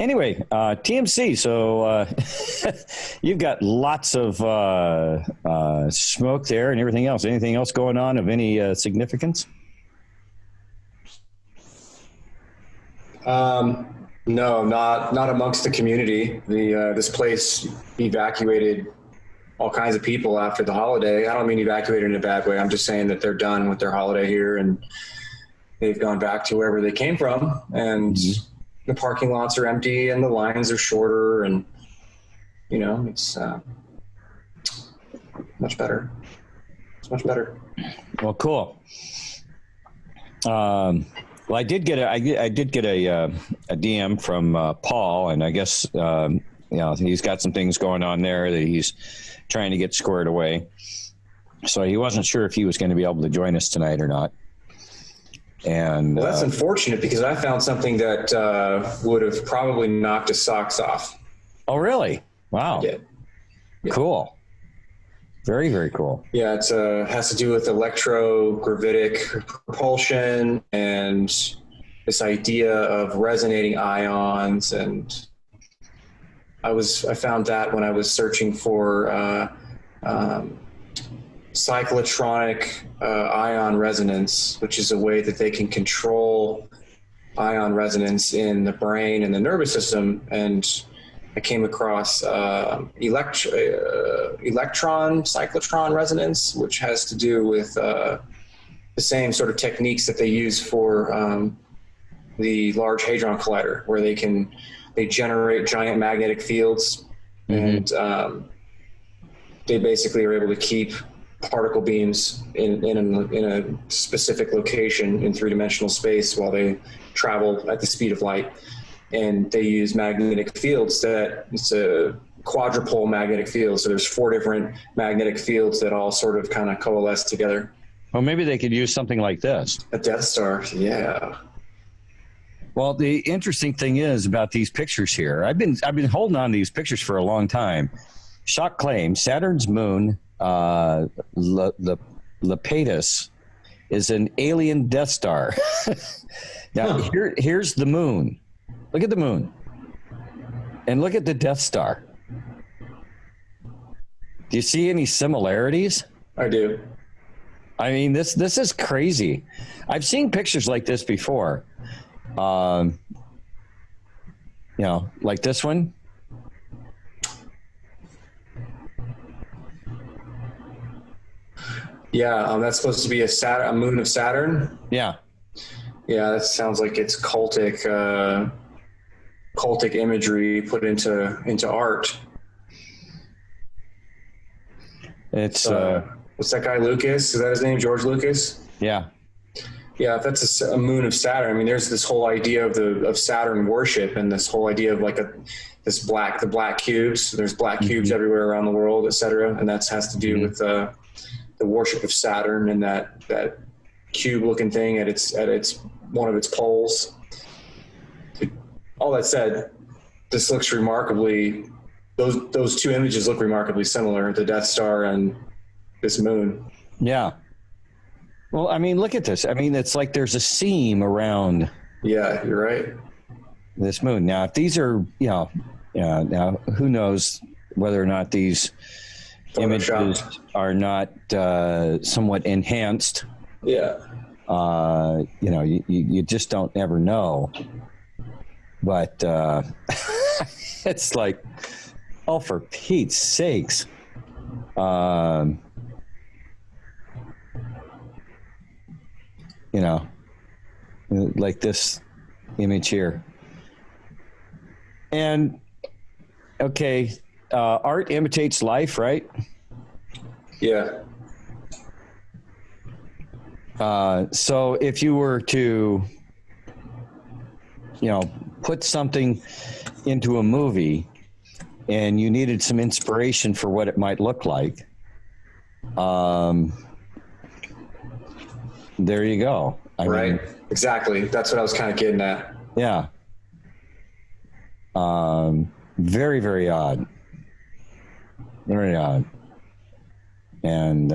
Anyway, TMC. So you've got lots of smoke there and everything else. Anything else going on of any significance? No, not amongst the community. This place evacuated all kinds of people after the holiday. I don't mean evacuated in a bad way. I'm just saying that they're done with their holiday here and they've gone back to wherever they came from. And the parking lots are empty and the lines are shorter, and it's much better. It's much better. Well, cool. Well, I did get a DM from Paul, and I guess he's got some things going on there that he's trying to get squared away. So he wasn't sure if he was going to be able to join us tonight or not. And well, that's unfortunate, because I found something that would have probably knocked his socks off. Oh, really? Wow. Yeah. Cool. Very, very cool. Yeah, it has to do with electrogravitic propulsion and this idea of resonating ions. And I found that when I was searching for cyclotronic ion resonance, which is a way that they can control ion resonance in the brain and the nervous system. And I came across cyclotron resonance, which has to do with the same sort of techniques that they use for the Large Hadron Collider, where they generate giant magnetic fields, and they basically are able to keep particle beams in a specific location in three-dimensional space while they travel at the speed of light. And they use magnetic fields it's a quadrupole magnetic field. So there's 4 different magnetic fields that all sort of kind of coalesce together. Well, maybe they could use something like this. A Death Star, yeah. Well, the interesting thing is about these pictures here. I've been holding on to these pictures for a long time. Shock claim: Saturn's moon, Lepidus, is an alien Death Star. Now, here's the moon. Look at the moon, and look at the Death Star. Do you see any similarities? I do. I mean, this is crazy. I've seen pictures like this before. Like this one. Yeah, that's supposed to be a moon of Saturn. Yeah. Yeah, that sounds like it's cultic imagery put into art. It's what's that guy, Lucas? Is that his name, George Lucas? Yeah. Yeah, if that's a moon of Saturn, I mean, there's this whole idea of Saturn worship, and this whole idea of like the black cubes. There's black cubes everywhere around the world, et cetera, and that has to do with the worship of Saturn and that cube-looking thing at its one of its poles. All that said, this looks remarkably. Those 2 images look remarkably similar: the Death Star and this moon. Yeah. Well, I mean, look at this. I mean, it's like there's a seam around. Yeah, you're right. This moon. Now, if these are, now who knows whether or not these images are not somewhat enhanced. Yeah. You just don't ever know. But it's like, oh, for Pete's sakes. Like this image here. And, okay, art imitates life, right? Yeah. So if you were to, put something into a movie and you needed some inspiration for what it might look like, there you go. I mean, exactly. That's what I was kind of getting at. Yeah. Very, very odd. Very odd. And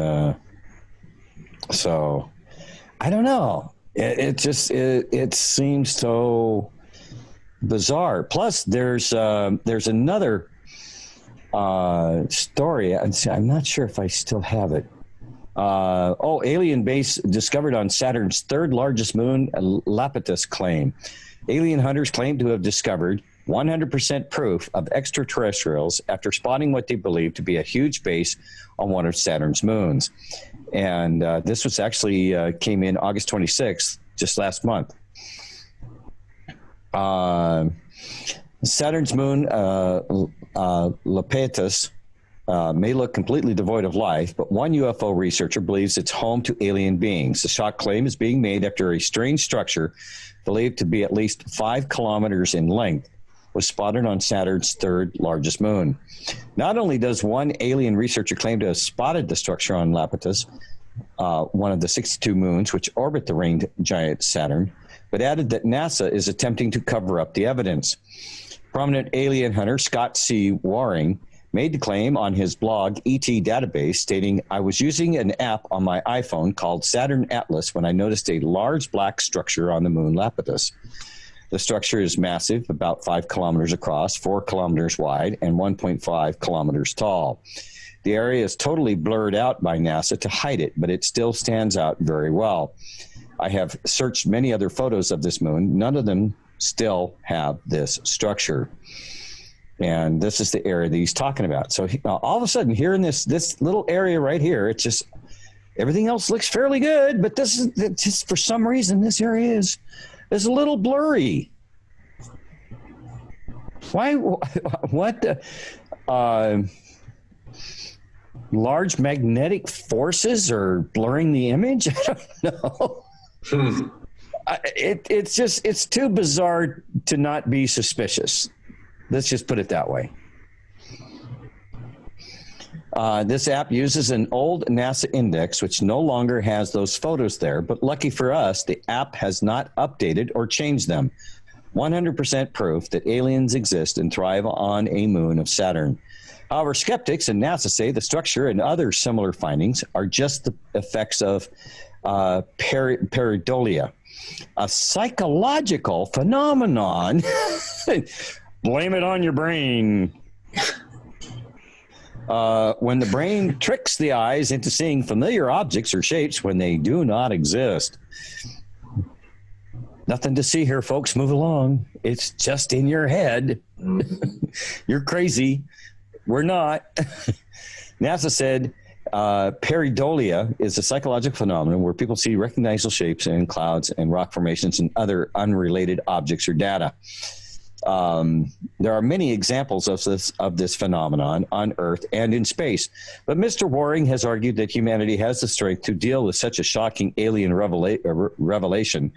so I don't know. It seems so bizarre. Plus, there's another story. I'm not sure if I still have it. Alien base discovered on Saturn's third largest moon, Lapidus claim. Alien hunters claim to have discovered 100% proof of extraterrestrials after spotting what they believe to be a huge base on one of Saturn's moons. And this was actually came in August 26th, just last month. Saturn's moon, Lapidus, may look completely devoid of life, but one UFO researcher believes it's home to alien beings. The shock claim is being made after a strange structure believed to be at least 5 kilometers in length was spotted on Saturn's third largest moon. Not only does one alien researcher claim to have spotted the structure on Lapidus, one of the 62 moons which orbit the ringed giant Saturn, but added that NASA is attempting to cover up the evidence. Prominent alien hunter Scott C. Waring made the claim on his blog ET Database, stating, "I was using an app on my iPhone called Saturn Atlas when I noticed a large black structure on the moon Lapidus. The structure is massive, about 5 kilometers across, 4 kilometers wide, and 1.5 kilometers tall. The area is totally blurred out by NASA to hide it, but it still stands out very well. I have searched many other photos of this moon. None of them still have this structure." And this is the area that he's talking about. So all of a sudden, here in this little area right here, it's just everything else looks fairly good, but this is just for some reason this area is a little blurry. Why? What? Large magnetic forces are blurring the image? I don't know. It's too bizarre to not be suspicious. Let's just put it that way. This app uses an old NASA index, which no longer has those photos there. But lucky for us, the app has not updated or changed them. 100% proof that aliens exist and thrive on a moon of Saturn. However, skeptics and NASA say the structure and other similar findings are just the effects of pareidolia, a psychological phenomenon. Blame it on your brain. When the brain tricks the eyes into seeing familiar objects or shapes when they do not exist. Nothing to see here, folks. Move along. It's just in your head. You're crazy. We're not. NASA said pareidolia is a psychological phenomenon where people see recognizable shapes in clouds and rock formations and other unrelated objects or data. There are many examples of this phenomenon on Earth and in space, but Mr. Waring has argued that humanity has the strength to deal with such a shocking alien revelation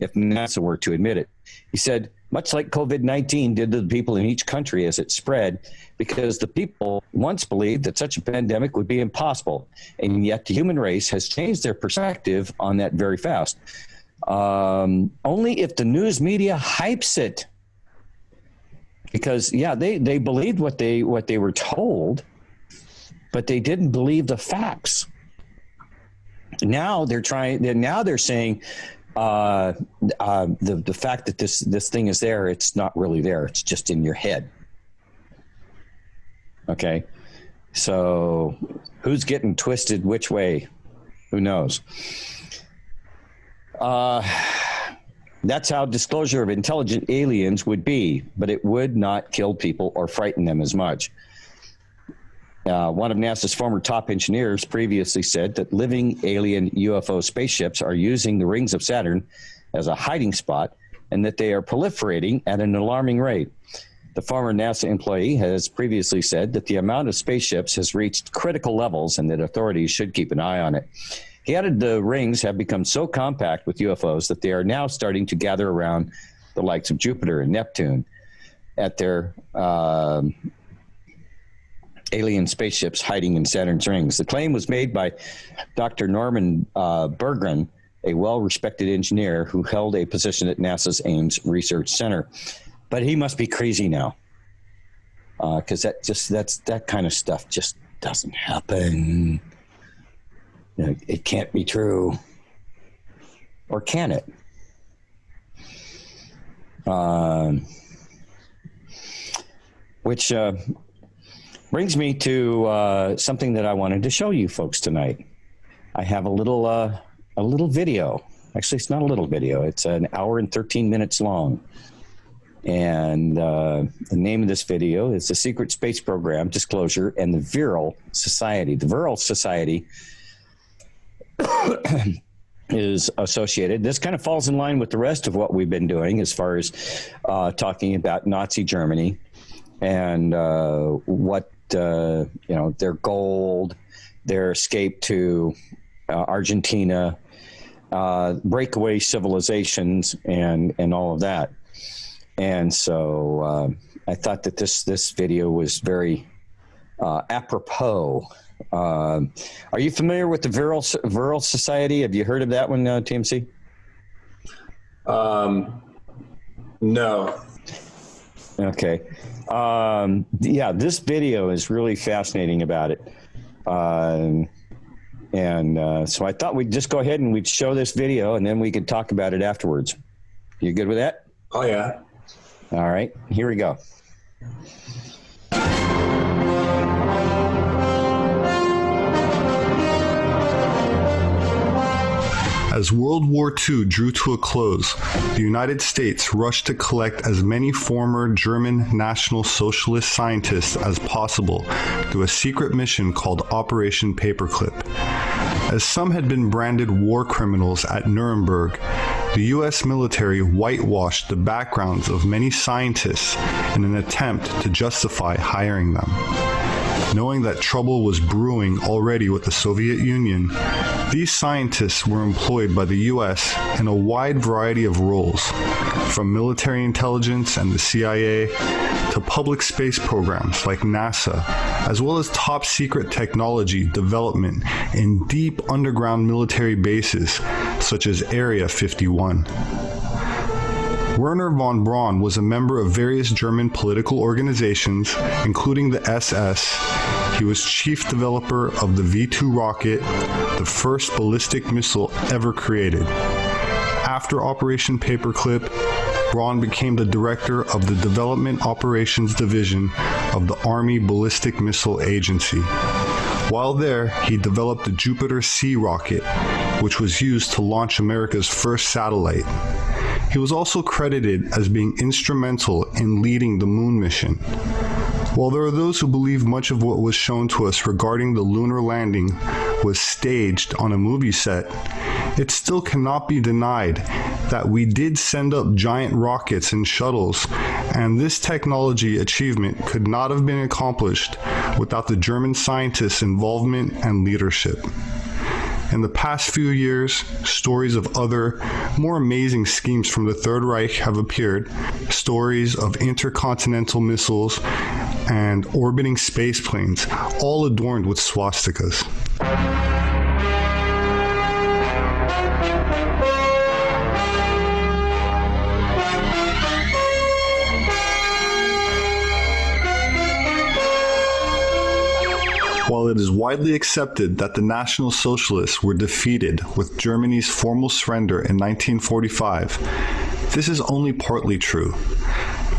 if NASA were to admit it. He said, much like COVID-19 did to the people in each country as it spread, because the people once believed that such a pandemic would be impossible, and yet the human race has changed their perspective on that very fast. Only if the news media hypes it. Because they believed what they were told, but they didn't believe the facts. Now they're saying the fact that this thing is there, it's not really there. It's just in your head. Okay, so who's getting twisted which way? Who knows? That's how disclosure of intelligent aliens would be, but it would not kill people or frighten them as much. One of NASA's former top engineers previously said that living alien UFO spaceships are using the rings of Saturn as a hiding spot and that they are proliferating at an alarming rate. The former NASA employee has previously said that the amount of spaceships has reached critical levels and that authorities should keep an eye on it. He added the rings have become so compact with UFOs that they are now starting to gather around the likes of Jupiter and Neptune at their alien spaceships hiding in Saturn's rings. The claim was made by Dr. Norman Berggren, a well-respected engineer who held a position at NASA's Ames Research Center. But he must be crazy now, because that kind of stuff just doesn't happen. It can't be true. Or can it? which brings me to something that I wanted to show you folks tonight. I have a little video. Actually, it's not a little video. It's an hour and 13 minutes long. And the name of this video is The Secret Space Program Disclosure and the Virile Society. The Virile Society is associated. This kind of falls in line with the rest of what we've been doing as far as talking about Nazi Germany and what, their gold, their escape to Argentina, breakaway civilizations, and all of that. And so I thought that this video was very apropos. Are you familiar with the Virile Society? Have you heard of that one, TMC? No. Okay. Yeah, this video is really fascinating about it. So I thought we'd just go ahead and we'd show this video, and then we could talk about it afterwards. You good with that? Oh, yeah. All right, here we go. As World War II drew to a close, the United States rushed to collect as many former German National Socialist scientists as possible through a secret mission called Operation Paperclip. As some had been branded war criminals at Nuremberg, the U.S. military whitewashed the backgrounds of many scientists in an attempt to justify hiring them. Knowing that trouble was brewing already with the Soviet Union, these scientists were employed by the U.S. in a wide variety of roles, from military intelligence and the CIA to public space programs like NASA, as well as top secret technology development in deep underground military bases such as Area 51. Wernher von Braun was a member of various German political organizations, including the SS. He was chief developer of the V-2 rocket, the first ballistic missile ever created. After Operation Paperclip, Braun became the director of the Development Operations Division of the Army Ballistic Missile Agency. While there, he developed the Jupiter-C rocket, which was used to launch America's first satellite. He was also credited as being instrumental in leading the moon mission. While there are those who believe much of what was shown to us regarding the lunar landing was staged on a movie set, it still cannot be denied that we did send up giant rockets and shuttles, and this technology achievement could not have been accomplished without the German scientists' involvement and leadership. In the past few years, stories of other, more amazing schemes from the Third Reich have appeared, stories of intercontinental missiles and orbiting space planes, all adorned with swastikas. While it is widely accepted that the National Socialists were defeated with Germany's formal surrender in 1945, this is only partly true.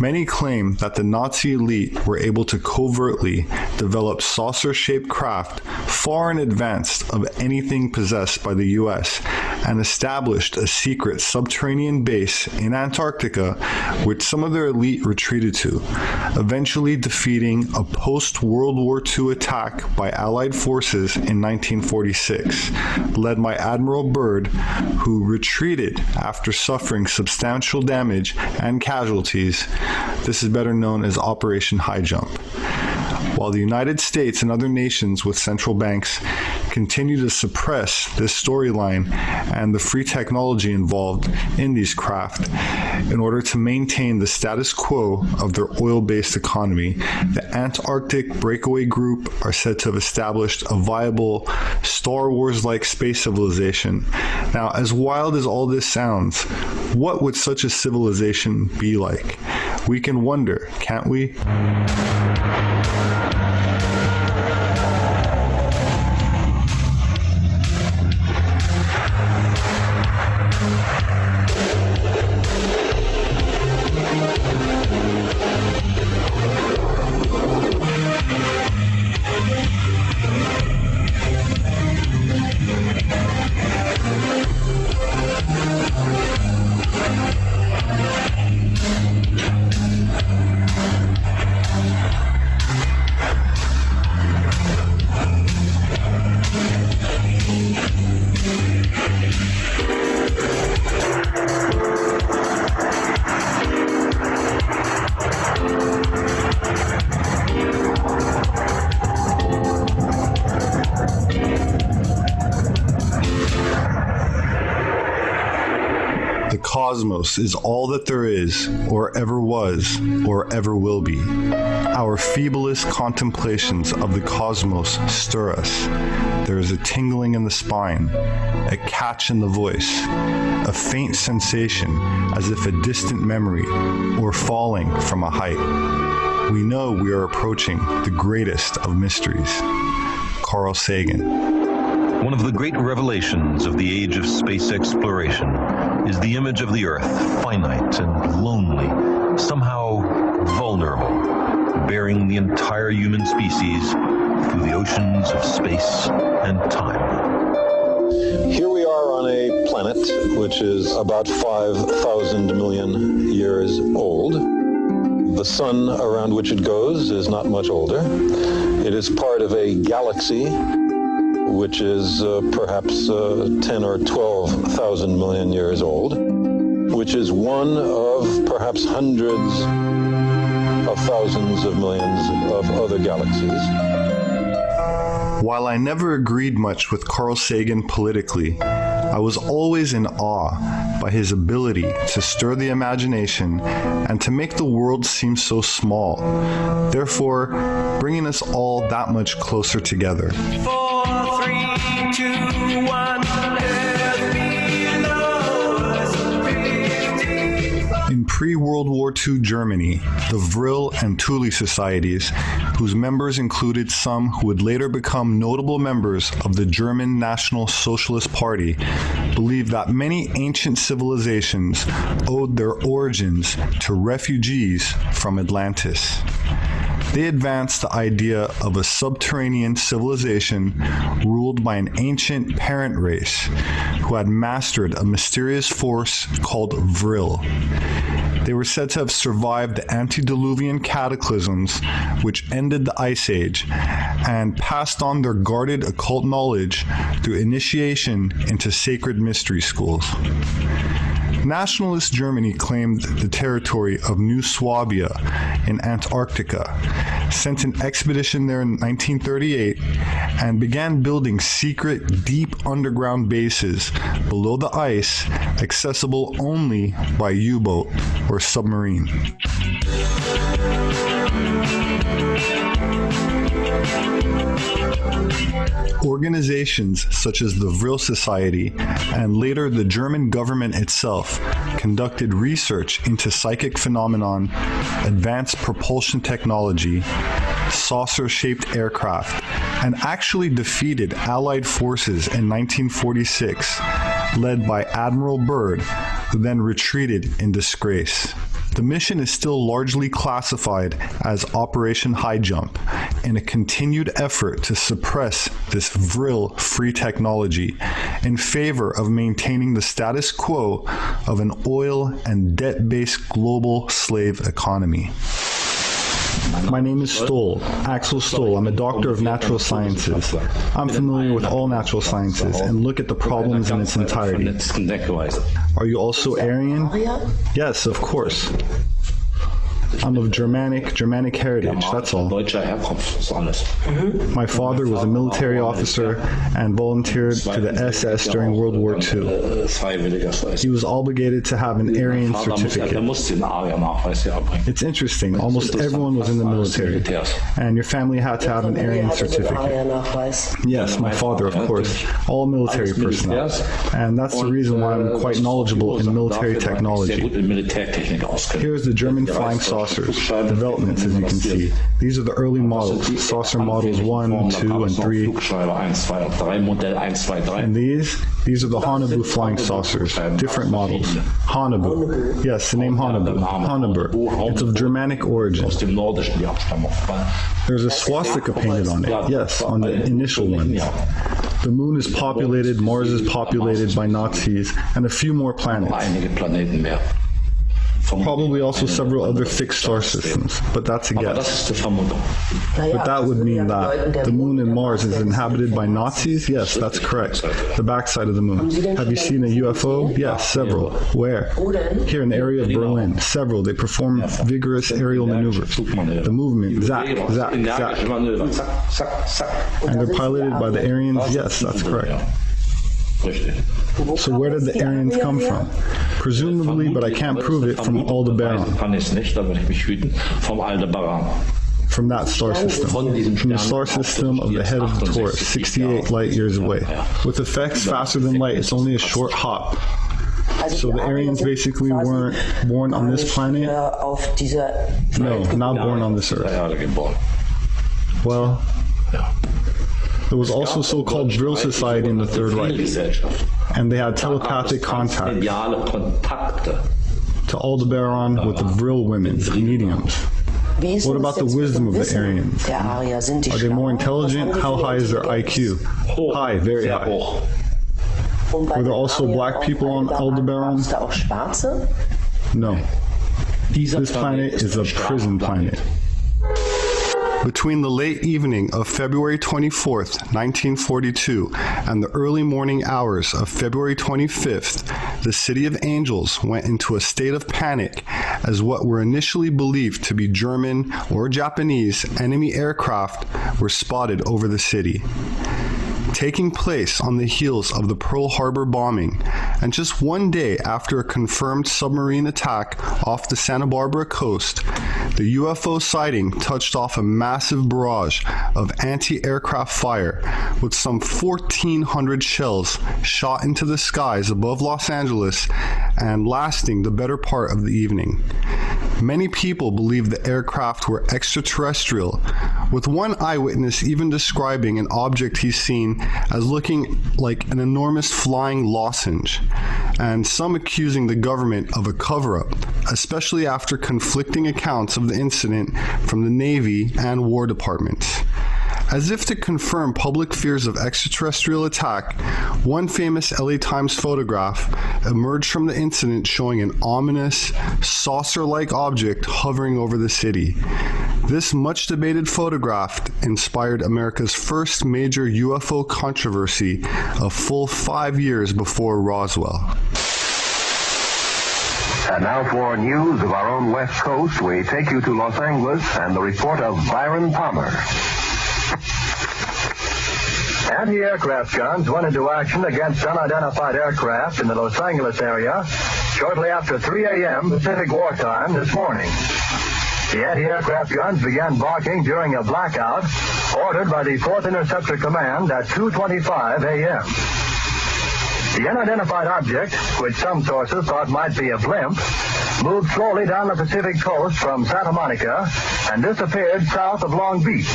Many claim that the Nazi elite were able to covertly develop saucer-shaped craft far in advance of anything possessed by the U.S. and established a secret subterranean base in Antarctica which some of their elite retreated to, eventually defeating a post-World War II attack by Allied forces in 1946, led by Admiral Byrd, who retreated after suffering substantial damage and casualties. This is better known as Operation High Jump. While the United States and other nations with central banks continue to suppress this storyline and the free technology involved in these craft in order to maintain the status quo of their oil-based economy, the Antarctic Breakaway Group are said to have established a viable Star Wars-like space civilization. Now, as wild as all this sounds, what would such a civilization be like? We can wonder, can't we? cosmos is all that there is, or ever was, or ever will be. Our feeblest contemplations of the cosmos stir us. There is a tingling in the spine, a catch in the voice, a faint sensation as if a distant memory or falling from a height. We know we are approaching the greatest of mysteries. Carl Sagan. One of the great revelations of the age of space exploration is the image of the Earth, finite and lonely, somehow vulnerable, bearing the entire human species through the oceans of space and time. Here we are on a planet which is about 5,000 million years old. The sun around which it goes is not much older. It is part of a galaxy which is perhaps 10 or 12,000 million years old, which is one of perhaps hundreds of thousands of millions of other galaxies. While I never agreed much with Carl Sagan politically, I was always in awe by his ability to stir the imagination and to make the world seem so small, therefore bringing us all that much closer together. 4, 3, 2, 1. In pre-World War II Germany, the Vril and Thule societies, whose members included some who would later become notable members of the German National Socialist Party, believed that many ancient civilizations owed their origins to refugees from Atlantis. They advanced the idea of a subterranean civilization ruled by an ancient parent race who had mastered a mysterious force called Vril. They were said to have survived the antediluvian cataclysms which ended the Ice Age and passed on their guarded occult knowledge through initiation into sacred mystery schools. Nationalist Germany claimed the territory of New Swabia in Antarctica, sent an expedition there in 1938, and began building secret, deep underground bases below the ice, accessible only by U-boat or submarine. Organizations such as the Vril Society and later the German government itself conducted research into psychic phenomenon, advanced propulsion technology, saucer-shaped aircraft, and actually defeated Allied forces in 1946, led by Admiral Byrd, who then retreated in disgrace. The mission is still largely classified as Operation High Jump in a continued effort to suppress this Vril free technology in favor of maintaining the status quo of an oil and debt-based global slave economy. My name is Stoll, Axel Stoll. I'm a doctor of natural sciences. I'm familiar with all natural sciences and look at the problems in its entirety. Are you also Aryan? Yes, of course. I'm of Germanic heritage, that's all. My father was a military officer and volunteered for the SS during World War II. He was obligated to have an Aryan certificate. It's interesting, almost everyone was in the military, and your family had to have an Aryan certificate. Yes, my father, of course, all military personnel, and that's the reason why I'm quite knowledgeable in military technology. Here's the German flying saucer developments, as you can see. These are the early models, saucer models 1, 2, and 3. And these are the Haunebu flying saucers, different models. Haunebu. Yes, the name Haunebu. Haunebu. It's of Germanic origin. There's a swastika painted on it. Yes, on the initial ones. The moon is populated, Mars is populated by Nazis, and a few more planets. Probably also several other fixed star systems, but that's a guess. But that would mean that the moon and Mars is inhabited by Nazis? Yes, that's correct. The backside of the moon. Have you seen a UFO? Yes, several. Where? Here in the area of Berlin. Several. They perform vigorous aerial maneuvers. The movement, zack, zack, zack. And they're piloted by the Aryans? Yes, that's correct. So where did the Aryans come from? Presumably, but I can't prove it, from Aldebaran. From that star system. From the star system of the head of the Taurus, 68 light years away. With effects faster than light, it's only a short hop. So the Aryans basically weren't born on this planet? No, not born on this Earth. Well, there was also so-called Vril Society in the Third Reich, and they had telepathic contact to Aldebaran with the Vril women, mediums. What about the wisdom of the Aryans? Are they more intelligent? How high is their IQ? High, very high. Were there also black people on Aldebaran? No. This planet is a prison planet. Between the late evening of February 24th, 1942, and the early morning hours of February 25th, the City of Angels went into a state of panic as what were initially believed to be German or Japanese enemy aircraft were spotted over the city. Taking place on the heels of the Pearl Harbor bombing, and just one day after a confirmed submarine attack off the Santa Barbara coast, the UFO sighting touched off a massive barrage of anti-aircraft fire with some 1,400 shells shot into the skies above Los Angeles and lasting the better part of the evening. Many people believe the aircraft were extraterrestrial, with one eyewitness even describing an object he's seen as looking like an enormous flying lozenge, and some accusing the government of a cover-up, especially after conflicting accounts of the incident from the Navy and War Departments. As if to confirm public fears of extraterrestrial attack, one famous LA Times photograph emerged from the incident showing an ominous, saucer-like object hovering over the city. This much-debated photograph inspired America's first major UFO controversy a full 5 years before Roswell. And now for news of our own West Coast, we take you to Los Angeles and the report of Byron Palmer. Anti-aircraft guns went into action against unidentified aircraft in the Los Angeles area shortly after 3 a.m. Pacific Wartime this morning. The anti-aircraft guns began barking during a blackout ordered by the 4th Interceptor Command at 2:25 a.m. The unidentified object, which some sources thought might be a blimp, moved slowly down the Pacific coast from Santa Monica and disappeared south of Long Beach.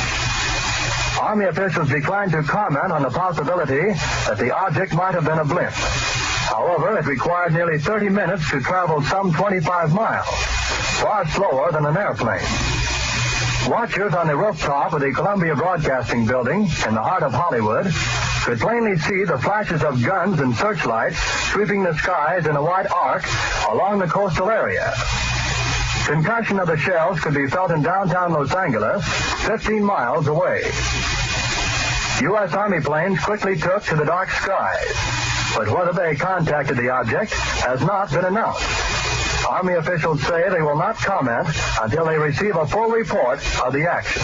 Army officials declined to comment on the possibility that the object might have been a blimp. However, it required nearly 30 minutes to travel some 25 miles, far slower than an airplane. Watchers on the rooftop of the Columbia Broadcasting Building in the heart of Hollywood could plainly see the flashes of guns and searchlights sweeping the skies in a wide arc along the coastal area. Concussion of the shells could be felt in downtown Los Angeles, 15 miles away. U.S. Army planes quickly took to the dark skies, but whether they contacted the object has not been announced. Army officials say they will not comment until they receive a full report of the action.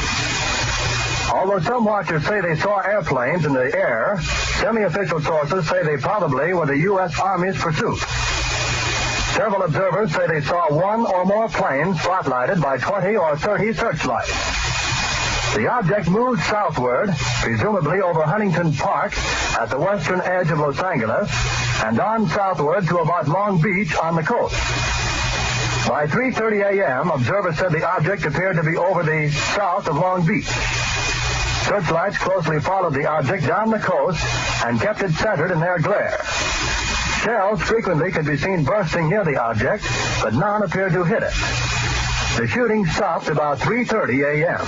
Although some watchers say they saw airplanes in the air, semi-official sources say they probably were the U.S. Army's pursuit. Several observers say they saw one or more planes spotlighted by 20 or 30 searchlights. The object moved southward, presumably over Huntington Park at the western edge of Los Angeles, and on southward to about Long Beach on the coast. By 3:30 a.m., observers said the object appeared to be over the south of Long Beach. Searchlights closely followed the object down the coast and kept it centered in their glare. Shells frequently could be seen bursting near the object, but none appeared to hit it. The shooting stopped about 3:30 a.m.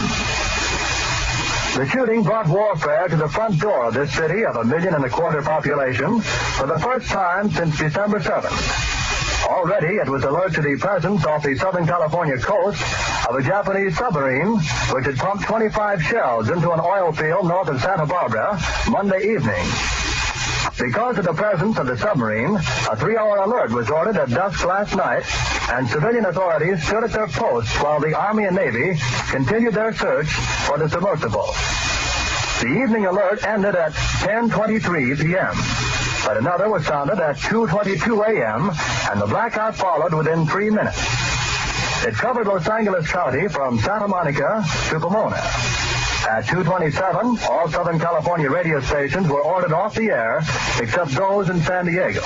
The shooting brought warfare to the front door of this city of 1.25 million population for the first time since December 7th. Already it was alert to the presence off the Southern California coast of a Japanese submarine which had pumped 25 shells into an oil field north of Santa Barbara Monday evening. Because of the presence of the submarine, a 3-hour alert was ordered at dusk last night, and civilian authorities stood at their posts while the Army and Navy continued their search for the submersible. The evening alert ended at 10:23 p.m. but another was sounded at 2:22 a.m., and the blackout followed within 3 minutes. It covered Los Angeles County from Santa Monica to Pomona. At 2:27, all Southern California radio stations were ordered off the air, except those in San Diego.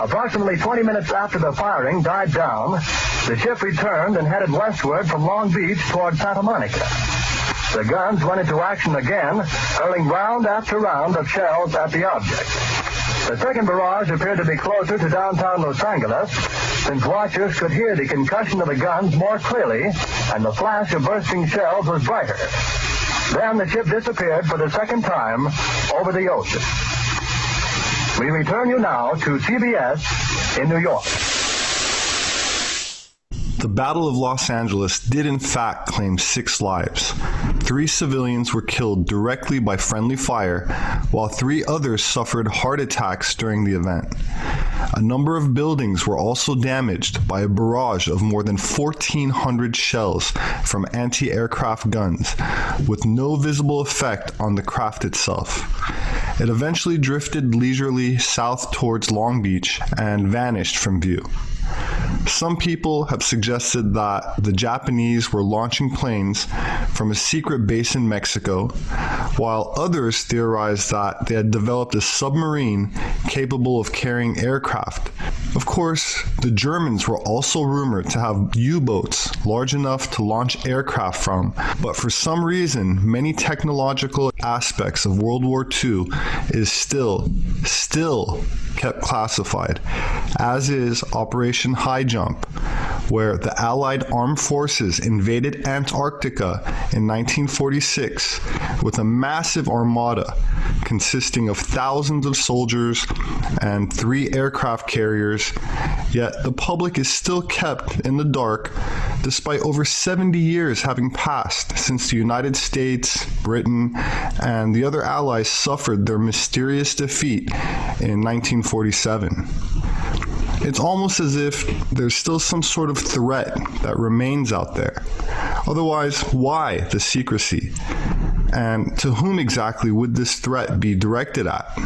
Approximately 20 minutes after the firing died down, the ship returned and headed westward from Long Beach toward Santa Monica. The guns went into action again, hurling round after round of shells at the object. The second barrage appeared to be closer to downtown Los Angeles, since watchers could hear the concussion of the guns more clearly, and the flash of bursting shells was brighter. Then the ship disappeared for the second time over the ocean. We return you now to CBS in New York. The Battle of Los Angeles did in fact claim 6 lives. 3 civilians were killed directly by friendly fire, while 3 others suffered heart attacks during the event. A number of buildings were also damaged by a barrage of more than 1,400 shells from anti-aircraft guns, with no visible effect on the craft itself. It eventually drifted leisurely south towards Long Beach and vanished from view. Some people have suggested that the Japanese were launching planes from a secret base in Mexico, while others theorized that they had developed a submarine capable of carrying aircraft. Of course, the Germans were also rumored to have U-boats large enough to launch aircraft from, but for some reason, many technological aspects of World War II is still kept classified, as is Operation High Jump, where the Allied armed forces invaded Antarctica in 1946 with a massive armada consisting of thousands of soldiers and 3 aircraft carriers, yet the public is still kept in the dark despite over 70 years having passed since the United States, Britain, and the other allies suffered their mysterious defeat in 1947. It's almost as if there's still some sort of threat that remains out there. Otherwise, why the secrecy? And to whom exactly would this threat be directed at?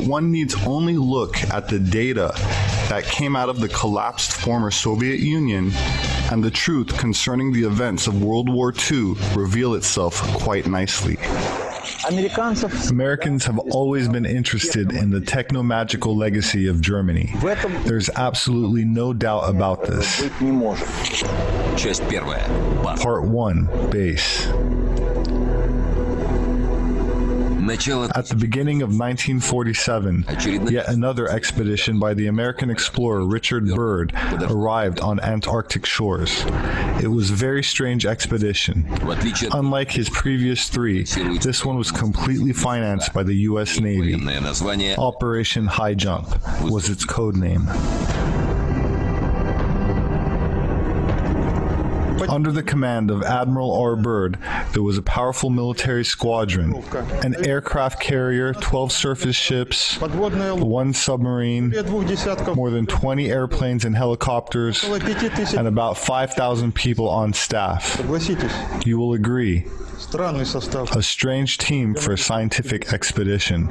One needs only look at the data that came out of the collapsed former Soviet Union, and the truth concerning the events of World War II reveal itself quite nicely. Americans have always been interested in the techno-magical legacy of Germany. There's absolutely no doubt about this. Part 1, Base. At the beginning of 1947, yet another expedition by the American explorer Richard Byrd arrived on Antarctic shores. It was a very strange expedition. Unlike his previous 3, this one was completely financed by the U.S. Navy. Operation High Jump was its code name. Under the command of Admiral R. Byrd, there was a powerful military squadron, an aircraft carrier, 12 surface ships, 1 submarine, more than 20 airplanes and helicopters, and about 5,000 people on staff. You will agree, a strange team for a scientific expedition.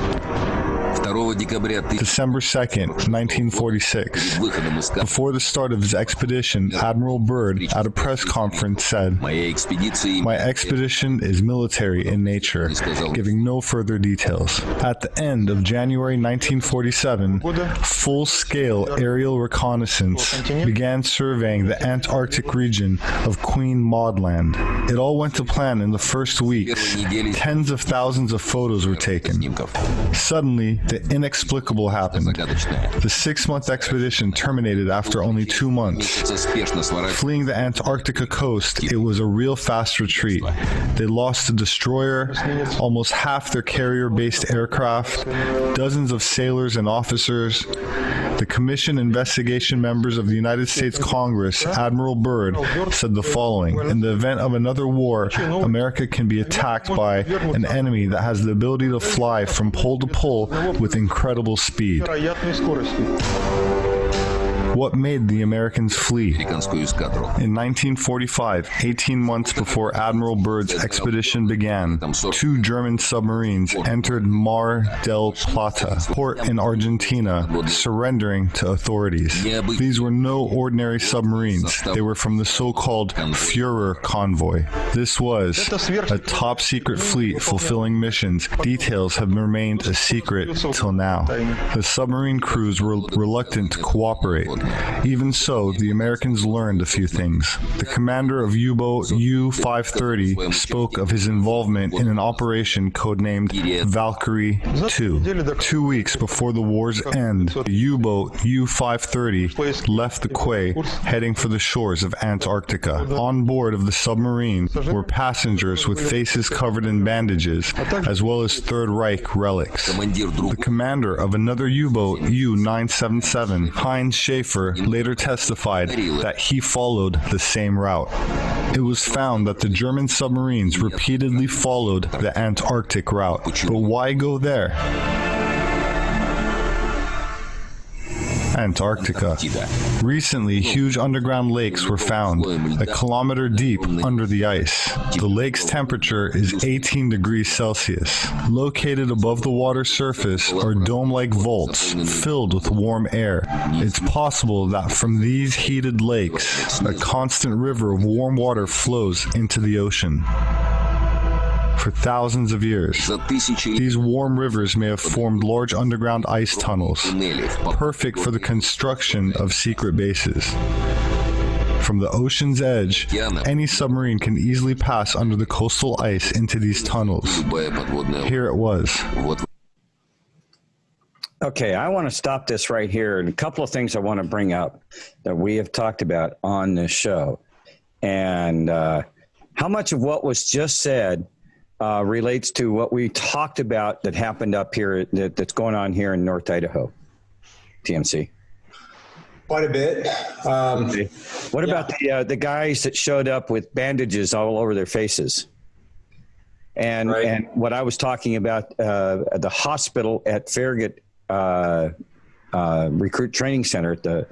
December 2nd, 1946. Before the start of his expedition, Admiral Byrd, at a press conference, said, "My expedition is military in nature," giving no further details. At the end of January 1947, full-scale aerial reconnaissance began surveying the Antarctic region of Queen Maud Land. It all went to plan in the first weeks. Tens of thousands of photos were taken. Suddenly, the inexplicable happened. The 6-month expedition terminated after only 2 months. Fleeing the Antarctica coast, it was a real fast retreat. They lost a destroyer, almost half their carrier-based aircraft, dozens of sailors and officers. The commission investigation members of the United States Congress, Admiral Byrd, said the following: "In the event of another war, America can be attacked by an enemy that has the ability to fly from pole to pole with incredible speed." What made the Americans flee? In 1945, 18 months before Admiral Byrd's expedition began, 2 German submarines entered Mar del Plata, port in Argentina, surrendering to authorities. These were no ordinary submarines. They were from the so-called Führer convoy. This was a top-secret fleet fulfilling missions. Details have remained a secret till now. The submarine crews were reluctant to cooperate. Even so, the Americans learned a few things. The commander of U-boat U-530 spoke of his involvement in an operation codenamed Valkyrie 2. 2 weeks before the war's end, the U-boat U-530 left the quay, heading for the shores of Antarctica. On board of the submarine were passengers with faces covered in bandages, as well as Third Reich relics. The commander of another U-boat, U-977, Heinz Schaefer, later testified that he followed the same route. It was found that the German submarines repeatedly followed the Antarctic route. But why go there? Antarctica. Recently, huge underground lakes were found, a kilometer deep under the ice. The lake's temperature is 18 degrees Celsius. Located above the water surface are dome-like vaults filled with warm air. It's possible that from these heated lakes, a constant river of warm water flows into the ocean. For thousands of years, these warm rivers may have formed large underground ice tunnels, perfect for the construction of secret bases. From the ocean's edge, any submarine can easily pass under the coastal ice into these tunnels. Here it was. Okay, I want to stop this right here. And a couple of things I want to bring up that we have talked about on this show. And how much of what was just said relates to what we talked about that happened up here, that's going on here in North Idaho, TMC? Quite a bit. What about the guys that showed up with bandages all over their faces? And and what I was talking about, at the hospital at Farragut Recruit Training Center,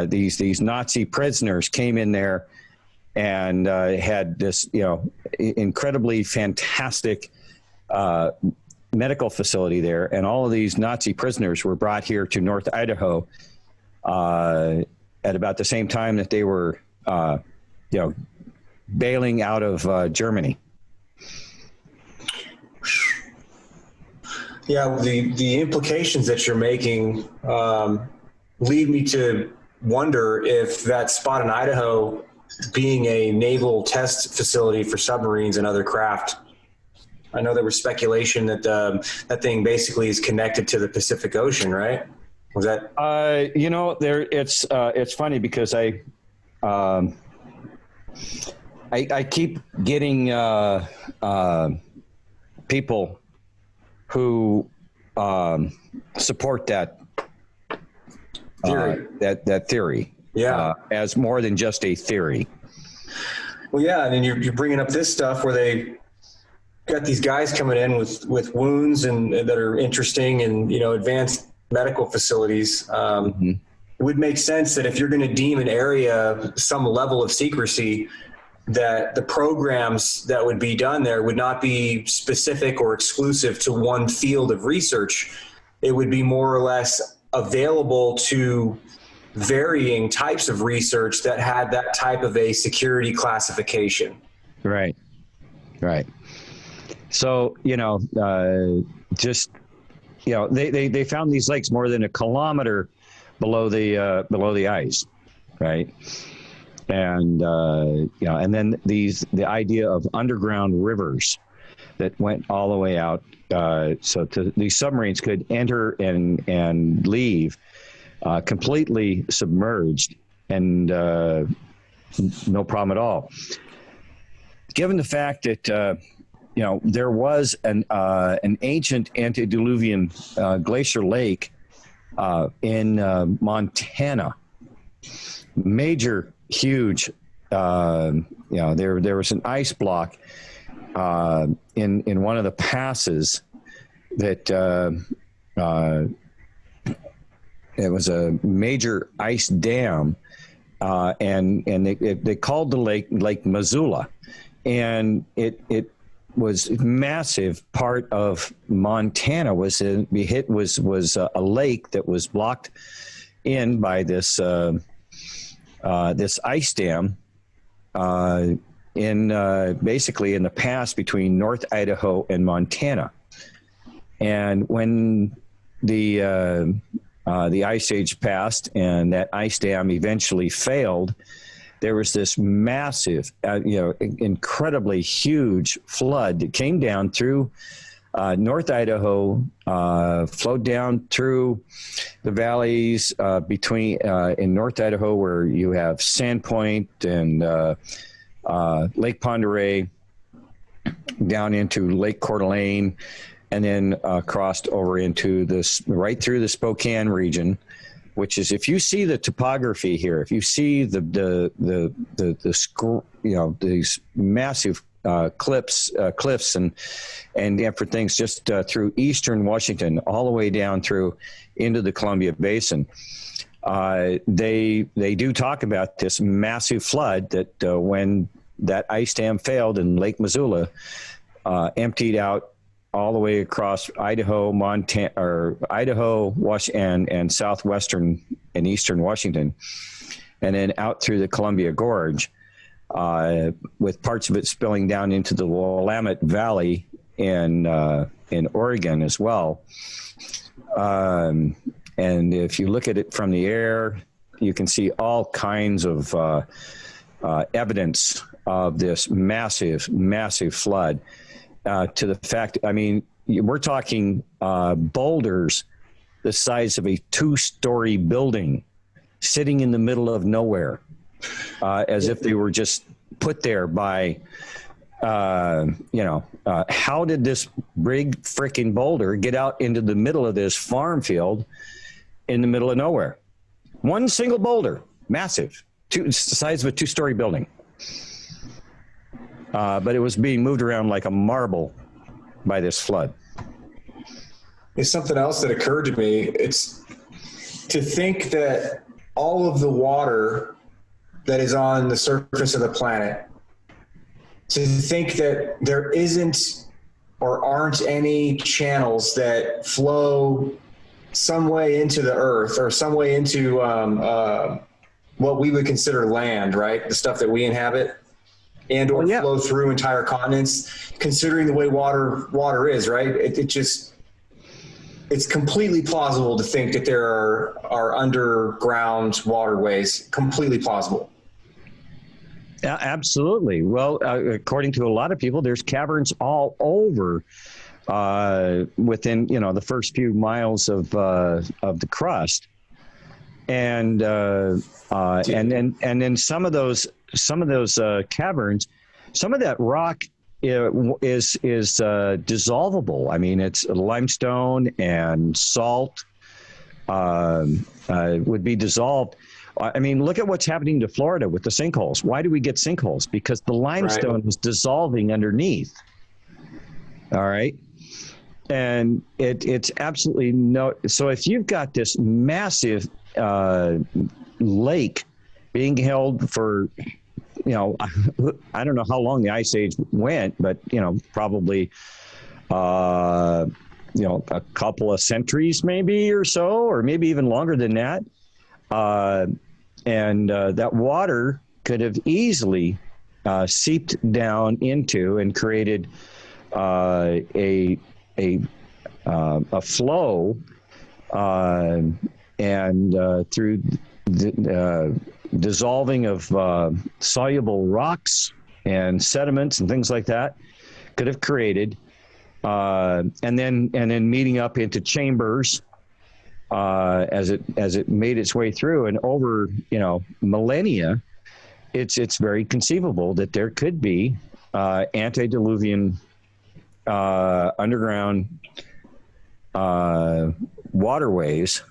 these Nazi prisoners came in there and had this, incredibly fantastic medical facility there. And all of these Nazi prisoners were brought here to North Idaho at about the same time that they were, bailing out of Germany. Yeah, the implications that you're making lead me to wonder if that spot in Idaho being a naval test facility for submarines and other craft. I know there was speculation that that thing basically is connected to the Pacific Ocean, right? Was that? It's funny because I keep getting people who support that theory. That theory. Yeah, as more than just a theory. Well, yeah, and then you're bringing up this stuff where they got these guys coming in with wounds and that are interesting and advanced medical facilities. It would make sense that if you're going to deem an area some level of secrecy, that the programs that would be done there would not be specific or exclusive to one field of research. It would be more or less available to varying types of research that had that type of a security classification. Right. So, they found these lakes more than a kilometer below the ice. Right. And, and then the idea of underground rivers that went all the way out. So these submarines could enter and leave completely submerged and no problem at all. Given the fact that, there was an ancient antediluvian glacier lake in Montana, major, huge, there was an ice block in one of the passes that major ice dam, and they called the Lake Missoula, and it was massive. Part of Montana was a lake that was blocked in by this ice dam basically in the pass between North Idaho and Montana. And when the ice age passed and that ice dam eventually failed, there was this massive, incredibly huge flood that came down through North Idaho, flowed down through the valleys in North Idaho, where you have Sandpoint and Lake Pend Oreille, down into Lake Coeur d'Alene, and then crossed over into right through the Spokane region, which is, if you see the topography here, if you see these massive cliffs and different things just through eastern Washington, all the way down through into the Columbia Basin. They do talk about this massive flood that when that ice dam failed and Lake Missoula emptied out all the way across Idaho, and southwestern and eastern Washington, and then out through the Columbia Gorge, with parts of it spilling down into the Willamette Valley in Oregon as well. And if you look at it from the air, you can see all kinds of evidence of this massive, massive flood. To the fact, I mean, we're talking boulders the size of a 2-story building sitting in the middle of nowhere, as if they were just put there by, how did this big freaking boulder get out into the middle of this farm field in the middle of nowhere? One single boulder, massive, the size of a 2-story building. But it was being moved around like a marble by this flood. It's something else that occurred to me. It's to think that all of the water that is on the surface of the planet, to think that there isn't or aren't any channels that flow some way into the earth or some way into what we would consider land, right? The stuff that we inhabit. And or flow through entire continents, considering the way water is, right? It's completely plausible to think that there are underground waterways. Completely plausible. Yeah, absolutely. Well, according to a lot of people, there's caverns all over within the first few miles of the crust, and then some of those caverns, some of that rock is dissolvable. I mean, it's limestone and salt would be dissolved. I mean, look at what's happening to Florida with the sinkholes. Why do we get sinkholes? Because the limestone is dissolving underneath. All right. And it's absolutely so if you've got this massive lake being held for, I don't know how long the ice age went, but, probably, a couple of centuries maybe or so, or maybe even longer than that. And that water could have easily seeped down into and created a flow and through the dissolving of soluble rocks and sediments and things like that, could have created and then meeting up into chambers as it made its way through, and over millennia, it's very conceivable that there could be antediluvian underground waterways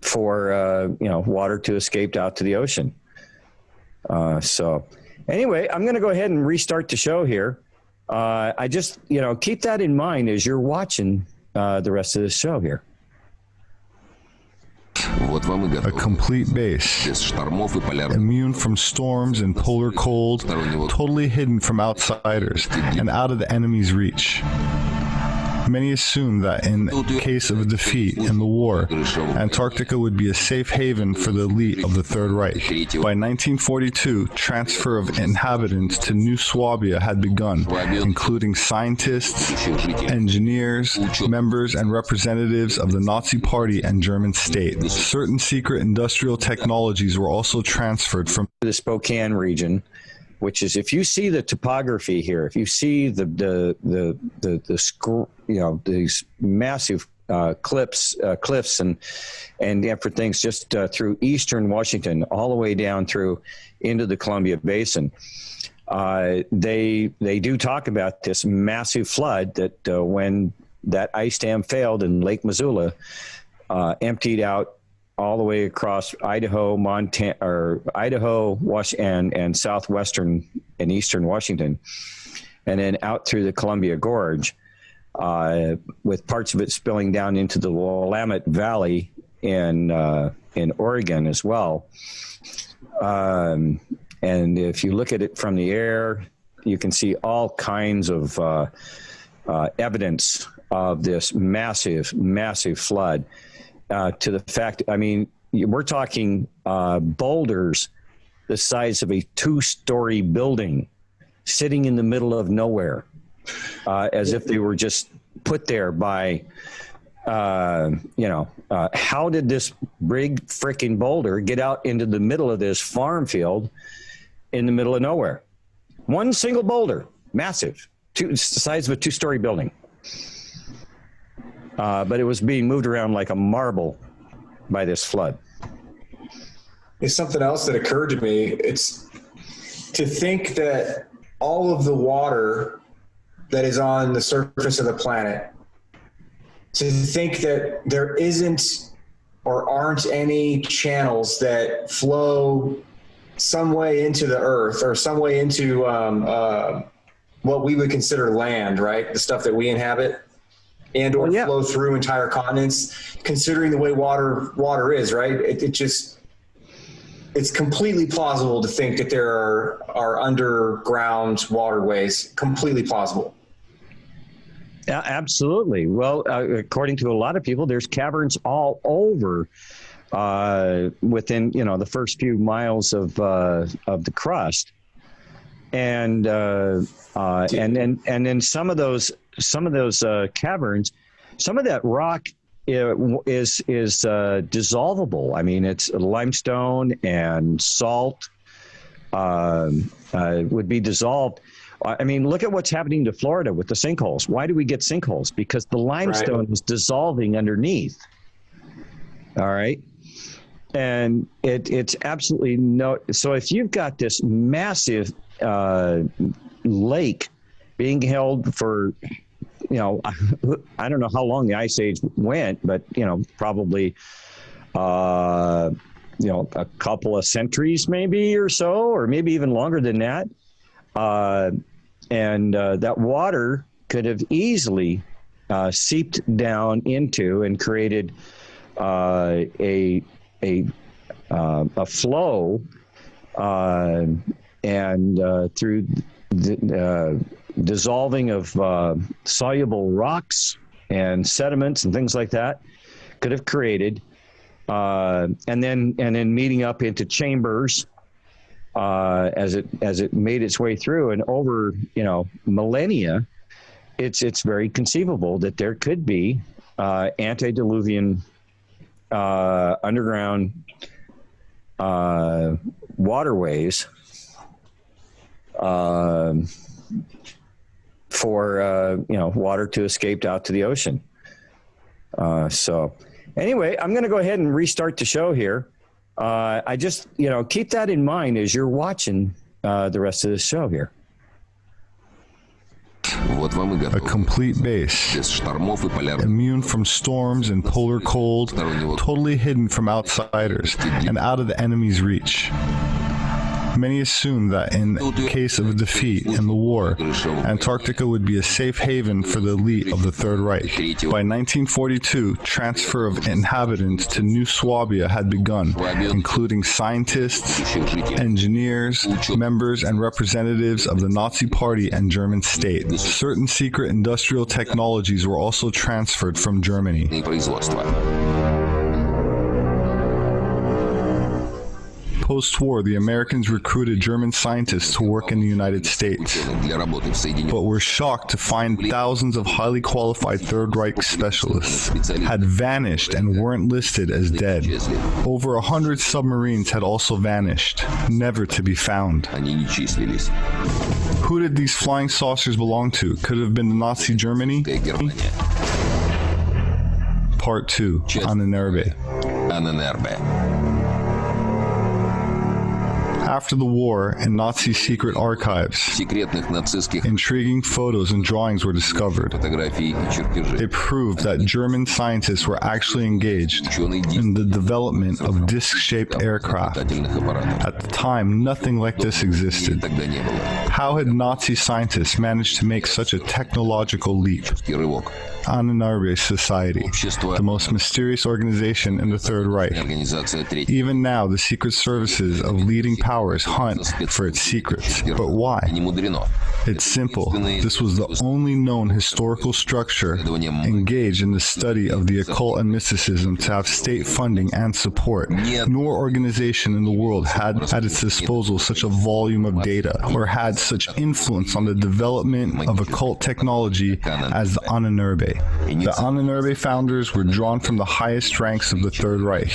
for water to escape out to the ocean. So anyway, I'm going to go ahead and restart the show here. I just keep that in mind as you're watching the rest of this show here. A complete base, immune from storms and polar cold, totally hidden from outsiders, and out of the enemy's reach. Many assume that in case of a defeat in the war, Antarctica would be a safe haven for the elite of the Third Reich. By 1942, transfer of inhabitants to New Swabia had begun, including scientists, engineers, members and representatives of the Nazi Party and German state. Certain secret industrial technologies were also transferred from the Spokane region, which is, if you see the topography here, if you see these massive cliffs and different things just through eastern Washington, all the way down through into the Columbia Basin, they do talk about this massive flood that when that ice dam failed in Lake Missoula, emptied out all the way across Idaho, Montana, or Idaho, and southwestern and eastern Washington, and then out through the Columbia Gorge, with parts of it spilling down into the Willamette Valley in Oregon as well. And if you look at it from the air, you can see all kinds of evidence of this massive, massive flood. To the fact, I mean, we're talking boulders the size of a 2-story building sitting in the middle of nowhere, as if they were just put there by, how did this big freaking boulder get out into the middle of this farm field in the middle of nowhere? One single boulder, massive, the size of a 2-story building. But it was being moved around like a marble by this flood. It's something else that occurred to me. It's to think that all of the water that is on the surface of the planet, to think that there isn't or aren't any channels that flow some way into the earth or some way into what we would consider land, right? The stuff that we inhabit. And or flow through entire continents, considering the way water is, right? It's completely plausible to think that there are underground waterways. Completely plausible. Yeah, absolutely. Well, according to a lot of people, there's caverns all over within the first few miles of the crust, and then some of those caverns, some of that rock is dissolvable. I mean, it's limestone and salt would be dissolved. I mean, look at what's happening to Florida with the sinkholes. Why do we get sinkholes? Because the limestone is dissolving underneath. All right. And it's absolutely no. So if you've got this massive lake being held for, I don't know how long the Ice Age went, but, probably, a couple of centuries maybe or so, or maybe even longer than that. And that water could have easily seeped down into and created a flow and through the dissolving of soluble rocks and sediments and things like that, could have created and then meeting up into chambers as it made its way through, and over millennia, it's very conceivable that there could be antediluvian underground waterways for water to escape out to the ocean. So anyway, I'm going to go ahead and restart the show here. I just keep that in mind as you're watching the rest of this show here. A complete base, immune from storms and polar cold, totally hidden from outsiders and out of the enemy's reach. Many assumed that in case of defeat in the war, Antarctica would be a safe haven for the elite of the Third Reich. By 1942, transfer of inhabitants to New Swabia had begun, including scientists, engineers, members and representatives of the Nazi Party and German state. Certain secret industrial technologies were also transferred from Germany. Post-war, the Americans recruited German scientists to work in the United States, but were shocked to find thousands of highly qualified Third Reich specialists had vanished and weren't listed as dead. Over 100 submarines had also vanished, never to be found. Who did these flying saucers belong to? Could it have been Nazi Germany? Part 2, Ahnenerbe. After the war, in Nazi secret archives, intriguing photos and drawings were discovered. They proved that German scientists were actually engaged in the development of disc-shaped aircraft. At the time, nothing like this existed. How had Nazi scientists managed to make such a technological leap? Ahnenerbe Society, the most mysterious organization in the Third Reich. Even now, the secret services of leading powers hunt for its secrets. But why? It's simple. This was the only known historical structure engaged in the study of the occult and mysticism to have state funding and support. No organization in the world had at its disposal such a volume of data or had such influence on the development of occult technology as the Ahnenerbe. The Ahnenerbe founders were drawn from the highest ranks of the Third Reich.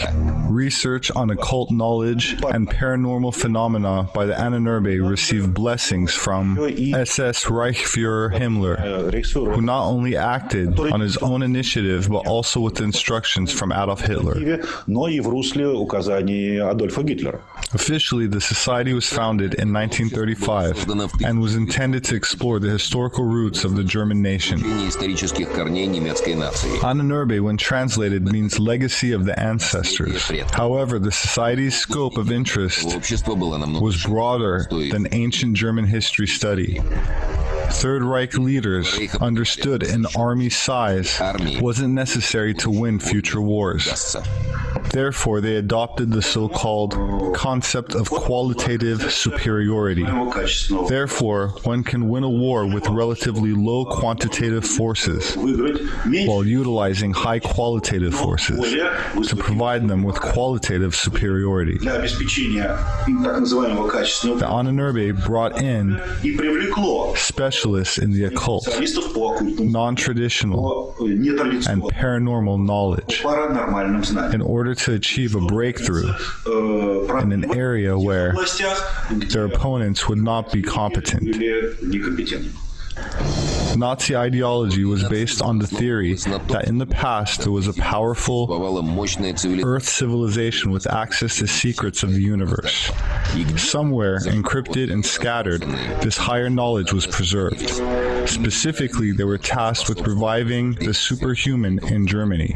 Research on occult knowledge and paranormal phenomena by the Ahnenerbe received blessings from SS Reichsfuhrer Himmler, who not only acted on his own initiative but also with instructions from Adolf Hitler. Officially, the society was founded in 1935 and was intended to explore the historical roots of the German nation. Ahnenerbe, when translated, means legacy of the ancestors. However, the society's scope of interest was broader than ancient German history study. Third Reich leaders understood an army's size wasn't necessary to win future wars. Therefore, they adopted the so-called concept of qualitative superiority. Therefore, one can win a war with relatively low quantitative forces while utilizing high qualitative forces to provide them with qualitative superiority. The Ahnenerbe brought in specialists in the occult, non-traditional, and paranormal knowledge in order to achieve a breakthrough in an area where their opponents would not be competent. Nazi ideology was based on the theory that in the past there was a powerful Earth civilization with access to secrets of the universe. Somewhere, encrypted and scattered, this higher knowledge was preserved. Specifically, they were tasked with reviving the superhuman in Germany.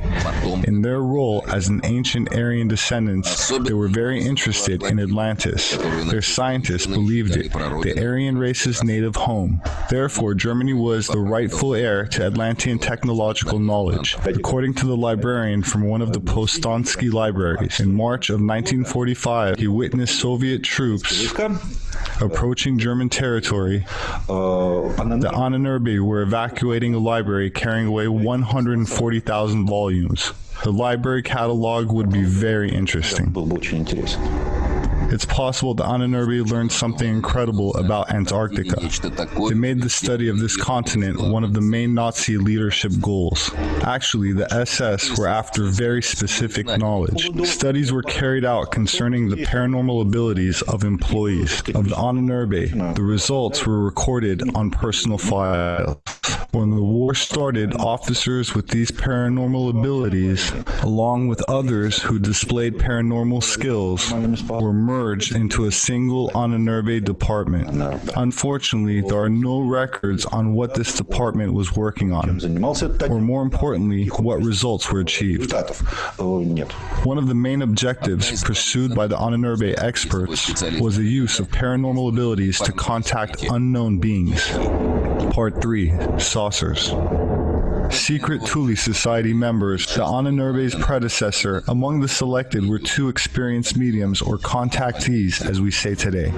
In their role as an ancient Aryan descendants, they were very interested in Atlantis. Their scientists believed it, the Aryan race's native home. Therefore, Germany was the rightful heir to Atlantean technological knowledge. According to the librarian from one of the Postansky libraries, in March of 1945, he witnessed Soviet troops approaching German territory. The Ahnenerbe were evacuating a library carrying away 140,000 volumes. The library catalog would be very interesting. It's possible the Ahnenerbe learned something incredible about Antarctica. They made the study of this continent one of the main Nazi leadership goals. Actually, the SS were after very specific knowledge. Studies were carried out concerning the paranormal abilities of employees of the Ahnenerbe. The results were recorded on personal files. When the war started, officers with these paranormal abilities, along with others who displayed paranormal skills, were murdered merged into a single Ahnenerbe department. Unfortunately, there are no records on what this department was working on, or more importantly, what results were achieved. One of the main objectives pursued by the Ahnenerbe experts was the use of paranormal abilities to contact unknown beings. Part 3. Saucers. Secret Thule Society members, the Ahnenerbe's predecessor, among the selected were 2 experienced mediums or contactees, as we say today.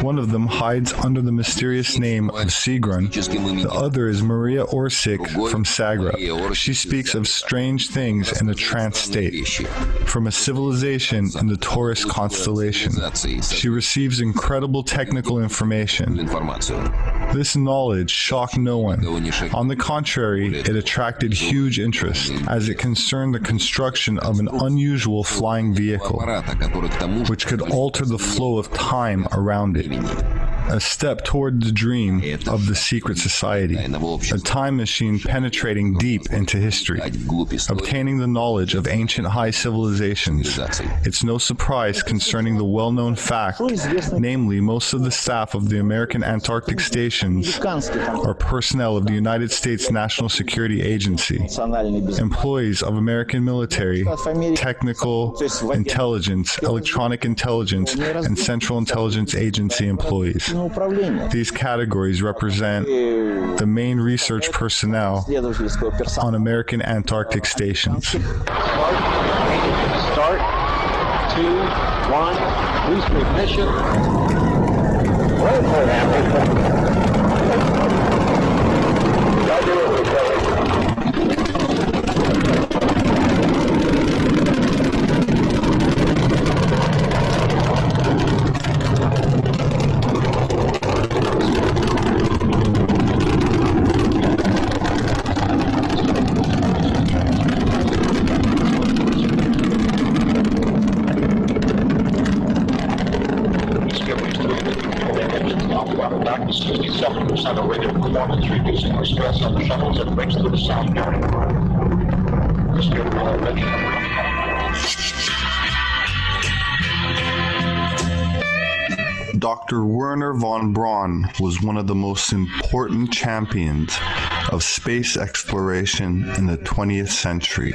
One of them hides under the mysterious name of Sigrun. The other is Maria Orsic from Sagra. She speaks of strange things in a trance state, from a civilization in the Taurus constellation. She receives incredible technical information. This knowledge shocked no one. On the contrary, it attracted huge interest, as it concerned the construction of an unusual flying vehicle, which could alter the flow of time around it. A step toward the dream of the secret society, a time machine penetrating deep into history, obtaining the knowledge of ancient high civilizations. It's no surprise concerning the well-known fact, namely most of the staff of the American Antarctic stations are personnel of the United States National Security Agency, employees of American military, technical intelligence, electronic intelligence, and Central Intelligence Agency employees. These categories represent the main research personnel on American Antarctic stations. Start. 2, 1. Boost ignition. Wait for that. Dr. Wernher von Braun was one of the most important champions of space exploration in the 20th century.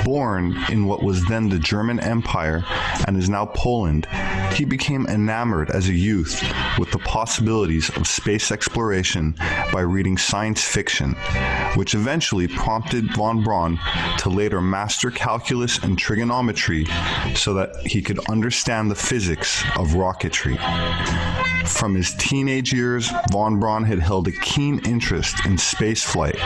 Born in what was then the German Empire and is now Poland, he became enamored as a youth with the possibilities of space exploration by reading science fiction, which eventually prompted von Braun to later master calculus and trigonometry so that he could understand the physics of rocketry. From his teenage years, von Braun had held a keen interest in spaceflight,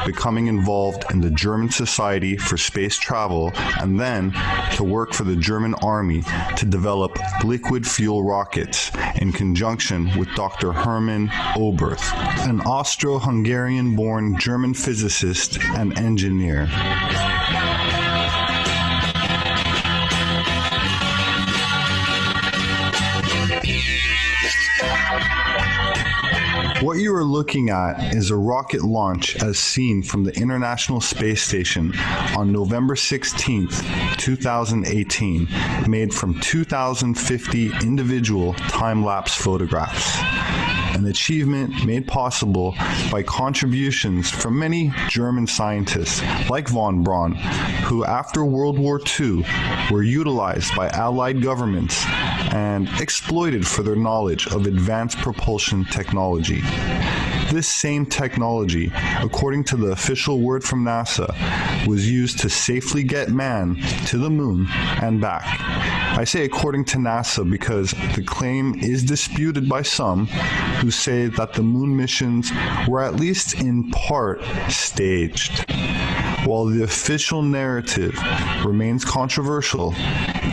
becoming involved in the German Society for Space Travel and then to work for the German Army to develop liquid fuel rockets in conjunction with Dr. Hermann Oberth, an Austro-Hungarian-born German physicist and engineer. What you are looking at is a rocket launch as seen from the International Space Station on November 16, 2018, made from 2,050 individual time-lapse photographs. An achievement made possible by contributions from many German scientists like von Braun, who after World War II were utilized by Allied governments and exploited for their knowledge of advanced propulsion technology. This same technology, according to the official word from NASA, was used to safely get man to the moon and back. I say according to NASA because the claim is disputed by some who say that the moon missions were at least in part staged. While the official narrative remains controversial,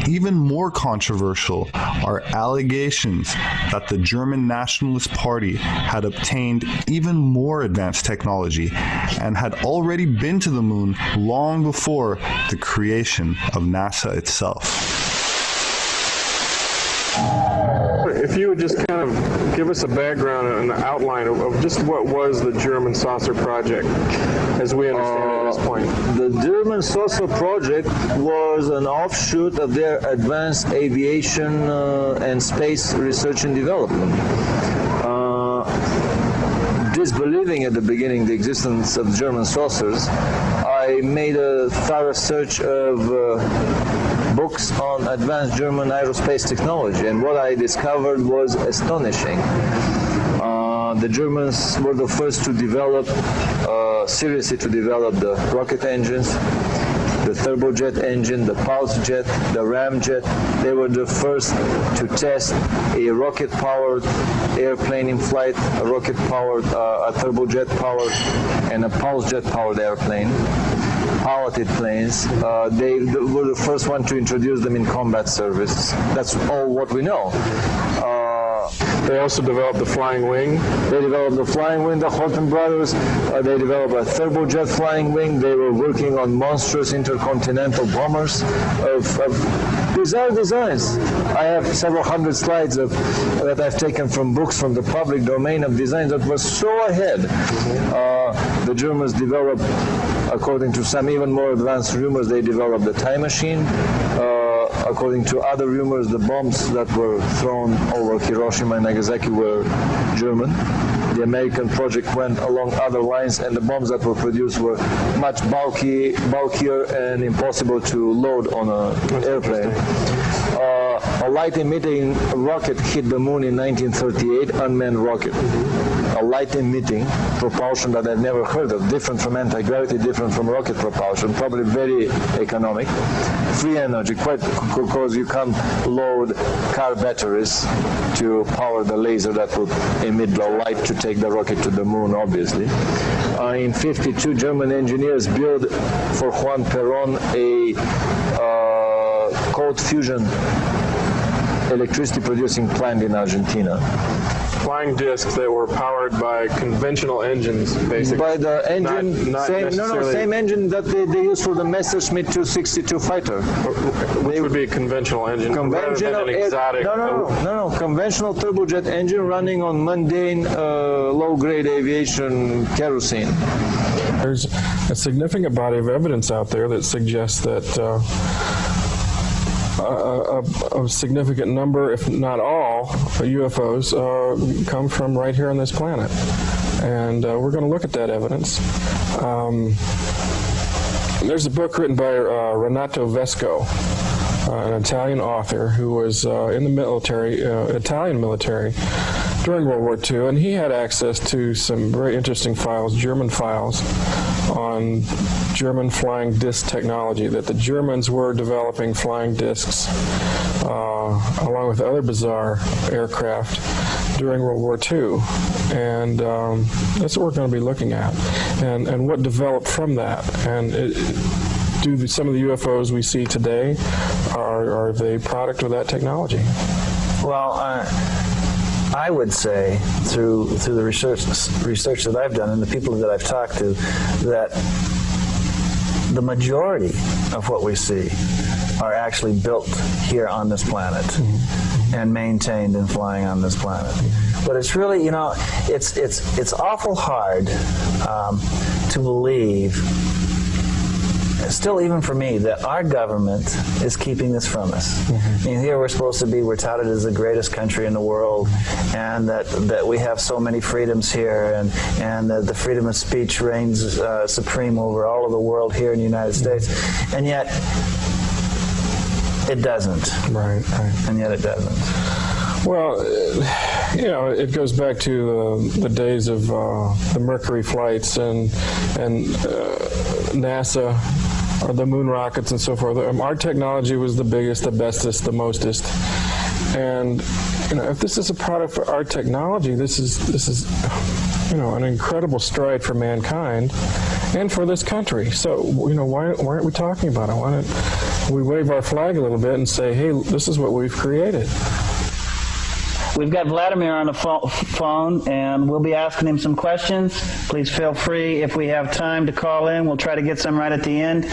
even more controversial are allegations that the German Nationalist Party had obtained even more advanced technology and had already been to the moon long before the creation of NASA itself. If you would just kind of give us a background and an outline of just what was the German Saucer project, as we understand it at this point. The German Saucer project was an offshoot of their advanced aviation and space research and development. Disbelieving at the beginning the existence of German saucers, I made a thorough search of books on advanced German aerospace technology, and what I discovered was astonishing. The Germans were the first to develop, seriously to develop the rocket engines, the turbojet engine, the pulse jet, the ramjet. They were the first to test a rocket-powered airplane in flight, a rocket-powered, a turbojet-powered, and a pulse jet-powered airplane. Piloted planes. They were the first one to introduce them in combat service. That's all what we know. They also developed the flying wing. They developed the flying wing, the Horten brothers. They developed a turbojet flying wing. They were working on monstrous intercontinental bombers of bizarre designs. I have several hundred slides that I've taken from books from the public domain of designs that were so ahead. The Germans developed, according to some even more advanced rumors, they developed the time machine. According to other rumors, the bombs that were thrown over Hiroshima and Nagasaki were German. The American project went along other lines, and the bombs that were produced were much bulkier and impossible to load on an airplane. A light-emitting rocket hit the moon in 1938, unmanned rocket. A light-emitting propulsion that I've never heard of, different from anti-gravity, different from rocket propulsion, probably very economic. Free energy, quite because you can't load car batteries to power the laser that would emit the light to take the rocket to the moon, obviously. In 1952, German engineers built for Juan Perón a cold fusion electricity producing plant in Argentina. Flying discs that were powered by conventional engines, basically. By the engine, not same engine that they used for the Messerschmitt 262 fighter. Which would be a conventional engine, rather than an exotic. No, conventional turbojet engine running on mundane, low-grade aviation kerosene. There's a significant body of evidence out there that suggests that a significant number, if not all, UFOs come from right here on this planet. And we're going to look at that evidence. There's a book written by Renato Vesco, an Italian author who was in the military, Italian military, during World War II, and he had access to some very interesting files, German files, on German flying disc technology, that the Germans were developing flying discs along with other bizarre aircraft during World War II. And that's what we're going to be looking at, and what developed from that. And some of the UFOs we see today, are they product of that technology? Well, I would say through the research that I've done and the people that I've talked to, that the majority of what we see are actually built here on this planet and maintained and flying on this planet. But it's really, it's awful hard to believe, still even for me, that our government is keeping this from us. I mean, here we're supposed to be, we're touted as the greatest country in the world, and that we have so many freedoms here, and that the freedom of speech reigns supreme over all of the world here in the United States. And yet, it doesn't. Right. And yet it doesn't. Well, it goes back to the days of the Mercury flights and NASA, or the moon rockets and so forth. Our technology was the biggest, the bestest, the mostest. And if this is a product of our technology, this is an incredible stride for mankind and for this country. So why aren't we talking about it? Why don't we wave our flag a little bit and say, hey, this is what we've created? We've got Vladimir on the phone, and we'll be asking him some questions. Please feel free, if we have time, to call in. We'll try to get some right at the end.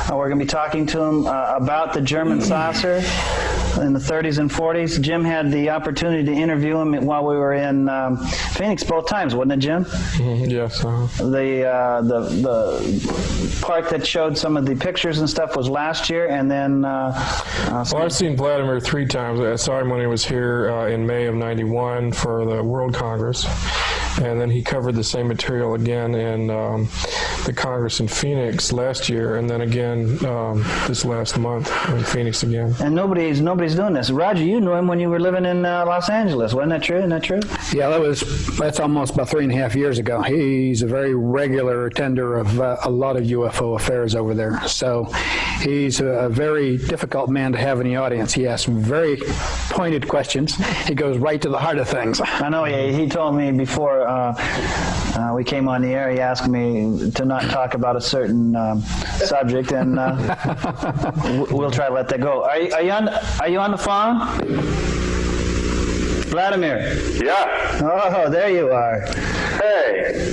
We're going to be talking to him about the German saucer. in the 30s and 40s. Jim had the opportunity to interview him while we were in Phoenix both times, wasn't it, Jim? Yes. The part that showed some of the pictures and stuff was last year, and then. Well, I've seen Vladimir 3 times. I saw him when he was here in May of '91 for the World Congress, and then he covered the same material again in the Congress in Phoenix last year, and then again this last month in Phoenix again. And nobody's doing this. Roger, you knew him when you were living in Los Angeles, wasn't that true? Isn't that true? Yeah, that's almost about 3.5 years ago. He's a very regular attender of a lot of UFO affairs over there. So he's a very difficult man to have in the audience. He asks very pointed questions. He goes right to the heart of things. I know. He told me before we came on the air, he asked me to not talk about a certain subject, and we'll try to let that go. Are you on the phone? Vladimir? Yeah. Oh, there you are. Hey.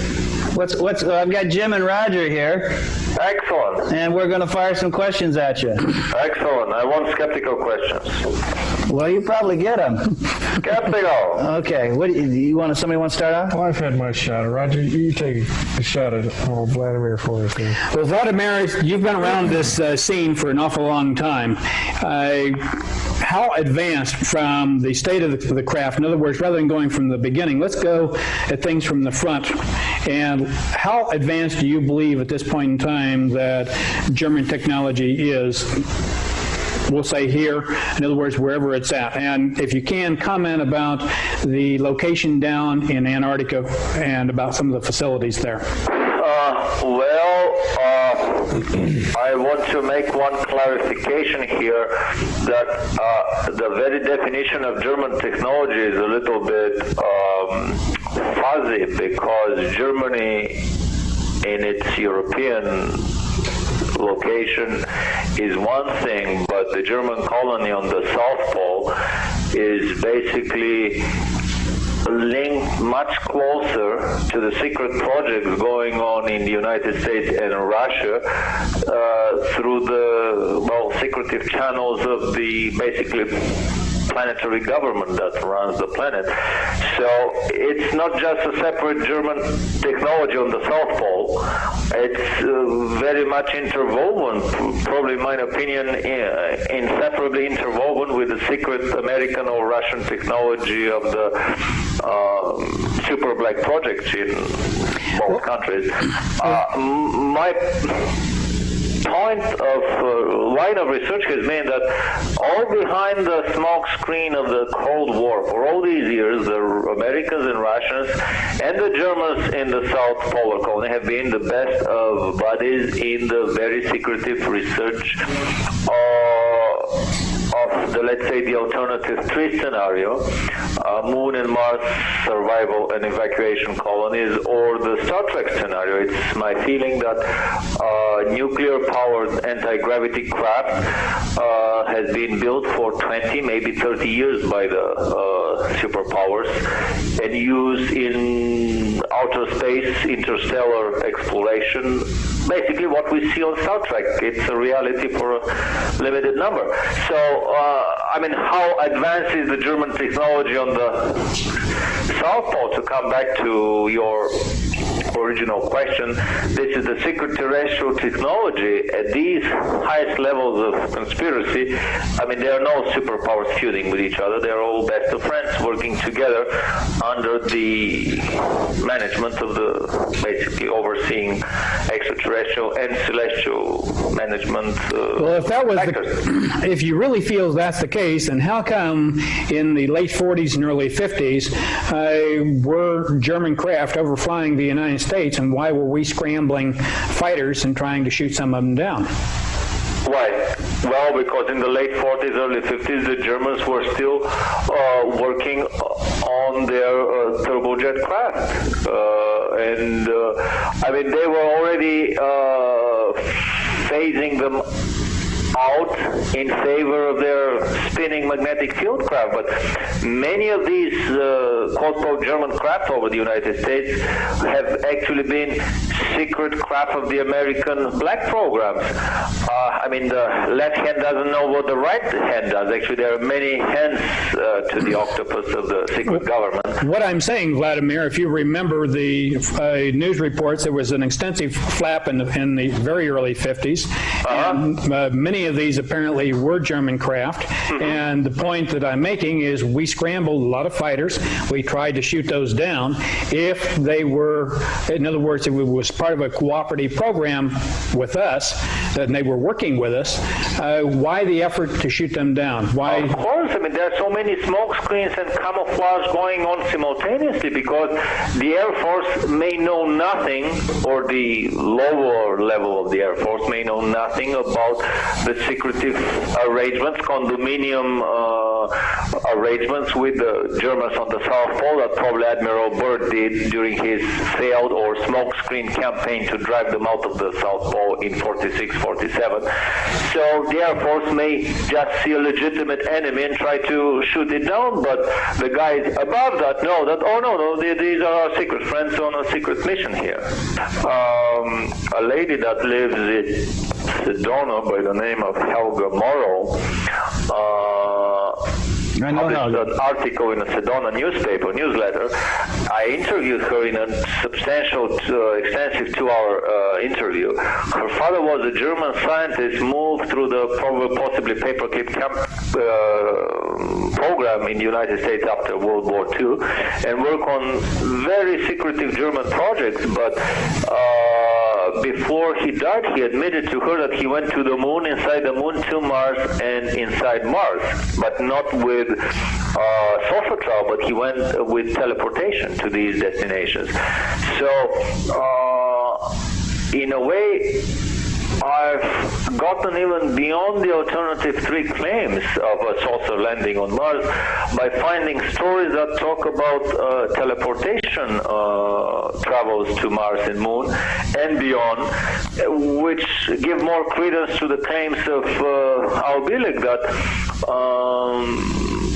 What's I've got Jim and Roger here. Excellent. And we're going to fire some questions at you. Excellent. I want skeptical questions. Well, you probably get them. Skeptical. Okay. What do you want? Somebody want to start off? Well, I've had my shot. Roger, you take a shot at Vladimir for us here. Well, Vladimir, you've been around this scene for an awful long time. How advanced from the state of the craft? In other words, rather than going from the beginning, let's go at things from the front. And how advanced do you believe at this point in time that German technology is? We'll say here, in other words, wherever it's at. And if you can, comment about the location down in Antarctica and about some of the facilities there. I want to make one clarification here that the very definition of German technology is a little bit fuzzy, because Germany in its European location is one thing, but the German colony on the South Pole is basically linked much closer to the secret projects going on in the United States and Russia through the secretive channels of the basically planetary government that runs the planet. So it's not just a separate German technology on the South Pole. It's very much interwoven, probably in my opinion, inseparably interwoven with the secret American or Russian technology of the super black projects in both countries. My point of line of research has been that all behind the smoke screen of the Cold War for all these years, the Americans and Russians and the Germans in the South Polar Colony have been the best of buddies in the very secretive research of the, let's say, the alternative 3 scenario, Moon and Mars survival and evacuation colonies, or the Star Trek scenario. It's my feeling that nuclear-powered anti-gravity craft has been built for 20, maybe 30 years by the superpowers and used in outer space, interstellar exploration. Basically what we see on Star Trek. It's a reality for a limited number. So, how advanced is the German technology on the South Pole? To come back to your original question, this is the secret terrestrial technology. At these highest levels of conspiracy, there are no superpowers feuding with each other. They're all best of friends working together under the management of the basically overseeing extraterrestrial and celestial management. Well, if that was if you really feel that's the case, then how come in the late 40s and early 50s were German craft overflying the United States, and why were we scrambling fighters and trying to shoot some of them down? Why? Well, because in the late 40s, early 50s, the Germans were still working on their turbojet craft. They were already phasing them out in favor of their spinning magnetic field craft. But many of these quote-unquote German craft over the United States have actually been secret craft of the American black programs. I mean, the left hand doesn't know what the right hand does. Actually, there are many hands to the octopus of the secret government. What I'm saying, Vladimir, if you remember the news reports, there was an extensive flap in the very early 50s. And many of these apparently were German craft. And the point that I'm making is we scrambled a lot of fighters. We tried to shoot those down. If they were, in other words, if it was part of a cooperative program with us, and they were working with us, why the effort to shoot them down? Why? Of course, I mean, there are so many smoke screens and camouflage going on simultaneously because the Air Force may know nothing, or the lower level of the Air Force may know nothing about the secretive arrangements, condominium arrangements with the Germans on the South Pole that probably Admiral Byrd did during his failed or smokescreen campaign to drive them out of the South Pole in 46, 47. So the Air Force may just see a legitimate enemy and try to shoot it down, but the guys above that know that, oh no, these are our secret friends on a secret mission here. A lady that lives in Sedona by the name of Helga Morrow published an article in a Sedona newsletter. I interviewed her in a substantial, extensive 2-hour interview. Her father was a German scientist, moved through the possibly paperclip program in the United States after World War II, and worked on very secretive German projects, but before he died, he admitted to her that he went to the moon, inside the moon, to Mars, and inside Mars, but not with sulfur travel, but he went with teleportation to these destinations. So, in a way, I've gotten even beyond the alternative 3 claims of a saucer landing on Mars by finding stories that talk about teleportation travels to Mars and Moon and beyond, which give more credence to the claims of Al Bielek that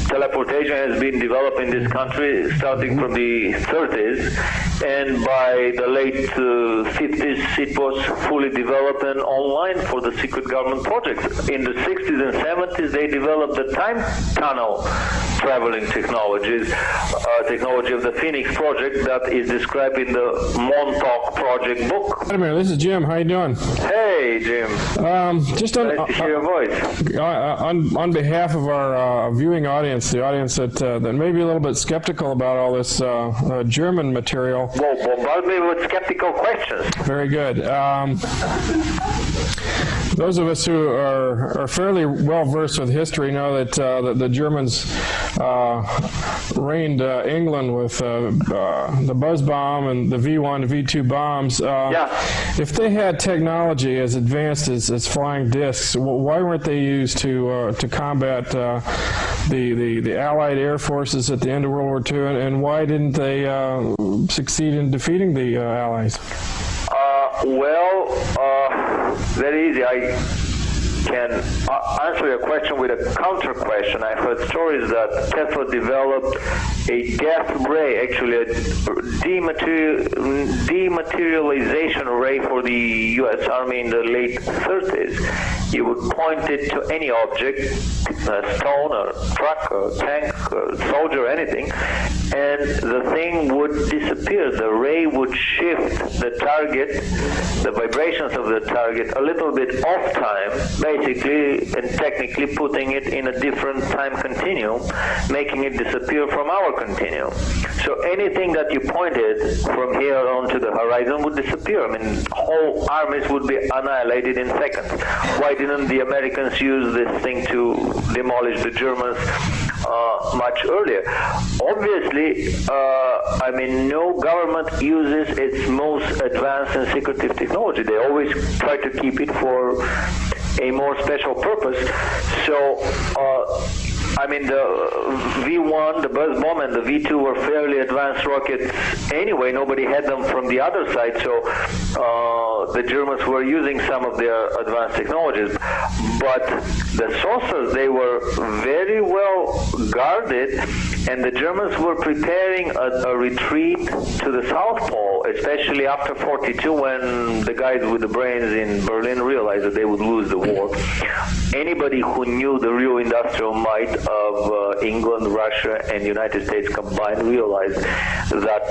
teleportation has been developed in this country starting from the 30s, and by the late 50s it was fully developed and online for the secret government projects. In the 60s and 70s they developed the time tunnel traveling technology of the Phoenix project that is described in the Montauk project book. Wait a minute, this is Jim. How you doing? Hey, Jim. Just nice to hear your voice. On behalf of our viewing audience, the audience that may be a little bit skeptical about all this German material. Well, bombard me with skeptical questions. Very good. Those of us who are fairly well versed with history know that the Germans reigned England with the Buzz bomb and the V1, V2 bombs. If they had technology as advanced as flying discs, why weren't they used to combat the Allied air forces at the end of World War II, and why didn't they succeed in defeating the Allies? Very easy. I can answer your question with a counter question. I've heard stories that Tesla developed a death ray, actually a dematerialization ray for the U.S. Army in the late 30s. You would point it to any object, a stone, a truck, a tank, a soldier, anything, and the thing would disappear. The ray would shift the target, the vibrations of the target, a little bit off time, basically and technically putting it in a different time continuum, making it disappear from our continuum. So anything that you pointed from here on to the horizon would disappear. I mean, whole armies would be annihilated in seconds. Why didn't the Americans use this thing to demolish the Germans much earlier? Obviously, I mean, no government uses its most advanced and secretive technology. They always try to keep it for a more special purpose. So I mean, the V1, the buzz bomb, and the V2 were fairly advanced rockets anyway. Nobody had them from the other side, so the Germans were using some of their advanced technologies. But the saucers, they were very well guarded, and the Germans were preparing a retreat to the South Pole, especially after 42, when the guys with the brains in Berlin realized that they would lose the war. Anybody who knew the real industrial might of England, Russia, and the United States combined realized that,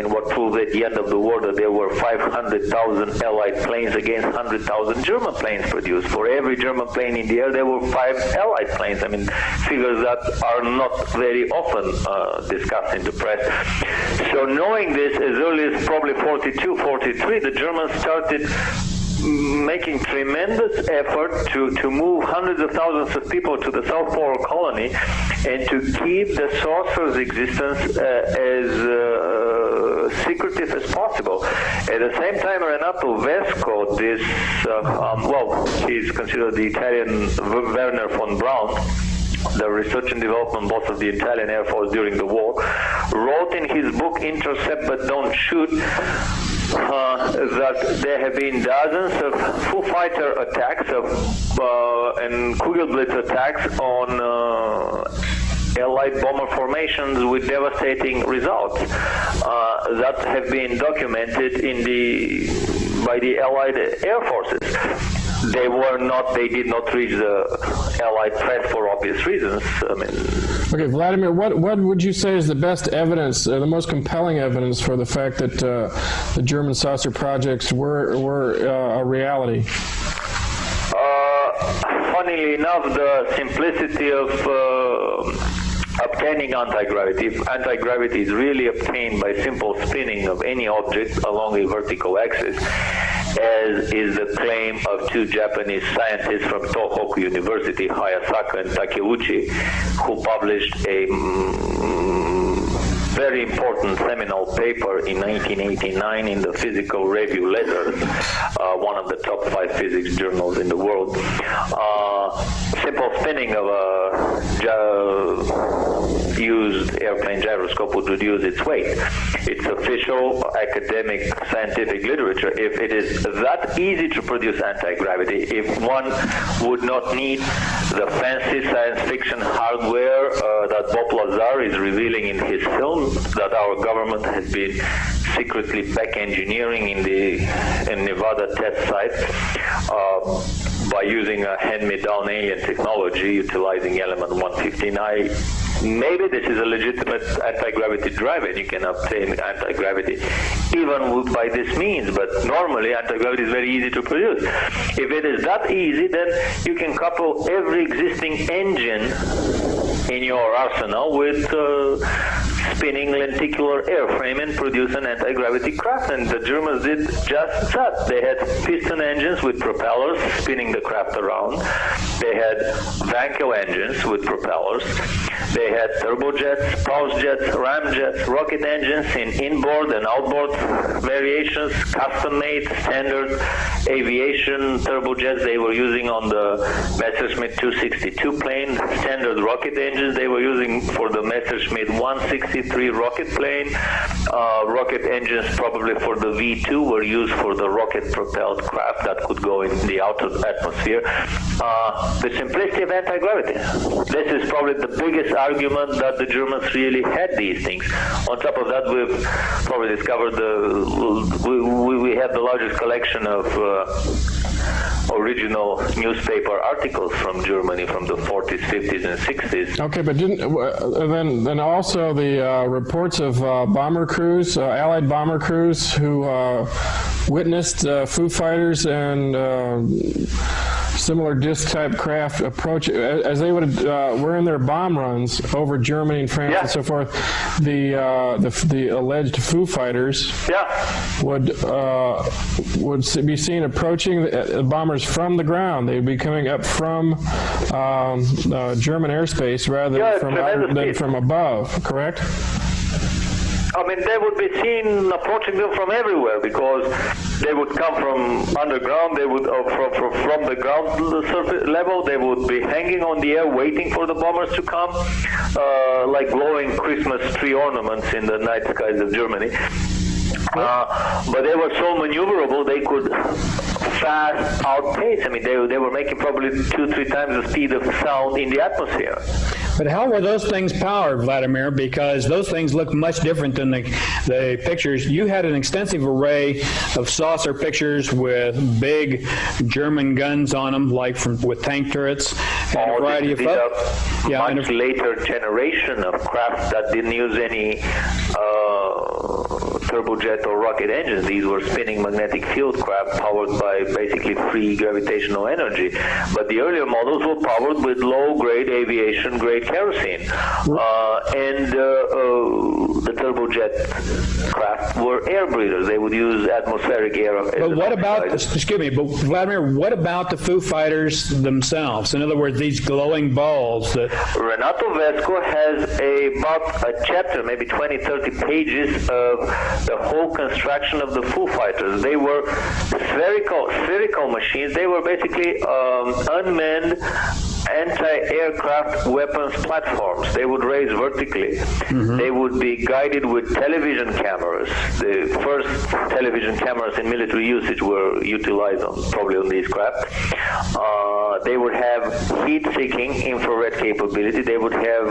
what proved at the end of the war that there were 500,000 Allied planes against 100,000 German planes produced. For every German plane in the air, there were 5 Allied planes. Figures that are not very often discussed in the press. So knowing this, as early as probably 42, 43, the Germans started making tremendous effort to move hundreds of thousands of people to the South Polar colony and to keep the saucer's existence as secretive as possible. At the same time, Renato Vesco, this, he's considered the Italian Werner von Braun, the research and development boss of the Italian Air Force during the war, wrote in his book Intercept But Don't Shoot that there have been dozens of Foo Fighter attacks and Kugelblitz attacks on Allied bomber formations with devastating results that have been documented by the Allied Air Forces. They did not reach the Allied press for obvious reasons. Okay, Vladimir, what would you say is the best evidence, the most compelling evidence for the fact that the German saucer projects were a reality? Funnily enough, the simplicity of obtaining anti-gravity. If anti-gravity is really obtained by simple spinning of any object along a vertical axis, as is the claim of 2 Japanese scientists from Tohoku University, Hayasaka and Takeuchi, who published a very important seminal paper in 1989 in the Physical Review Letters, one of the top 5 physics journals in the world. Simple spinning of a used airplane gyroscope would reduce its weight. It's official academic scientific literature. If it is that easy to produce anti-gravity, if one would not need the fancy science fiction hardware that Bob Lazar is revealing in his film that our government has been secretly back engineering in Nevada test site by using a hand-me-down alien technology utilizing element 115. Maybe this is a legitimate anti-gravity drive and you can obtain anti-gravity even by this means, but normally anti-gravity is very easy to produce. If it is that easy, then you can couple every existing engine in your arsenal with spinning lenticular airframe and produce an anti-gravity craft, and the Germans did just that. They had piston engines with propellers spinning the craft around. They had Vankel engines with propellers. They had turbojets, pulse jets, ramjets, rocket engines in inboard and outboard variations, custom-made standard aviation turbojets they were using on the Messerschmitt 262 plane, standard rocket engines they were using for the Messerschmitt 163 rocket plane. Rocket engines probably for the V2 were used for the rocket-propelled craft that could go in the outer atmosphere. The simplicity of anti-gravity. This is probably the biggest argument that the Germans really had these things. On top of that, we've probably discovered we have the largest collection of original newspaper articles from Germany from the 40s, 50s, and 60s. Okay, but then also the reports of bomber crews, Allied bomber crews who witnessed Foo Fighters and similar disc-type craft approach as they would were in their bomb runs over Germany and France and so forth. The alleged Foo Fighters would be seen approaching the bombers from the ground. They would be coming up from German airspace rather than from above. Correct? I mean, they would be seen approaching them from everywhere because they would come from underground. They would from the ground surface level. They would be hanging on the air, waiting for the bombers to come, like glowing Christmas tree ornaments in the night skies of Germany. But they were so maneuverable, they could fast outpace. I mean, they were making probably 2-3 times the speed of sound in the atmosphere. But how were those things powered, Vladimir? Because those things look much different than the pictures. You had an extensive array of saucer pictures with big German guns on them, like with tank turrets and a variety of much later generation of craft that didn't use any turbojet or rocket engines. These were spinning magnetic field craft powered by basically free gravitational energy. But the earlier models were powered with low-grade aviation-grade kerosene. And the turbojet craft were air breathers. They would use atmospheric air. But what about, Vladimir, what about the Foo Fighters themselves? In other words, these glowing balls that... Renato Vesco has about a chapter, maybe 20-30 pages of the whole construction of the Foo Fighters. They were spherical machines. They were basically unmanned anti-aircraft weapons platforms. They would raise vertically. Mm-hmm. They would be guided with television cameras. The first television cameras in military usage were utilized probably on these craft. They would have heat-seeking infrared capability. They would have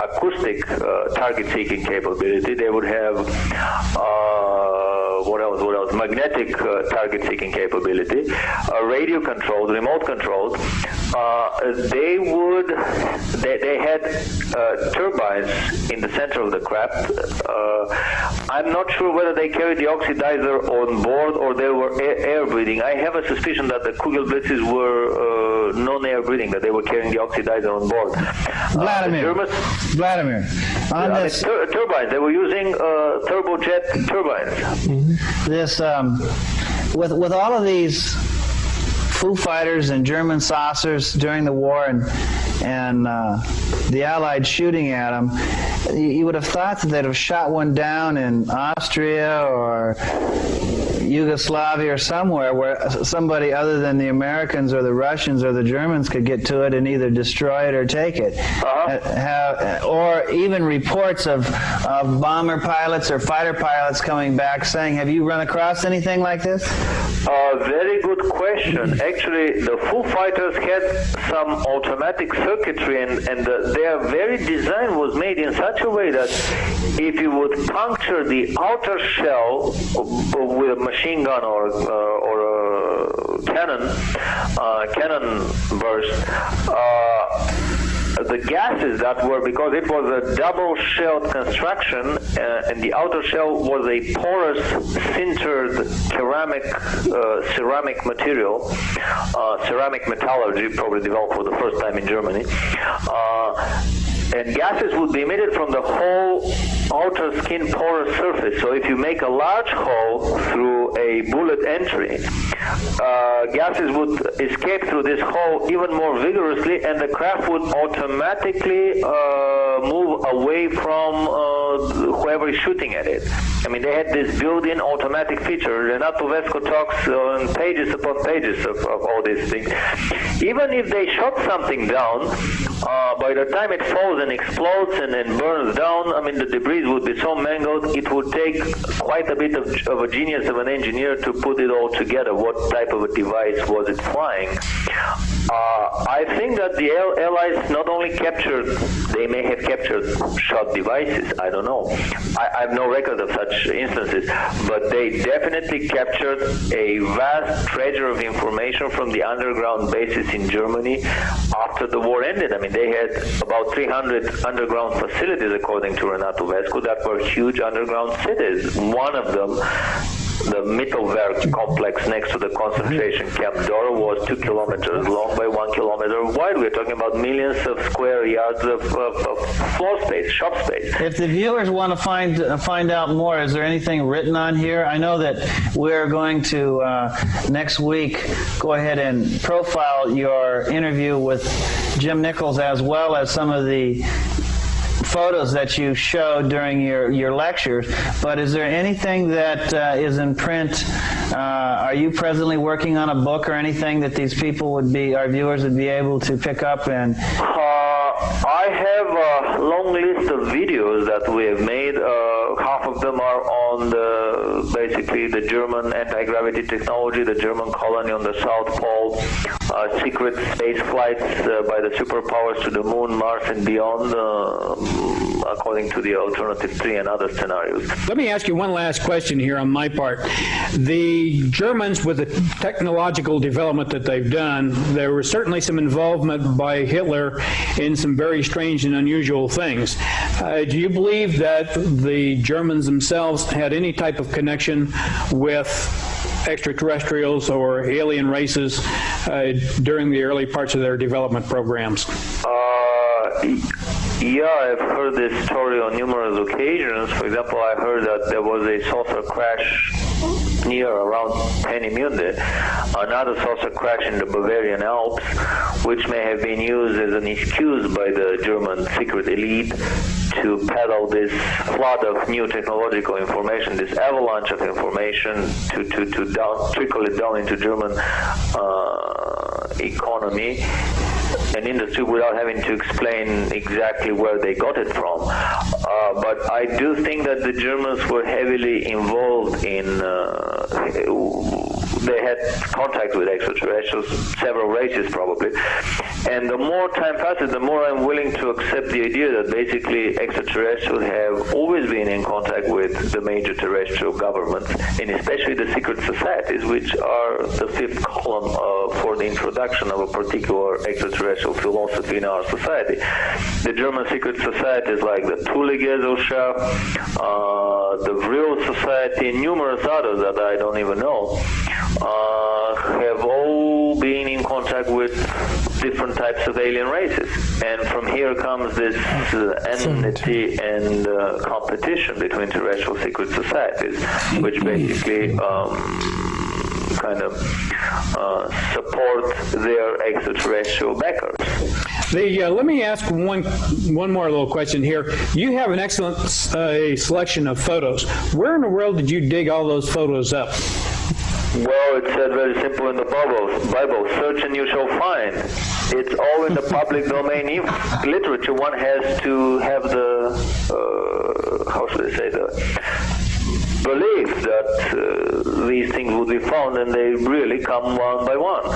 acoustic target-seeking capability. They would have what else? Magnetic target-seeking capability, radio controlled, remote controlled. They had turbines in the center of the craft. I'm not sure whether they carried the oxidizer on board or they were air breathing. I have a suspicion that the Kugelblitzes were non-air breathing, that they were carrying the oxidizer on board. Vladimir, on this turbines, they were using turbojet turbines. Mm-hmm. This with all of these Foo Fighters and German saucers during the war and the Allied shooting at them, you would have thought that they'd have shot one down in Austria or Yugoslavia or somewhere where somebody other than the Americans or the Russians or the Germans could get to it and either destroy it or take it. Or even reports of bomber pilots or fighter pilots coming back saying, have you run across anything like this? Very good question. Actually, the Foo Fighters had some automatic circuitry and their very design was made in such a way that if you would puncture the outer shell with a machine gun or a cannon burst, the gases that were, because it was a double-shelled construction, and the outer shell was a porous, sintered ceramic material, ceramic metallurgy, probably developed for the first time in Germany. And gases would be emitted from the whole outer skin porous surface. So if you make a large hole through a bullet entry, gases would escape through this hole even more vigorously, and the craft would automatically move away from whoever is shooting at it. I mean, they had this built-in automatic feature. Renato Vesco talks on pages upon pages of all these things. Even if they shot something down, by the time it falls and explodes and burns down, I mean, the debris would be so mangled, it would take quite a bit of a genius of an engineer to put it all together. What type of a device was it flying? I think that the Allies not only captured, they may have captured shot devices, I don't know. I have no record of such instances, but they definitely captured a vast treasure of information from the underground bases in Germany after the war ended. I mean, they had about 300 underground facilities, according to Renato Vesco, that were huge underground cities. One of them, the Mittelwerk complex next to the concentration camp Dora, was 2 kilometers long by 1 kilometer wide. We're talking about millions of square yards of floor space, shop space. If the viewers want to find out more, is there anything written on here? I know that we're going to next week go ahead and profile your interview with Jim Nichols, as well as some of the photos that you showed during your lectures, but is there anything that is in print? Are you presently working on a book or anything that these people our viewers would be able to pick up and? I have a long list of videos that we have made. Half of them are on basically the German anti-gravity technology, the German colony on the South Pole, secret space flights by the superpowers to the moon, Mars, and beyond, according to the alternative 3 and other scenarios. Let me ask you one last question here on my part. The Germans, with the technological development that they've done, there was certainly some involvement by Hitler in some very strange and unusual things. Do you believe that the Germans themselves had any type of connection with extraterrestrials or alien races during the early parts of their development programs? Yeah, I've heard this story on numerous occasions. For example, I heard that there was a saucer crash near around Peenemünde, another saucer crash in the Bavarian Alps, which may have been used as an excuse by the German secret elite to peddle this flood of new technological information, this avalanche of information to trickle it down into German economy and industry without having to explain exactly where they got it from. But I do think that the Germans were heavily involved in they had contact with extraterrestrials, several races probably. And the more time passes, the more I'm willing to accept the idea that basically extraterrestrials have always been in contact with the major terrestrial governments, and especially the secret societies, which are the fifth column for the introduction of a particular extraterrestrial philosophy in our society. The German secret societies like the Thule Gesellschaft, the Vril Society, and numerous others that I don't even know, have all been in contact with different types of alien races. And from here comes this enmity and competition between terrestrial secret societies, which basically kind of support their extraterrestrial backers. Let me ask one more little question here. You have an excellent selection of photos. Where in the world did you dig all those photos up? Well, it's said very simple in the Bible, search and you shall find. It's all in the public domain literature. One has to have the, how should I say, the belief that these things will be found, and they really come one by one.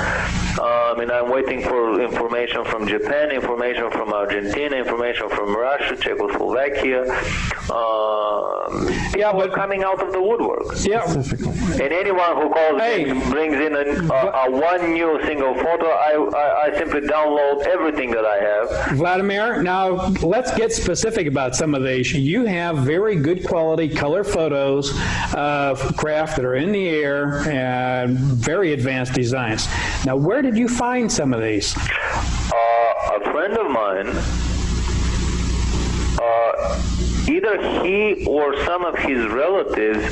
I mean, I'm waiting for information from Japan, information from Argentina, information from Russia, Czechoslovakia. Yeah, but coming out of the woodwork. Yeah. And anyone who calls brings in a one new single photo, I simply download everything that I have. Vladimir, now let's get specific about some of these. You have very good quality color photos of craft that are in the air and very advanced designs. Now, where did you find some of these? A friend of mine, either he or some of his relatives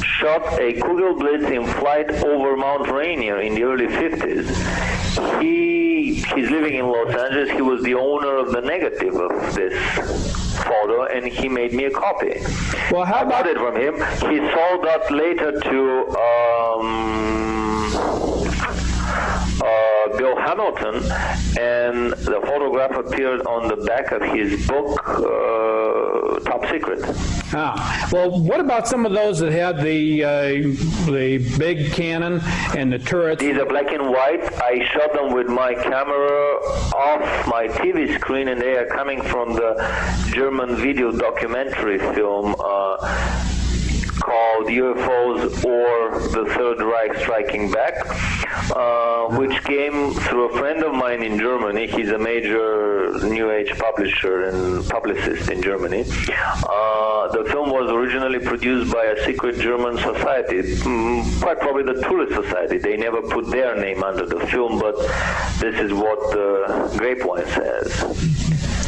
shot a Kugelblitz in flight over Mount Rainier in the early 50s. He's living in Los Angeles. He was the owner of the negative of this photo, and he made me a copy. Well, how about I bought it from him? He sold that later to Bill Hamilton, and the photograph appeared on the back of his book, Top Secret. Ah, well, what about some of those that had the big cannon and the turrets? These are black and white. I shot them with my camera off my TV screen, and they are coming from the German video documentary film called UFOs or the Third Reich Striking Back, which came through a friend of mine in Germany. He's a major New Age publisher and publicist in Germany. The film was originally produced by a secret German society, quite probably the Thule Society. They never put their name under the film, but this is what the grapevine says.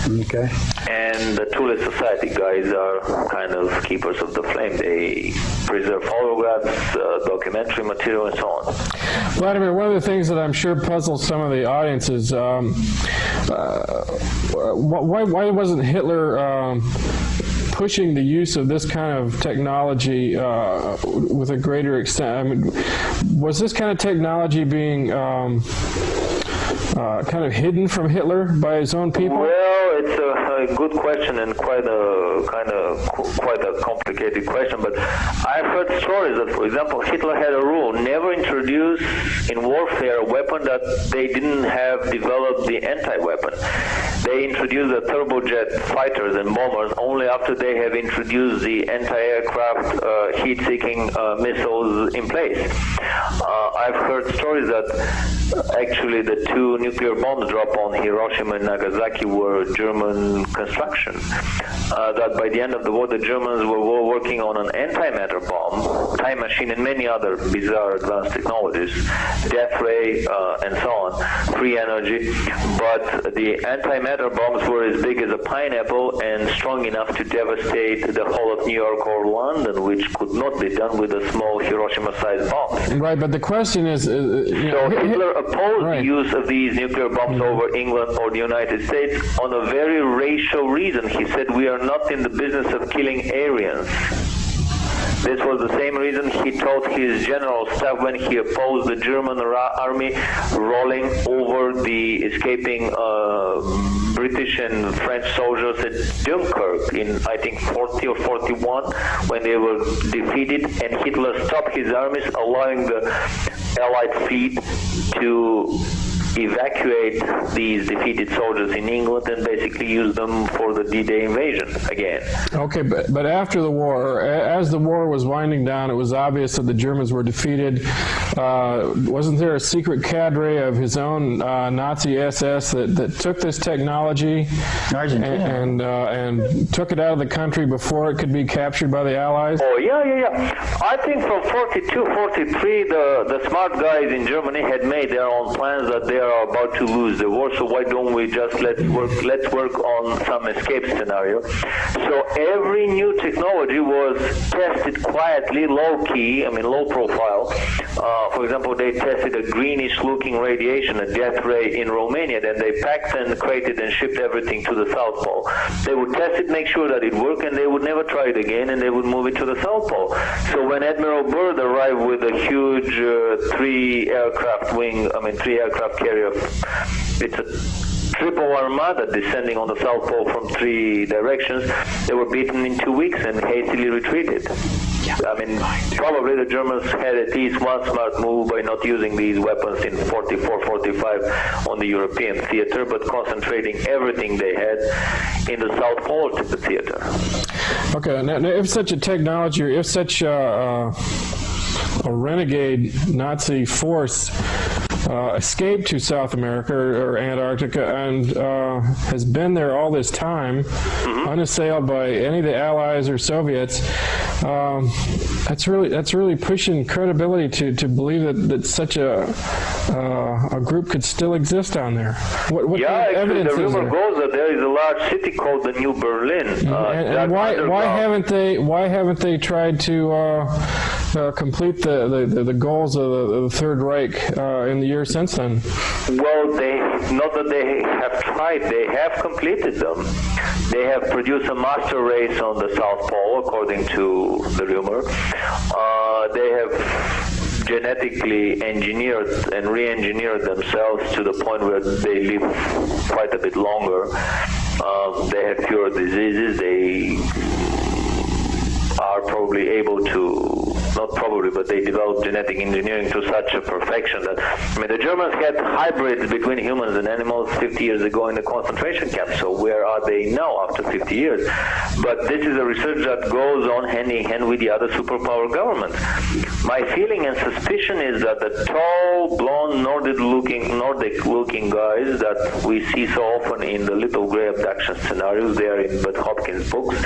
Okay. And the Thule Society guys are kind of keepers of the flame. They preserve photographs, documentary material, and so on. Vladimir, one of the things that I'm sure puzzles some of the audience is why wasn't Hitler pushing the use of this kind of technology with a greater extent? I mean, was this kind of technology being kind of hidden from Hitler by his own people? Well, it's a good question and quite a complicated question. But I've heard stories that, for example, Hitler had a rule: never introduce in warfare a weapon that they didn't have developed the anti-weapon. They introduced the turbojet fighters and bombers only after they have introduced the anti-aircraft heat-seeking missiles in place. I've heard stories that actually the two nuclear bombs dropped on Hiroshima and Nagasaki were German construction. That by the end of the war, the Germans were working on an antimatter bomb, time machine, and many other bizarre advanced technologies, death ray, and so on, free energy. But the antimatter bombs were as big as a pineapple and strong enough to devastate the whole of New York or London, which could not be done with a small Hiroshima-sized bomb. Right, but the question is... so Hitler opposed the use of these nuclear bombs over England or the United States on a very racial reason. He said, we are not in the business of killing Aryans. This was the same reason he told his general staff when he opposed the German army rolling over the escaping British and French soldiers at Dunkirk in, I think, 40 or 41, when they were defeated, and Hitler stopped his armies, allowing the Allied fleet to evacuate these defeated soldiers in England and basically use them for the D-Day invasion again. Okay, but after the war, as the war was winding down, it was obvious that the Germans were defeated. Wasn't there a secret cadre of his own Nazi SS that took this technology and took it out of the country before it could be captured by the Allies? Oh, yeah. I think from 42, 43, the smart guys in Germany had made their own plans that they are about to lose the war, so why don't we just let's work on some escape scenario. So every new technology was tested quietly, low-key, low profile. For example, they tested a greenish-looking radiation, a death ray in Romania, then they packed and crated and shipped everything to the South Pole. They would test it, make sure that it worked, and they would never try it again, and they would move it to the South Pole. So when Admiral Byrd arrived with a huge three aircraft carrier, it's a triple armada descending on the South Pole from three directions, they were beaten in 2 weeks and hastily retreated. Probably the Germans had at least one smart move by not using these weapons in 44, 45 on the European theater, but concentrating everything they had in the South Pole theater. Okay, now if such a technology, or if such a renegade Nazi force escaped to South America or Antarctica and has been there all this time, unassailed by any of the Allies or Soviets, that's really pushing credibility to believe that such a group could still exist down there. What evidence the is rumor there? goes that there is a large city called the New Berlin. And why haven't they tried to complete the goals of the Third Reich in the years since then? Well, not that they have tried, they have completed them. They have produced a master race on the South Pole, according to the rumor. They have genetically engineered and re-engineered themselves to the point where they live quite a bit longer. They have fewer diseases. They are probably able to, not probably, but they developed genetic engineering to such a perfection that, the Germans had hybrids between humans and animals 50 years ago in the concentration camp, so where are they now after 50 years? But this is a research that goes on hand in hand with the other superpower governments. My feeling and suspicion is that the tall, blonde, Nordic-looking guys that we see so often in the little gray abduction scenarios, they are in Bud Hopkins' books,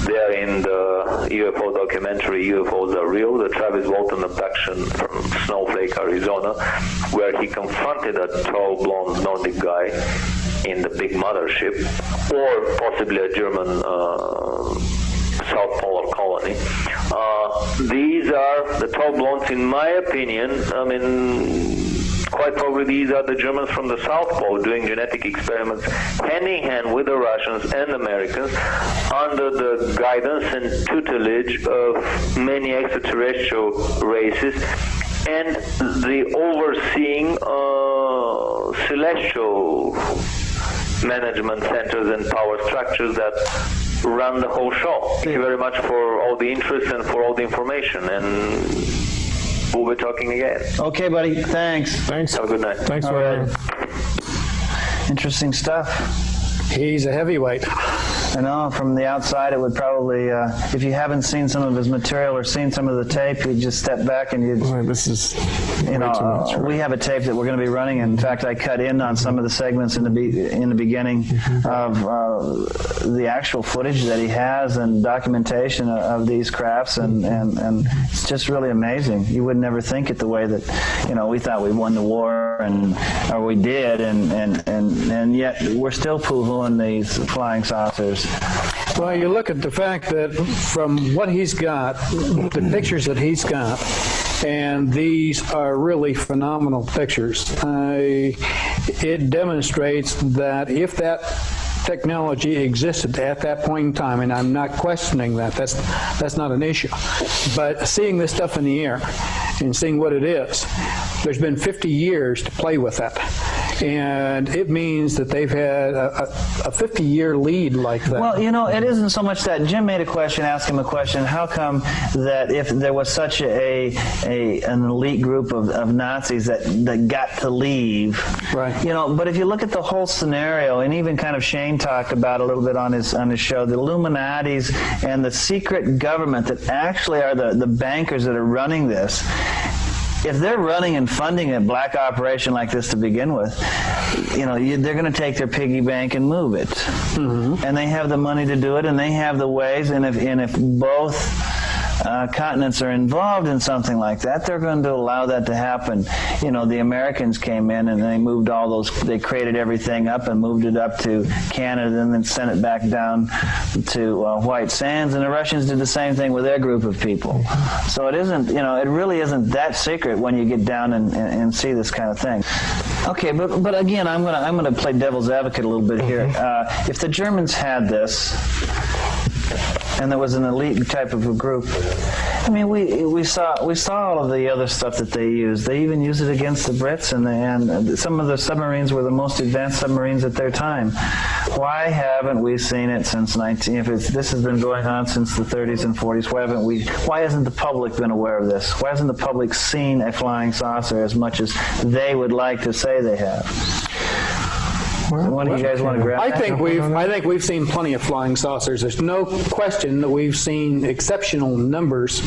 they are in the UFO documentary UFOs Are Real, the Travis Walton abduction from Snowflake, Arizona, where he confronted a tall, blonde Nordic guy in the big mothership, or possibly a German South Polar colony. These are the tall blondes, in my opinion. I mean, quite probably these are the Germans from the South Pole doing genetic experiments hand in hand with the Russians and Americans under the guidance and tutelage of many extraterrestrial races and the overseeing celestial management centers and power structures that run the whole show. Thank you very much for all the interest and for all the information, and we'll be talking again. Okay, buddy. Thanks. Have a good night. Thanks for Interesting stuff. He's a heavyweight. I know, from the outside it would probably, if you haven't seen some of his material or seen some of the tape, you'd just step back and you'd, this is, you know, we have a tape that we're going to be running. In fact, I cut in on some of the segments in the beginning of the actual footage that he has and documentation of these crafts, and it's just really amazing. You would never think it the way that, you know, we thought we won the war, or we did, and yet we're still poo-hooing these flying saucers. Well, you look at the fact that from what he's got, the pictures that he's got, and these are really phenomenal pictures. It demonstrates that if that technology existed at that point in time, and I'm not questioning that, that's not an issue, but seeing this stuff in the air and seeing what it is, there's been 50 years to play with that. And it means that they've had a 50-year lead like that. Well, you know, it isn't so much that. Jim made a question, asked him a question, how come that if there was such an elite group of Nazis that got to leave, right? You know, but if you look at the whole scenario, and even kind of Shane talked about a little bit on his show, the Illuminatis and the secret government that actually are the bankers that are running this. If they're running and funding a black operation like this to begin with, you know, they're going to take their piggy bank and move it. Mm-hmm. And they have the money to do it, and they have the ways, and if both continents are involved in something like that, they're going to allow that to happen. You know, the Americans came in and they moved all those, they created everything up and moved it up to Canada and then sent it back down to White Sands, and the Russians did the same thing with their group of people. So it isn't, you know, it really isn't that secret when you get down and see this kind of thing. Okay, but again, I'm gonna play devil's advocate a little bit here. If the Germans had this, and there was an elite type of a group, I mean, we saw all of the other stuff that they used. They even used it against the Brits, and some of the submarines were the most advanced submarines at their time. Why haven't we seen it since this has been going on since the 30s and 40s? Why hasn't the public been aware of this? Why hasn't the public seen a flying saucer as much as they would like to say they have? What do you guys want to grab? I think we've seen plenty of flying saucers. There's no question that we've seen exceptional numbers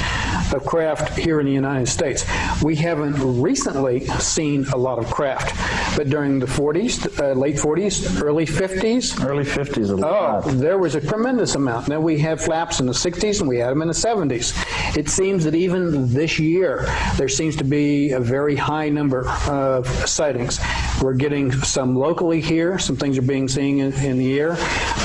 of craft here in the United States. We haven't recently seen a lot of craft, but during the 40s, late 40s, early 50s. Early 50s, a lot. There was a tremendous amount. Then we had flaps in the 60s and we had them in the 70s. It seems that even this year, there seems to be a very high number of sightings. We're getting some locally here. Some things are being seen in the air.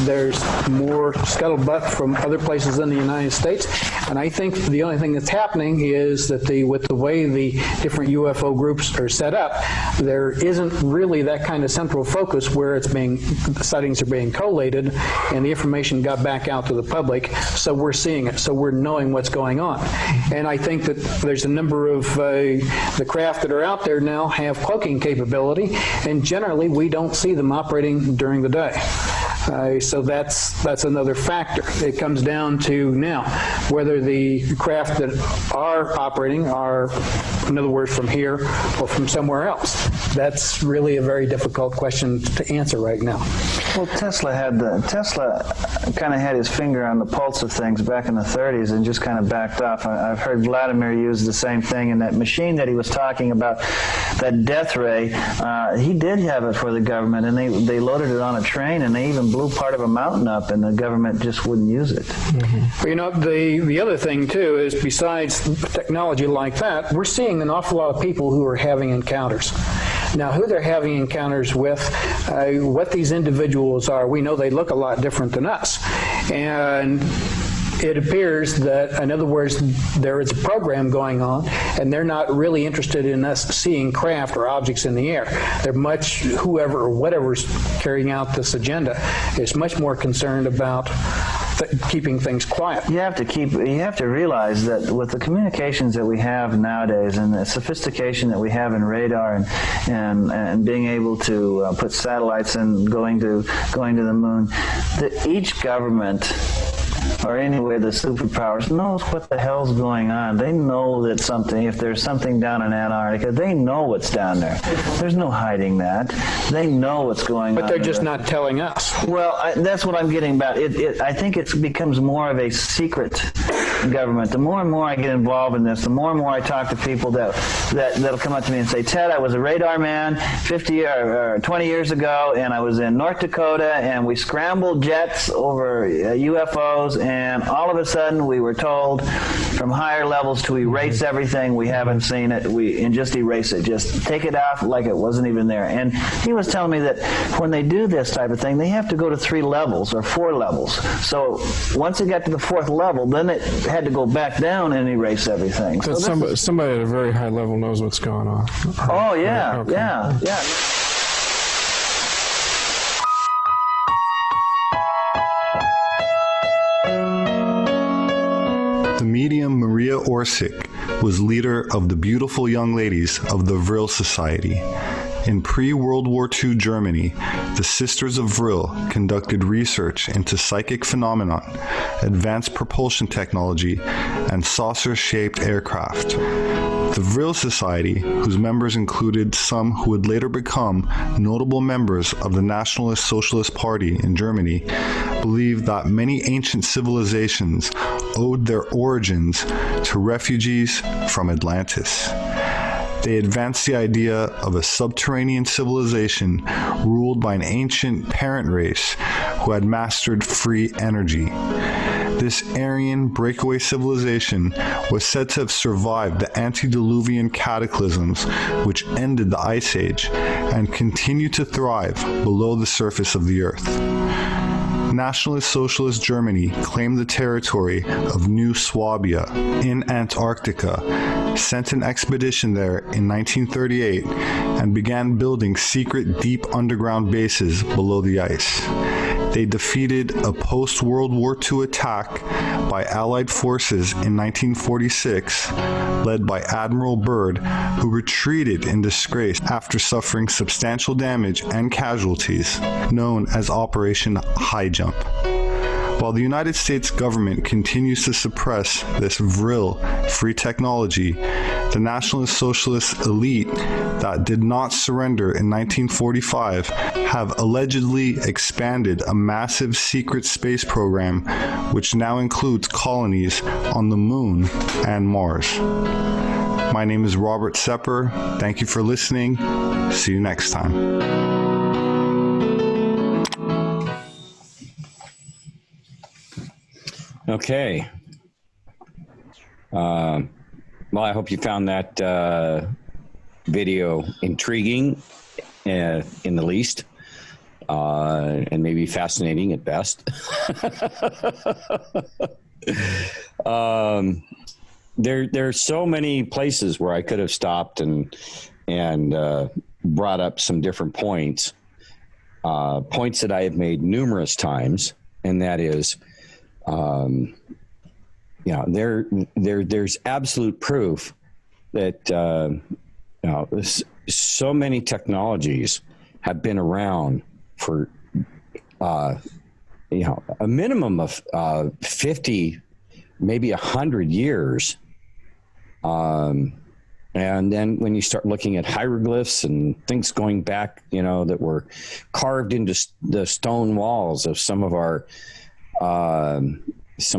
There's more scuttlebutt from other places in the United States. And I think the only thing that's happening is that with the way the different UFO groups are set up, there isn't really that kind of central focus where the sightings are being collated and the information got back out to the public. So we're seeing it. So we're knowing what's going on. And I think that there's a number of the craft that are out there now have cloaking capability, and generally we don't see them operating during the day. So that's another factor. It comes down to now whether the craft that are operating are, in other words, from here or from somewhere else. That's really a very difficult question to answer right now. Well, Tesla kind of had his finger on the pulse of things back in the 30s and just kind of backed off. I've heard Vladimir use the same thing in that machine that he was talking about, that death ray. He did have it for the government, and they loaded it on a train, and they even blew part of a mountain up, and the government just wouldn't use it. Mm-hmm. Well, you know, the other thing too is, besides technology like that, we're seeing an awful lot of people who are having encounters. Now, who they're having encounters with, what these individuals are, we know they look a lot different than us. And it appears that, in other words, there is a program going on, and they're not really interested in us seeing craft or objects in the air. They're much, whoever or whatever's carrying out this agenda is much more concerned about keeping things quiet. You have to realize that with the communications that we have nowadays and the sophistication that we have in radar and being able to put satellites and going to the moon, that each government, or anyway, the superpowers, knows what the hell's going on. They know that if there's something down in Antarctica, they know what's down there. There's no hiding that. They know what's going on. But they're just not telling us. Well, that's what I'm getting about. I think it becomes more of a secret government. The more and more I get involved in this, the more and more I talk to people that'll come up to me and say, Ted, I was a radar man 50 or 20 years ago, and I was in North Dakota, and we scrambled jets over UFOs, and all of a sudden we were told from higher levels to erase everything. We haven't seen it. And just erase it. Just take it off like it wasn't even there. And he was telling me that when they do this type of thing, they have to go to 3 levels or 4 levels. So once it got to the 4th level, then it had to go back down and erase everything. So somebody at a very high level knows what's going on. Oh, yeah, okay. Yeah. The medium Maria Orsic was leader of the Beautiful Young Ladies of the Vril Society. In pre-World War II Germany, the Sisters of Vril conducted research into psychic phenomenon, advanced propulsion technology, and saucer-shaped aircraft. The Vril Society, whose members included some who would later become notable members of the Nationalist Socialist Party in Germany, believed that many ancient civilizations owed their origins to refugees from Atlantis. They advanced the idea of a subterranean civilization ruled by an ancient parent race who had mastered free energy. This Aryan breakaway civilization was said to have survived the antediluvian cataclysms which ended the Ice Age and continued to thrive below the surface of the Earth. Nationalist Socialist Germany claimed the territory of New Swabia in Antarctica, sent an expedition there in 1938, and began building secret deep underground bases below the ice. They defeated a post-World War II attack by Allied forces in 1946, led by Admiral Byrd, who retreated in disgrace after suffering substantial damage and casualties, known as Operation High Jump. While the United States government continues to suppress this Vril free technology, the Nationalist Socialist elite that did not surrender in 1945 have allegedly expanded a massive secret space program which now includes colonies on the Moon and Mars. My name is Robert Sepper. Thank you for listening. See you next time. Okay. Well, I hope you found that video intriguing in the least, and maybe fascinating at best. There's so many places where I could have stopped and brought up some different points that I have made numerous times, and that is, there's absolute proof that so many technologies have been around for a minimum of 50, maybe 100 years. And then when you start looking at hieroglyphs and things going back, that were carved into the stone walls of some of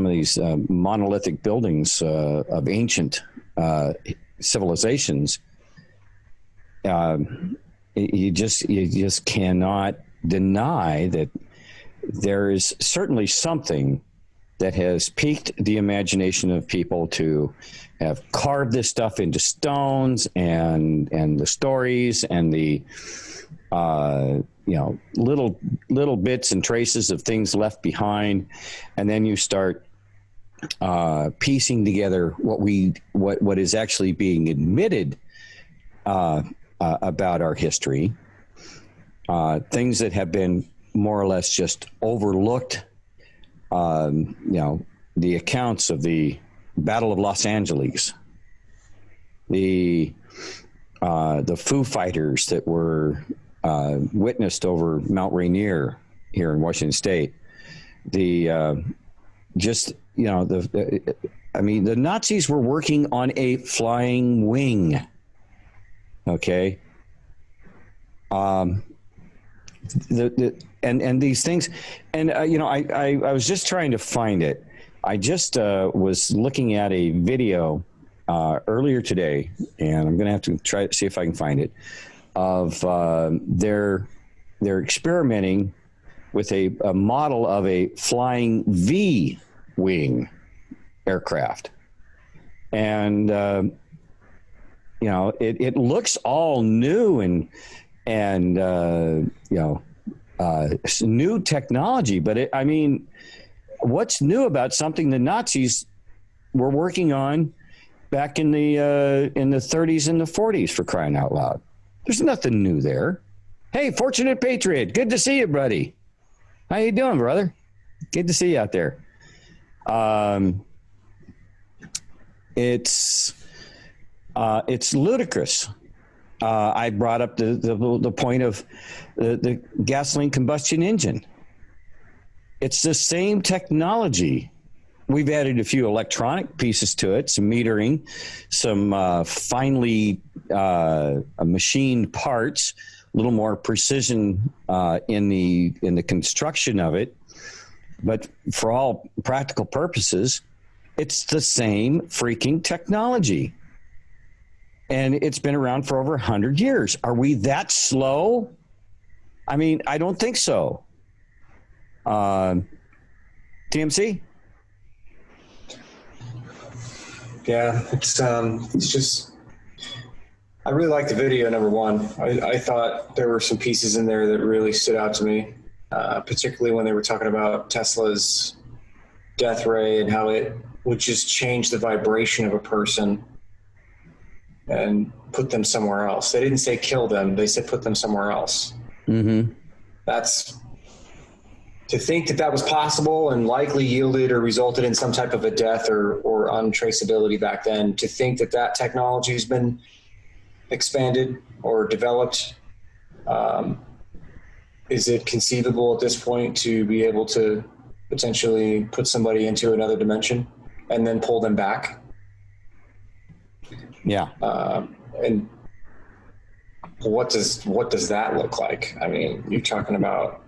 these monolithic buildings of ancient civilizations, you just cannot deny that there is certainly something that has piqued the imagination of people to have carved this stuff into stones, and the stories and the little bits and traces of things left behind, and then you start piecing together what is actually being admitted about our history, things that have been more or less just overlooked. The accounts of the Battle of Los Angeles, the Foo Fighters that were witnessed over Mount Rainier here in Washington State, the Nazis were working on a flying wing. Okay. And these things, and I was just trying to find it. I just was looking at a video earlier today, and I'm going to have to try to see if I can find it, of they're experimenting with a model of a flying V-wing aircraft, and it looks all new and new technology, but what's new about something the Nazis were working on back in the 30s and the 40s, for crying out loud? There's nothing new there. Hey, Fortunate Patriot, good to see you, buddy. How you doing, brother? Good to see you out there. It's ludicrous. I brought up the point of the gasoline combustion engine. It's the same technology. We've added a few electronic pieces to it, some metering, some finely machined parts, a little more precision in the construction of it. But for all practical purposes, it's the same freaking technology. And it's been around for over 100 years. Are we that slow? I don't think so. TMC? Yeah, it's just, I really liked the video, number one. I thought there were some pieces in there that really stood out to me, particularly when they were talking about Tesla's death ray and how it would just change the vibration of a person and put them somewhere else. They didn't say kill them. They said put them somewhere else. Mm-hmm. That's, to think that was possible and likely yielded or resulted in some type of a death or untraceability back then, to think that technology has been expanded or developed. Is it conceivable at this point to be able to potentially put somebody into another dimension and then pull them back? Yeah. And what does that look like? You're talking about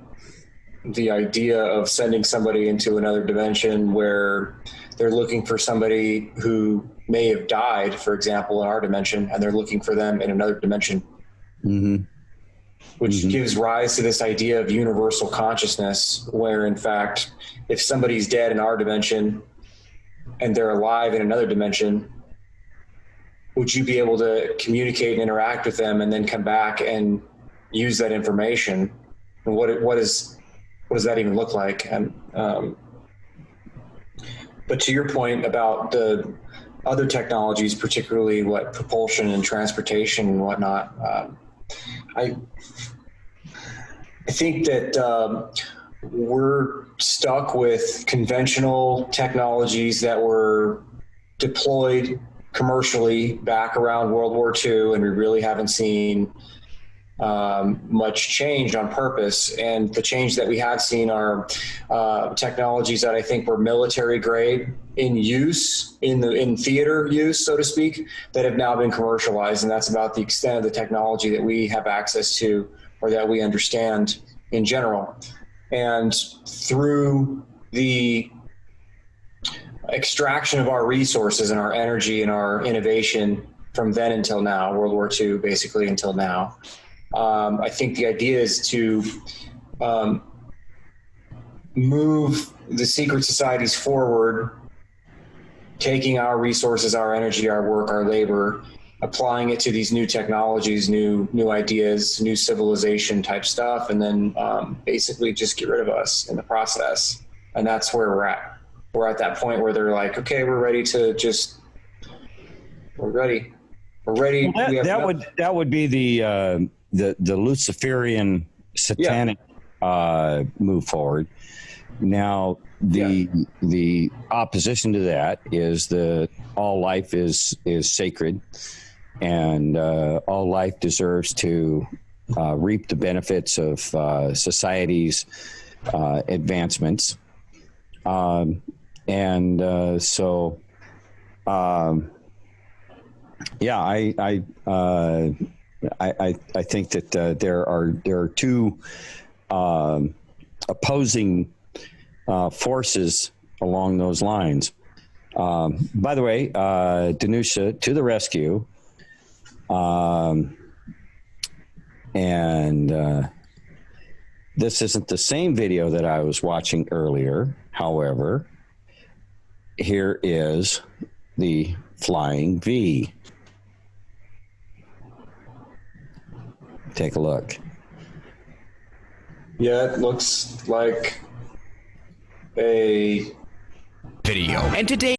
the idea of sending somebody into another dimension where they're looking for somebody who may have died, for example, in our dimension, and they're looking for them in another dimension. Mm-hmm. Which gives rise to this idea of universal consciousness, where in fact, if somebody's dead in our dimension and they're alive in another dimension, would you be able to communicate and interact with them and then come back and use that information? And what does that even look like? And but to your point about the other technologies, particularly propulsion and transportation and whatnot, I think that we're stuck with conventional technologies that were deployed commercially back around World War II, and we really haven't seen much change on purpose. And the change that we have seen are technologies that I think were military grade in use, in theater use, so to speak, that have now been commercialized. And that's about the extent of the technology that we have access to or that we understand in general. And through the extraction of our resources and our energy and our innovation from then until now, World War II basically until now, I think the idea is to move the secret societies forward, taking our resources, our energy, our work, our labor, applying it to these new technologies, new ideas, new civilization type stuff, and then basically just get rid of us in the process. And that's where we're at. We're at that point where they're like, okay, we're ready to just, we're ready. We're ready. Well, that would be the Luciferian satanic move forward. Now, the opposition to that is all life is sacred, and all life deserves to reap the benefits of society's advancements. I think that there are two opposing forces along those lines. By the way, Danusha to the rescue. This isn't the same video that I was watching earlier. However, here is the Flying V. Take a look. Yeah, it looks like a video. And today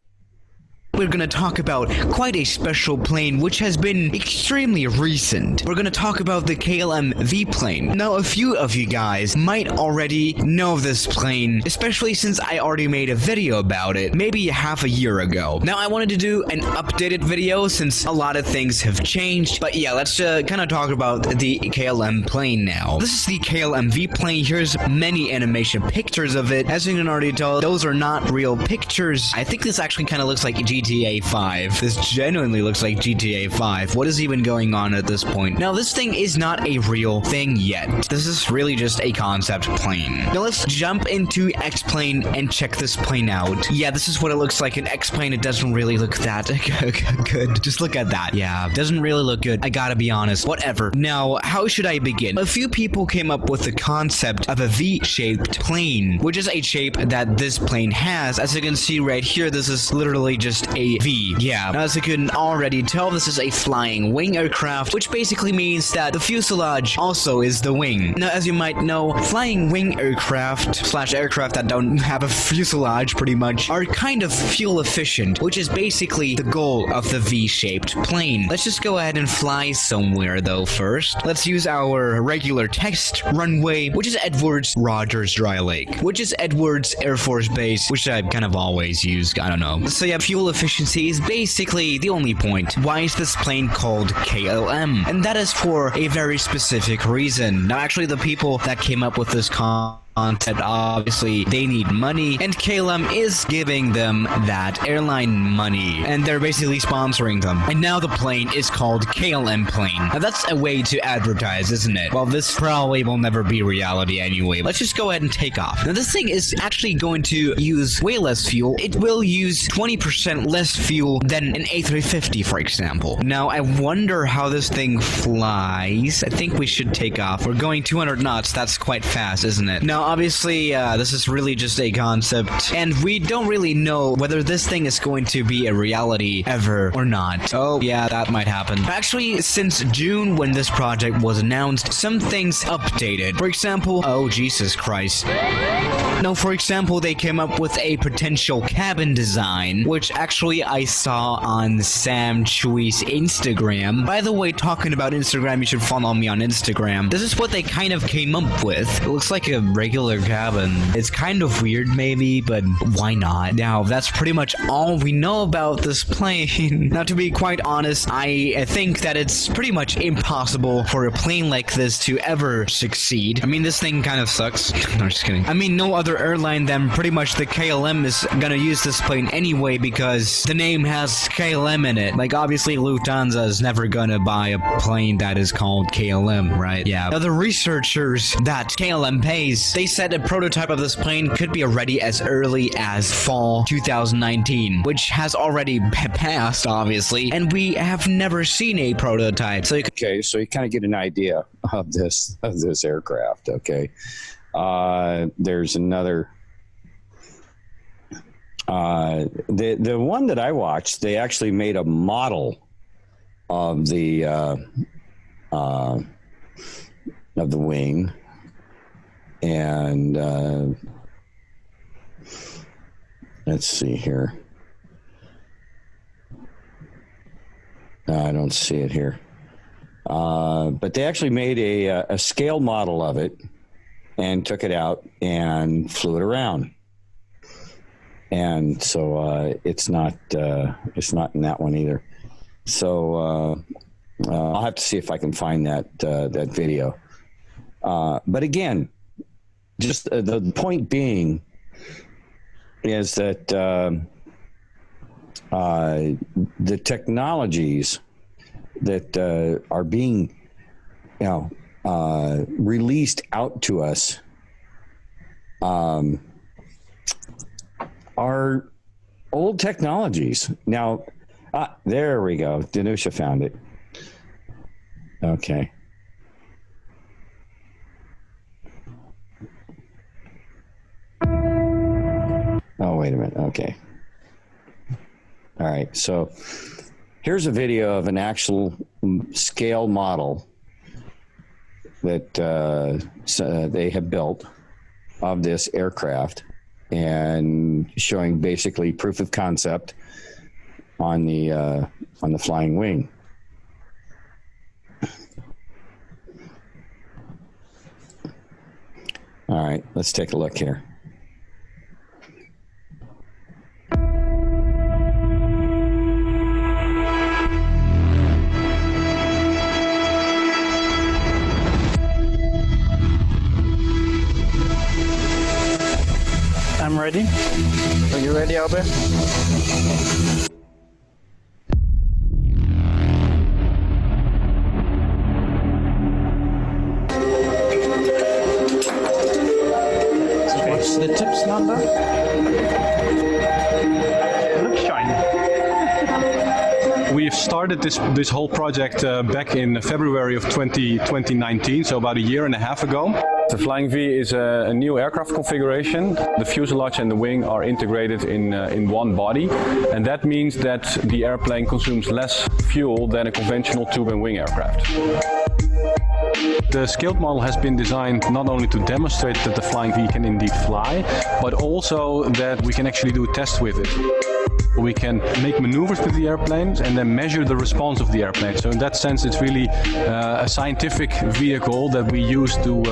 we're going to talk about quite a special plane which has been extremely recent. We're going to talk about the KLM V plane. Now, a few of you guys might already know this plane, especially since I already made a video about it maybe half a year ago. Now, I wanted to do an updated video since a lot of things have changed, but yeah, let's kind of talk about the KLM plane now. This is the KLM V plane. Here's many animation pictures of it. As you can already tell, those are not real pictures. I think this actually kind of looks like GTA 5. This genuinely looks like GTA 5. What is even going on at this point? Now, this thing is not a real thing yet. This is really just a concept plane. Now, let's jump into X-Plane and check this plane out. Yeah, this is what it looks like in X-Plane. It doesn't really look that good. Just look at that. Yeah, doesn't really look good. I gotta be honest. Whatever. Now, how should I begin? A few people came up with the concept of a V-shaped plane, which is a shape that this plane has. As you can see right here, this is literally just a V. Yeah, as you can already tell, this is a flying wing aircraft, which basically means that the fuselage also is the wing. Now, as you might know, flying wing aircraft / aircraft that don't have a fuselage pretty much are kind of fuel efficient, which is basically the goal of the V-shaped plane. Let's just go ahead and fly somewhere though first. Let's use our regular test runway, which is Edwards Rogers Dry Lake, which is Edwards Air Force Base, which I kind of always use. I don't know. So yeah, fuel efficiency is basically the only point. Why is this plane called KLM? And that is for a very specific reason. Now, actually, the people that came up with this concept, obviously they need money, and KLM is giving them that airline money, and they're basically sponsoring them. And now the plane is called KLM plane. Now that's a way to advertise, isn't it? Well, this probably will never be reality anyway. Let's just go ahead and take off. Now this thing is actually going to use way less fuel. It will use 20% less fuel than an A350, for example. Now I wonder how this thing flies. I think we should take off. We're going 200 knots. That's quite fast, isn't it? Now obviously, this is really just a concept, and we don't really know whether this thing is going to be a reality ever or not. Oh, yeah, that might happen. Actually, since June, when this project was announced, some things updated. For example, oh, Jesus Christ. Now, for example, they came up with a potential cabin design, which actually I saw on Sam Chui's Instagram. By the way, talking about Instagram, you should follow me on Instagram. This is what they kind of came up with. It looks like a regular cabin. It's kind of weird maybe, but why not? Now, that's pretty much all we know about this plane. Now, to be quite honest, I think that it's pretty much impossible for a plane like this to ever succeed. I mean, this thing kind of sucks. No, just kidding. I mean, no other airline than pretty much the KLM is gonna use this plane anyway because the name has KLM in it. Like, obviously, Lufthansa is never gonna buy a plane that is called KLM, right? Yeah. Now, the researchers that KLM pays, they said a prototype of this plane could be ready as early as fall 2019, which has already passed, obviously, and we have never seen a prototype. So you kind of get an idea of this aircraft. Okay, there's another The one that I watched, they actually made a model of the wing, and let's see here. I don't see it here, but they actually made a scale model of it and took it out and flew it around. And so it's not in that one either. So I'll have to see if I can find that video. But again, just the point being is that the technologies that are being, released out to us are old technologies. Now, there we go. Danusha found it. Okay. Oh, wait a minute. Okay. All right. So here's a video of an actual scale model that they have built of this aircraft, and showing basically proof of concept on the flying wing. All right, let's take a look here. I'm ready. Are you ready, Albert? What's the tips number? It looks shiny. We've started this whole project back in February of 2019, so about a year and a half ago. The Flying V is a new aircraft configuration. The fuselage and the wing are integrated in one body, and that means that the airplane consumes less fuel than a conventional tube and wing aircraft. The scaled model has been designed not only to demonstrate that the Flying V can indeed fly, but also that we can actually do a test with it. We can make maneuvers with the airplanes and then measure the response of the airplane. So in that sense, it's really a scientific vehicle that we use to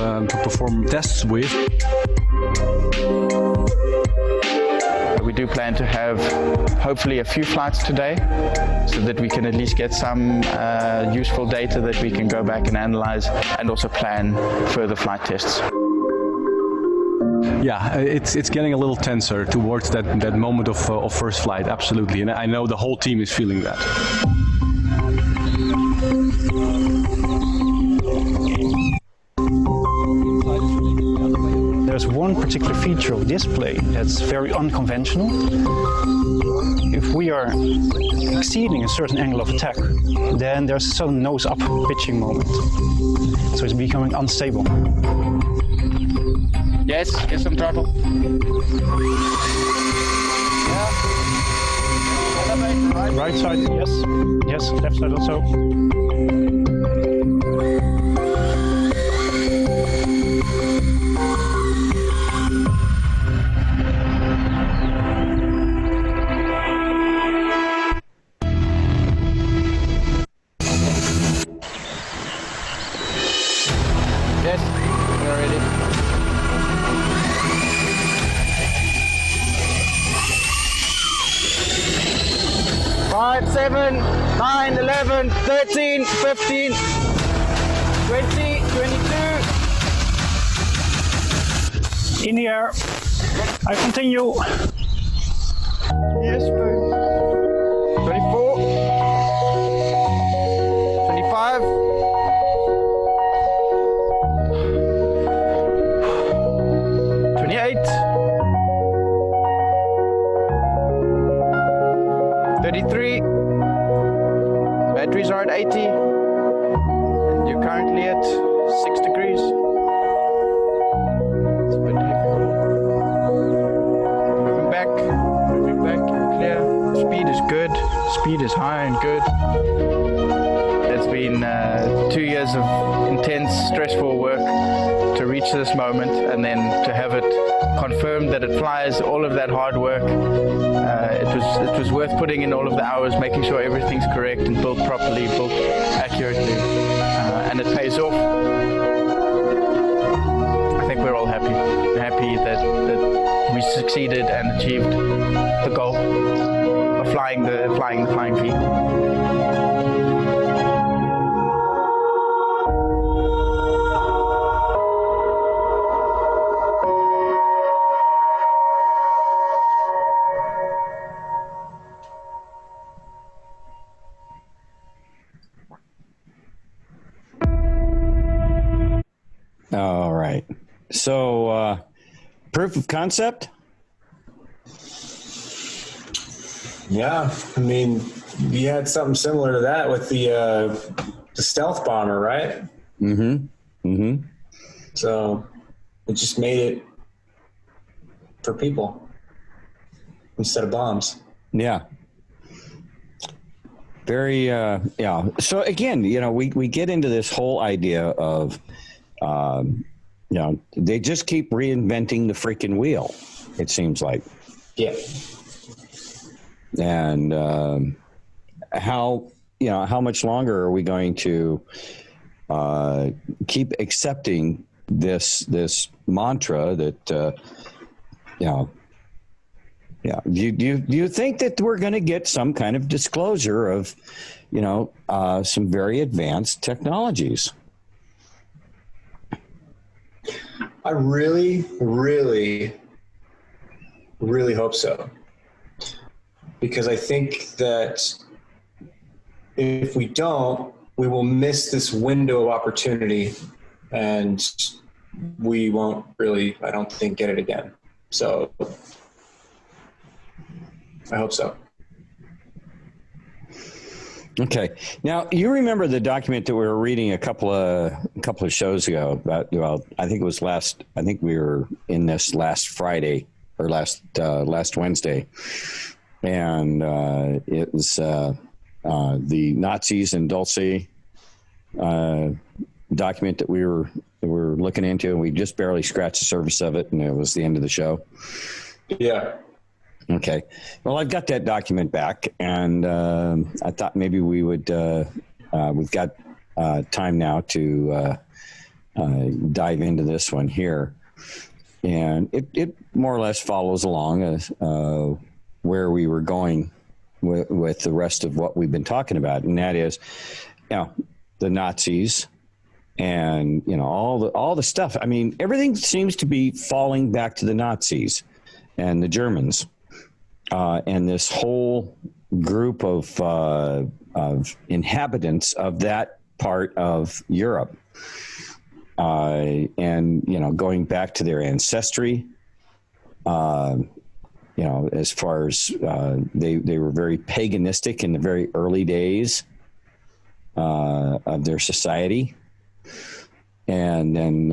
perform tests with. We do plan to have hopefully a few flights today, so that we can at least get some useful data that we can go back and analyze, and also plan further flight tests. Yeah, it's getting a little tenser towards that moment of first flight, absolutely. And I know the whole team is feeling that. There's one particular feature of this plane that's very unconventional. If we are exceeding a certain angle of attack, then there's a sudden nose-up pitching moment. So it's becoming unstable. Yes, get some throttle. Yeah. Right side, yes. Yes, left side also. Yes, we're ready. 5, 7, 9, 11, 13, 15, 20, 22. In the air. I continue. Yes, 24, 25. 28. 33. Batteries are at 80. And you're currently at 6 degrees. It's a bit heavy. Moving back. Moving speed is high and good. It's been 2 years of intense, stressful work to reach this moment, and then to have it confirmed that it flies, all of that hard work. It was worth putting in all of the hours, making sure everything's correct and built properly, built accurately, and it pays off. I think we're all happy that we succeeded and achieved the goal of flying the Flying V. All right. So, proof of concept? Yeah, I mean, you had something similar to that with the stealth bomber, right? Mm-hmm. Mm-hmm. So it just made it for people instead of bombs. Yeah. Very, yeah. So again, we get into this whole idea of, they just keep reinventing the freaking wheel, it seems like. Yeah. And how much longer are we going to keep accepting this mantra that, do you think that we're going to get some kind of disclosure of, some very advanced technologies? I really, really, really hope so. Because I think that if we don't, we will miss this window of opportunity, and we won't really, I don't think, get it again. So I hope so. Okay. Now, you remember the document that we were reading a couple of shows ago about, I think we were in this last Friday or last Wednesday. And it was the Nazis and Dulce document that we were looking into, and we just barely scratched the surface of it, and it was the end of the show. Yeah. Okay. Well, I've got that document back, and I thought maybe we would. We've got time now to dive into this one here, and it more or less follows along where we were going with the rest of what we've been talking about, and that is, the Nazis, and all the stuff. I mean, everything seems to be falling back to the Nazis and the Germans, and this whole group of inhabitants of that part of Europe, and going back to their ancestry. As far as they were very paganistic in the very early days of their society. And then,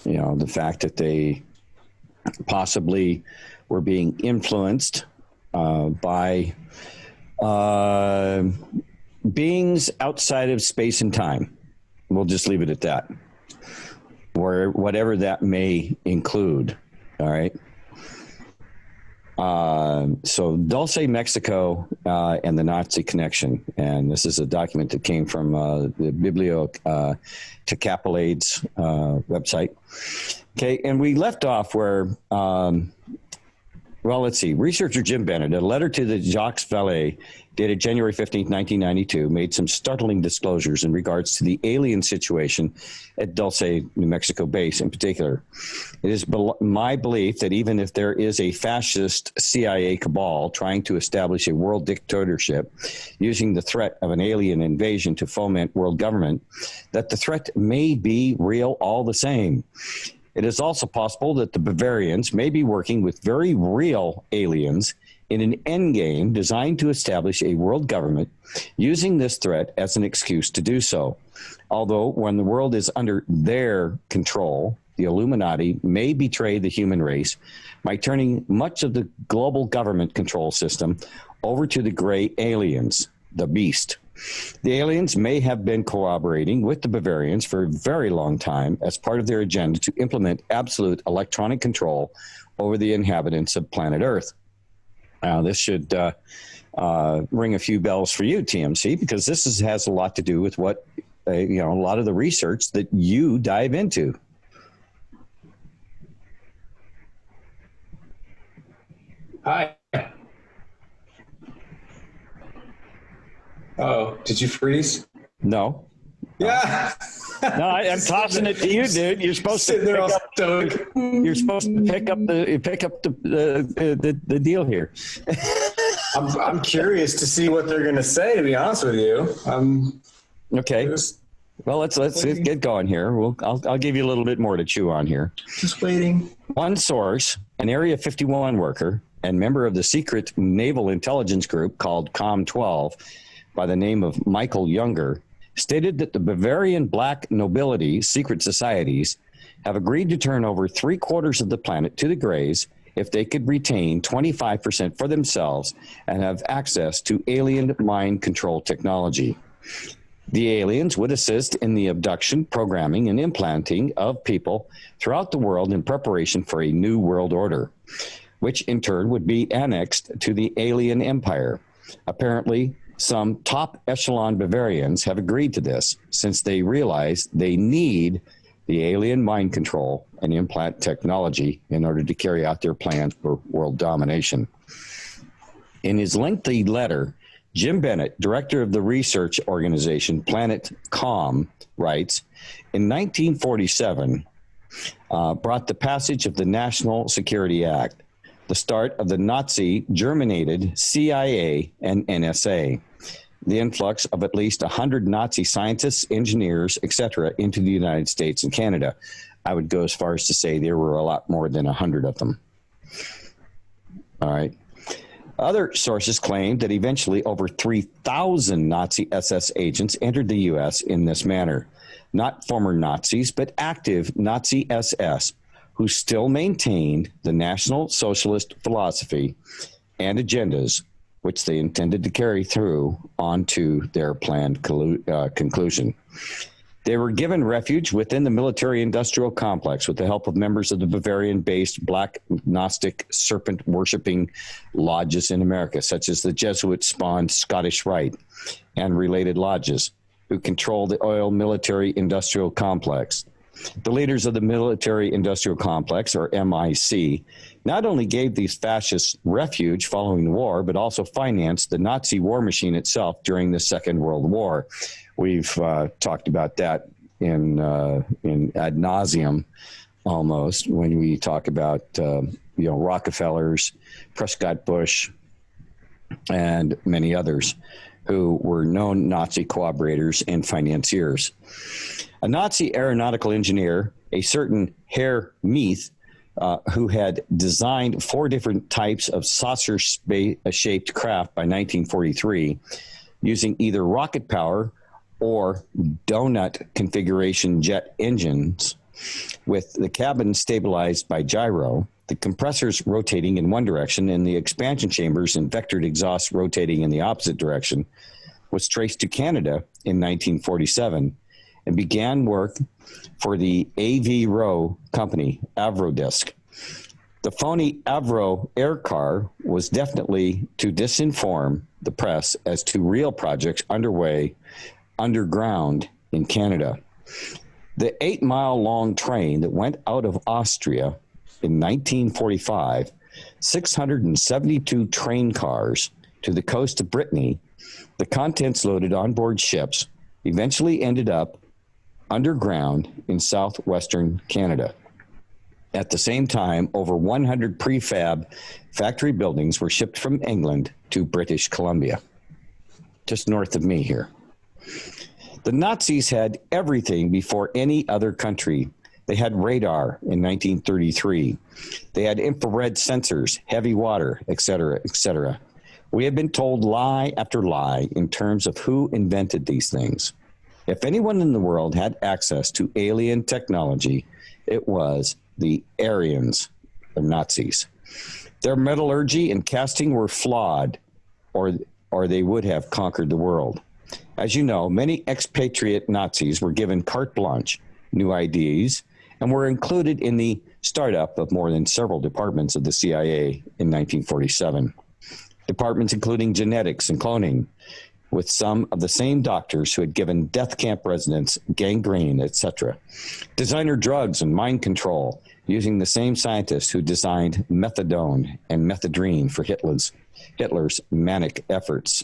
the fact that they possibly were being influenced by beings outside of space and time. We'll just leave it at that, or whatever that may include. All right. So Dulce, Mexico, and the Nazi connection. And this is a document that came from the Bibliotecapelades website. Okay, and we left off where, let's see. Researcher Jim Bennett, a letter to the Jacques Vallée dated January 15th, 1992, made some startling disclosures in regards to the alien situation at Dulce, New Mexico base in particular. It is my belief that even if there is a fascist CIA cabal trying to establish a world dictatorship using the threat of an alien invasion to foment world government, that the threat may be real all the same. It is also possible that the Bavarians may be working with very real aliens in an endgame designed to establish a world government, using this threat as an excuse to do so. Although when the world is under their control, the Illuminati may betray the human race by turning much of the global government control system over to the gray aliens, the beast. The aliens may have been cooperating with the Bavarians for a very long time as part of their agenda to implement absolute electronic control over the inhabitants of planet Earth. Now, this should ring a few bells for you, TMC, because this has a lot to do with what, a lot of the research that you dive into. Hi. Oh, did you freeze? No. Yeah. No, I'm tossing it to you, dude. You're supposed to You're supposed to pick up the deal here. I'm curious to see what they're going to say. To be honest with you, okay. Well, let's get going here. I'll give you a little bit more to chew on here. Just waiting. One source, an Area 51 worker and member of the secret naval intelligence group called COM-12, by the name of Michael Younger, stated that the Bavarian black nobility secret societies have agreed to turn over 3/4 of the planet to the Greys if they could retain 25% for themselves and have access to alien mind control technology. The aliens would assist in the abduction, programming, and implanting of people throughout the world in preparation for a new world order, which in turn would be annexed to the alien empire. Apparently, some top echelon Bavarians have agreed to this since they realize they need the alien mind control and implant technology in order to carry out their plans for world domination. In his lengthy letter, Jim Bennett, director of the research organization Planet Com, writes, in 1947, brought the passage of the National Security Act, the start of the Nazi-germinated CIA and NSA, the influx of at least 100 Nazi scientists, engineers, etc., into the United States and Canada. I would go as far as to say there were a lot more than 100 of them. All right. Other sources claim that eventually over 3,000 Nazi SS agents entered the U.S. in this manner. Not former Nazis, but active Nazi SS, who still maintained the National Socialist philosophy and agendas, which they intended to carry through onto their planned conclusion. They were given refuge within the military-industrial complex with the help of members of the Bavarian-based Black Gnostic serpent-worshipping lodges in America, such as the Jesuit-spawned Scottish Rite and related lodges, who control the oil military-industrial complex. The leaders of the military-industrial complex, or MIC, not only gave these fascists refuge following the war, but also financed the Nazi war machine itself during the Second World War. We've talked about that in ad nauseum, almost, when we talk about Rockefellers, Prescott Bush, and many others who were known Nazi collaborators and financiers. A Nazi aeronautical engineer, a certain Herr Meath, who had designed 4 different types of saucer-shaped craft by 1943, using either rocket power or donut configuration jet engines, with the cabin stabilized by gyro, the compressors rotating in one direction and the expansion chambers and vectored exhausts rotating in the opposite direction, was traced to Canada in 1947 and began work for the Avro company, Avrodisc. The phony Avro air car was definitely to disinform the press as to real projects underway underground in Canada. The 8-mile-long train that went out of Austria in 1945, 672 train cars to the coast of Brittany, the contents loaded on board ships, eventually ended up underground in southwestern Canada. At the same time, over 100 prefab factory buildings were shipped from England to British Columbia, just north of me here. The Nazis had everything before any other country. They had radar in 1933. They had infrared sensors, heavy water, etc., etc. We have been told lie after lie in terms of who invented these things. If anyone in the world had access to alien technology, it was the Aryans, the Nazis. Their metallurgy and casting were flawed, or they would have conquered the world. As you know, many expatriate Nazis were given carte blanche, new ideas, and were included in the startup of more than several departments of the CIA in 1947. Departments including genetics and cloning, with some of the same doctors who had given death camp residents gangrene, etc. Designer drugs and mind control, using the same scientists who designed methadone and methadone for Hitler's manic efforts.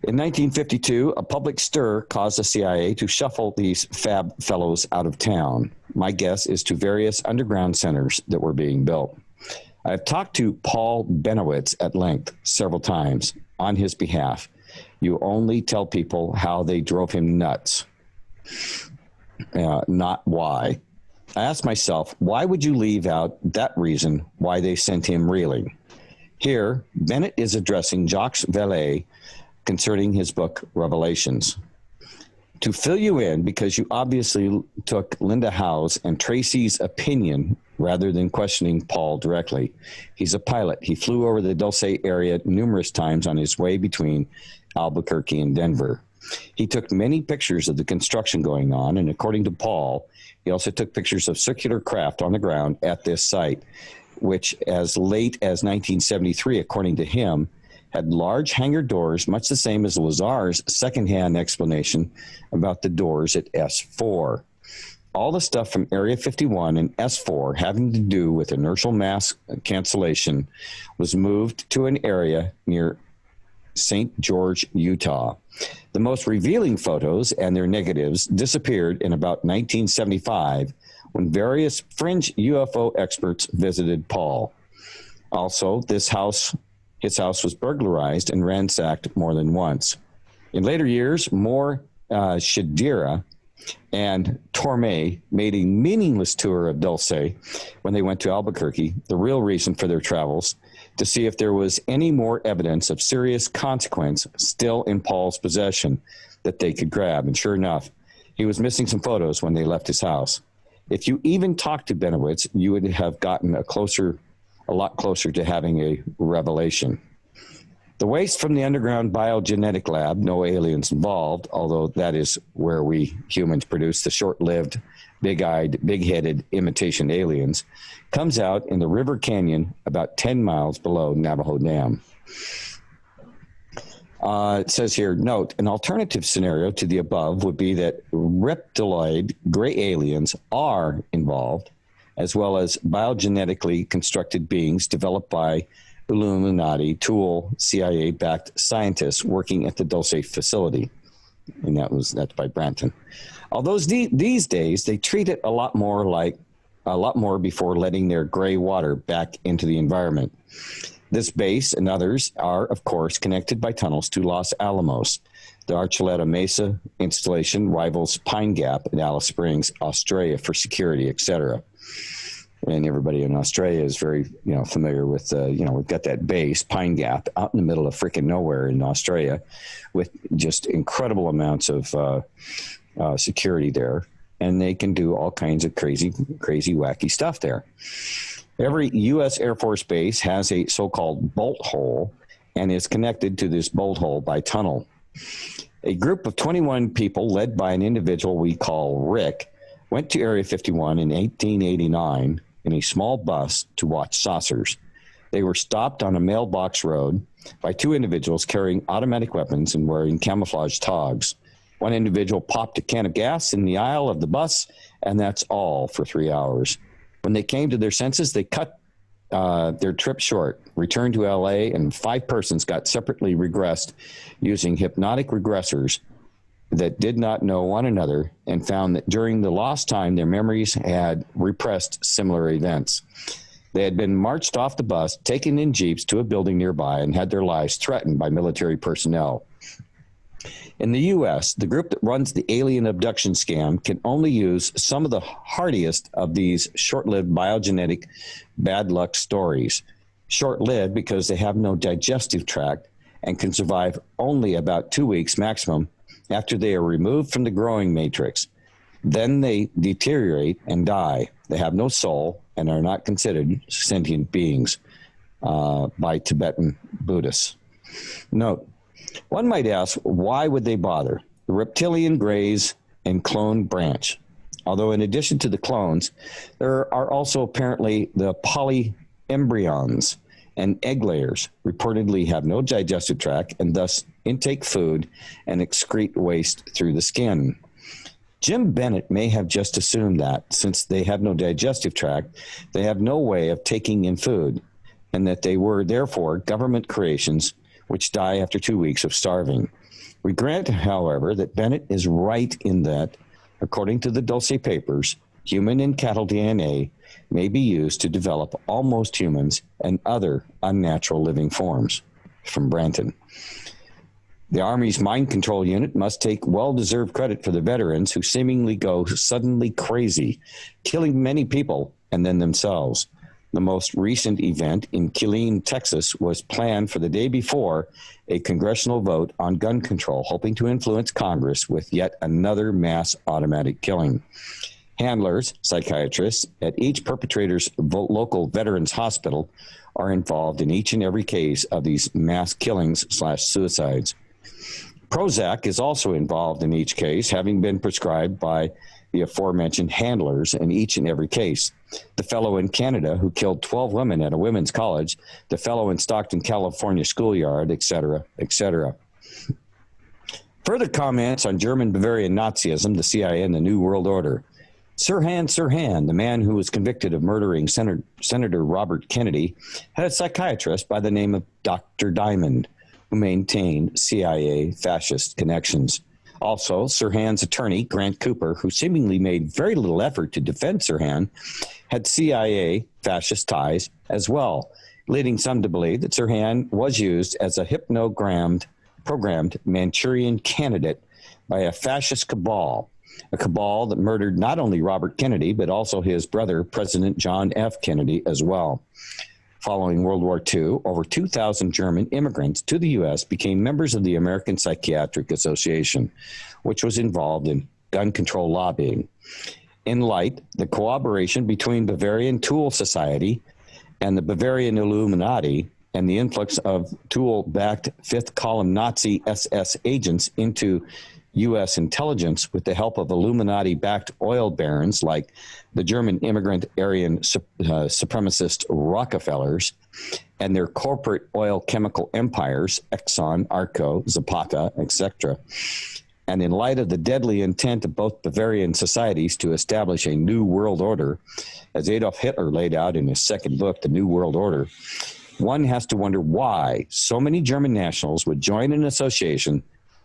In 1952, a public stir caused the CIA to shuffle these fab fellows out of town. My guess is to various underground centers that were being built. I've talked to Paul Benowitz at length several times on his behalf. You only tell people how they drove him nuts, not why. I asked myself, why would you leave out that reason why they sent him reeling? Here, Bennett is addressing Jacques Vallée concerning his book, Revelations. To fill you in, because you obviously took Linda Howe's and Tracy's opinion rather than questioning Paul directly. He's a pilot. He flew over the Dulce area numerous times on his way between Albuquerque and Denver. He took many pictures of the construction going on, and according to Paul, he also took pictures of circular craft on the ground at this site, which as late as 1973, according to him, had large hangar doors, much the same as Lazar's secondhand explanation about the doors at S4. All the stuff from Area 51 and S4 having to do with inertial mass cancellation was moved to an area near St. George, Utah. The most revealing photos and their negatives disappeared in about 1975 when various fringe UFO experts visited Paul. Also, his house was burglarized and ransacked more than once. In later years, more Shadira and Torme made a meaningless tour of Dulce when they went to Albuquerque, the real reason for their travels, to see if there was any more evidence of serious consequence still in Paul's possession that they could grab. And sure enough, he was missing some photos when they left his house. If you even talked to Benowitz, you would have gotten a lot closer to having a revelation. The waste from the underground biogenetic lab, no aliens involved, although that is where we humans produce the short-lived, big-eyed, big-headed imitation aliens, comes out in the River Canyon about 10 miles below Navajo Dam. It says here, note, an alternative scenario to the above would be that reptiloid gray aliens are involved, as well as biogenetically constructed beings developed by Illuminati, tool, CIA-backed scientists working at the Dulce facility. And that's by Branton. Although these days, they treat it a lot more before letting their gray water back into the environment. This base and others are, of course, connected by tunnels to Los Alamos. The Archuleta Mesa installation rivals Pine Gap in Alice Springs, Australia, for security, etc. And everybody in Australia is very, familiar with, we've got that base, Pine Gap, out in the middle of freaking nowhere in Australia, with just incredible amounts of security there, and they can do all kinds of crazy, wacky stuff there. Every U.S. Air Force base has a so-called bolt hole and is connected to this bolt hole by tunnel. A group of 21 people led by an individual we call Rick went to Area 51 in 1889 in a small bus to watch saucers. They were stopped on a mailbox road by two individuals carrying automatic weapons and wearing camouflage togs. One individual popped a can of gas in the aisle of the bus, and that's all for 3 hours. When they came to their senses, they cut their trip short, returned to L.A., and 5 persons got separately regressed using hypnotic regressors that did not know one another, and found that during the lost time, their memories had repressed similar events. They had been marched off the bus, taken in jeeps to a building nearby, and had their lives threatened by military personnel. In the U.S., the group that runs the alien abduction scam can only use some of the hardiest of these short-lived biogenetic bad luck stories. Short-lived because they have no digestive tract and can survive only about 2 weeks maximum after they are removed from the growing matrix. Then they deteriorate and die. They have no soul and are not considered sentient beings by Tibetan Buddhists. Note, one might ask, why would they bother? The reptilian grays and clone branch. Although in addition to the clones, there are also apparently the polyembryons and egg layers reportedly have no digestive tract and thus intake food and excrete waste through the skin. Jim Bennett may have just assumed that since they have no digestive tract, they have no way of taking in food, and that they were therefore government creations which die after 2 weeks of starving. We grant, however, that Bennett is right in that, according to the Dulce papers, human and cattle DNA may be used to develop almost humans and other unnatural living forms. From Branton. The Army's mind control unit must take well-deserved credit for the veterans who seemingly go suddenly crazy, killing many people and then themselves. The most recent event in Killeen, Texas, was planned for the day before a congressional vote on gun control, hoping to influence Congress with yet another mass automatic killing. Handlers, psychiatrists at each perpetrator's local veterans hospital are involved in each and every case of these mass killings/suicides. Prozac is also involved in each case, having been prescribed by the aforementioned handlers in each and every case. The fellow in Canada who killed 12 women at a women's college, the fellow in Stockton, California schoolyard, etc., etc. Further comments on German Bavarian Nazism, the CIA, and the New World Order. Sirhan Sirhan, the man who was convicted of murdering Senator Robert Kennedy, had a psychiatrist by the name of Dr. Diamond, who maintained CIA fascist connections. Also, Sirhan's attorney, Grant Cooper, who seemingly made very little effort to defend Sirhan, had CIA fascist ties as well, leading some to believe that Sirhan was used as a programmed Manchurian candidate by a fascist cabal, a cabal that murdered not only Robert Kennedy, but also his brother, President John F. Kennedy, as well. Following World War II, over 2,000 German immigrants to the U.S. became members of the American Psychiatric Association, which was involved in gun control lobbying. In light, the cooperation between Bavarian Tool Society and the Bavarian Illuminati and the influx of Tool-backed fifth-column Nazi SS agents into U.S. intelligence with the help of Illuminati-backed oil barons like the German immigrant Aryan supremacist Rockefellers and their corporate oil chemical empires, Exxon, Arco, Zapata, etc. And in light of the deadly intent of both Bavarian societies to establish a new world order, as Adolf Hitler laid out in his second book, The New World Order, one has to wonder why so many German nationals would join an association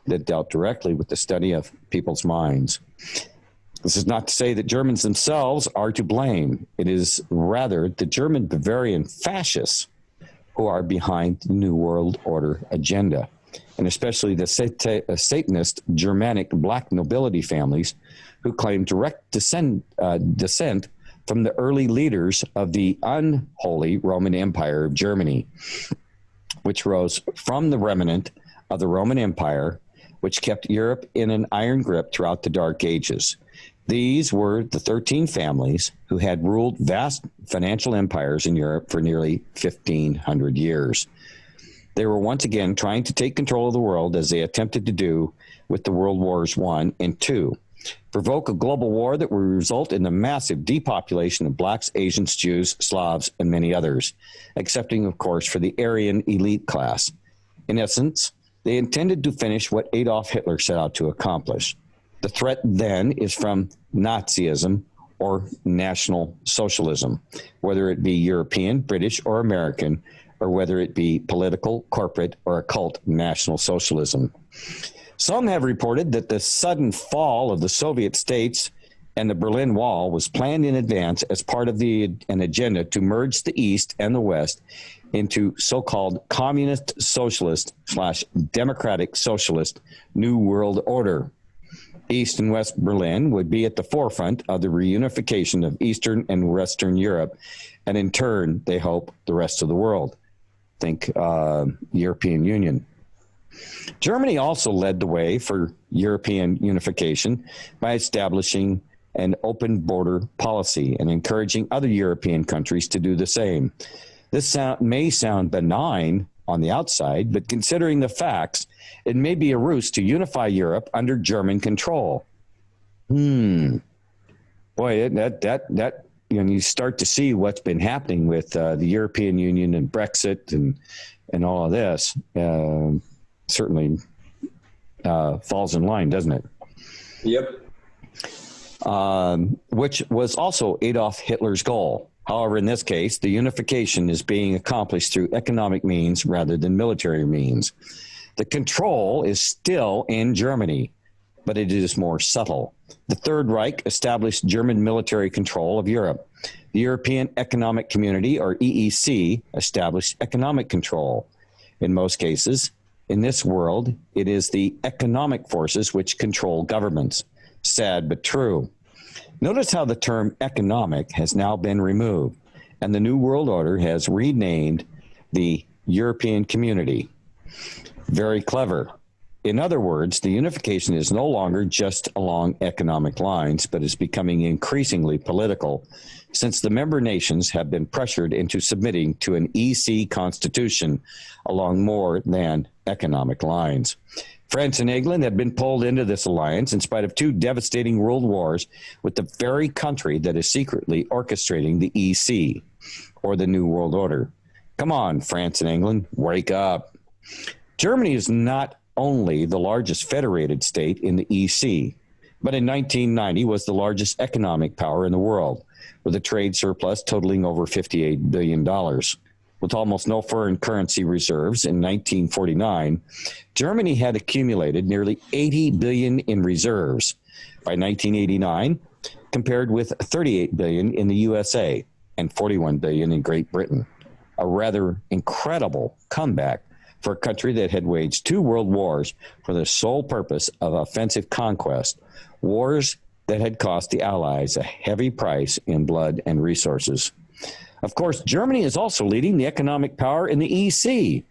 that dealt directly with the study of people's minds. This is not to say that Germans themselves are to blame. It is rather the German Bavarian fascists who are behind the New World Order agenda, and especially the Satanist Germanic black nobility families who claim direct descent from the early leaders of the unholy Roman Empire of Germany, which rose from the remnant of the Roman Empire, which kept Europe in an iron grip throughout the Dark Ages. These were the 13 families who had ruled vast financial empires in Europe for nearly 1,500 years. They were once again trying to take control of the world as they attempted to do with the World Wars I and II, provoke a global war that would result in the massive depopulation of blacks, Asians, Jews, Slavs, and many others, excepting, of course, for the Aryan elite class. In essence, they intended to finish what Adolf Hitler set out to accomplish. The threat then is from Nazism or National Socialism, whether it be European, British, or American, or whether it be political, corporate, or occult National Socialism. Some have reported that the sudden fall of the Soviet states and the Berlin Wall was planned in advance as part of an agenda to merge the East and the West into so-called communist socialist / democratic socialist New World Order. East and West Berlin would be at the forefront of the reunification of Eastern and Western Europe, and in turn, they hope, the rest of the world. Think European Union. Germany also led the way for European unification by establishing an open border policy and encouraging other European countries to do the same. This may sound benign, on the outside, but considering the facts, it may be a ruse to unify Europe under German control. Boy, that you start to see what's been happening with the European Union and Brexit and all of this. Certainly falls in line, doesn't it? Yep. Which was also Adolf Hitler's goal. However, in this case, the unification is being accomplished through economic means rather than military means. The control is still in Germany, but it is more subtle. The Third Reich established German military control of Europe. The European Economic Community, or EEC, established economic control. In most cases, in this world, it is the economic forces which control governments. Sad but true. Notice how the term economic has now been removed, and the New World Order has renamed the European Community. Very clever. In other words, the unification is no longer just along economic lines, but is becoming increasingly political, since the member nations have been pressured into submitting to an EC constitution along more than economic lines. France and England have been pulled into this alliance in spite of two devastating world wars with the very country that is secretly orchestrating the EC, or the New World Order. Come on, France and England, wake up. Germany is not only the largest federated state in the EC, but in 1990 was the largest economic power in the world, with a trade surplus totaling over $58 billion. With almost no foreign currency reserves in 1949, Germany had accumulated nearly $80 billion in reserves by 1989, compared with $38 billion in the USA and $41 billion in Great Britain. A rather incredible comeback for a country that had waged two world wars for the sole purpose of offensive conquest, wars that had cost the Allies a heavy price in blood and resources. Of course, Germany is also leading the economic power in the EC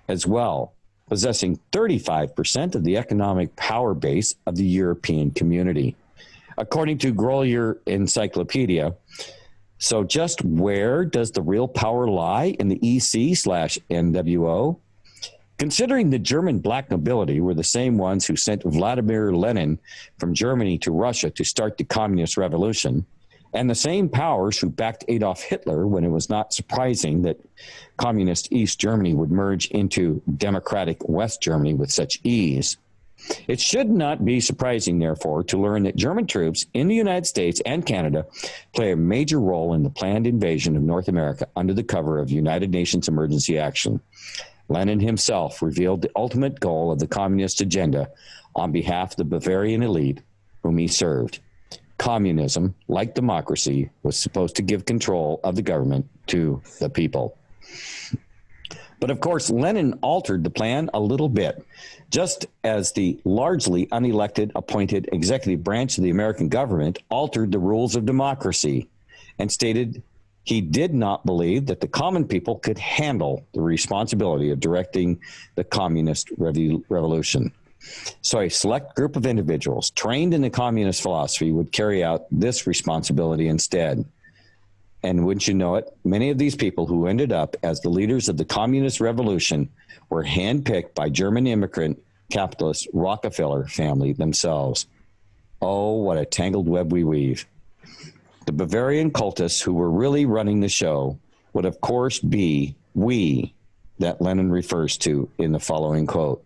as well, possessing 35% of the economic power base of the European community. According to Grolier Encyclopedia, so just where does the real power lie in the EC/NWO? Considering the German black nobility were the same ones who sent Vladimir Lenin from Germany to Russia to start the communist revolution, and the same powers who backed Adolf Hitler when it was not surprising that communist East Germany would merge into democratic West Germany with such ease. It should not be surprising, therefore, to learn that German troops in the United States and Canada play a major role in the planned invasion of North America under the cover of United Nations emergency action. Lenin himself revealed the ultimate goal of the communist agenda on behalf of the Bavarian elite whom he served. Communism, like democracy, was supposed to give control of the government to the people. But of course, Lenin altered the plan a little bit, just as the largely unelected appointed executive branch of the American government altered the rules of democracy and stated he did not believe that the common people could handle the responsibility of directing the communist revolution. So a select group of individuals trained in the communist philosophy would carry out this responsibility instead. And wouldn't you know it, many of these people who ended up as the leaders of the communist revolution were handpicked by German immigrant capitalist Rockefeller family themselves. Oh, what a tangled web we weave. The Bavarian cultists who were really running the show would, of course, be we that Lenin refers to in the following quote.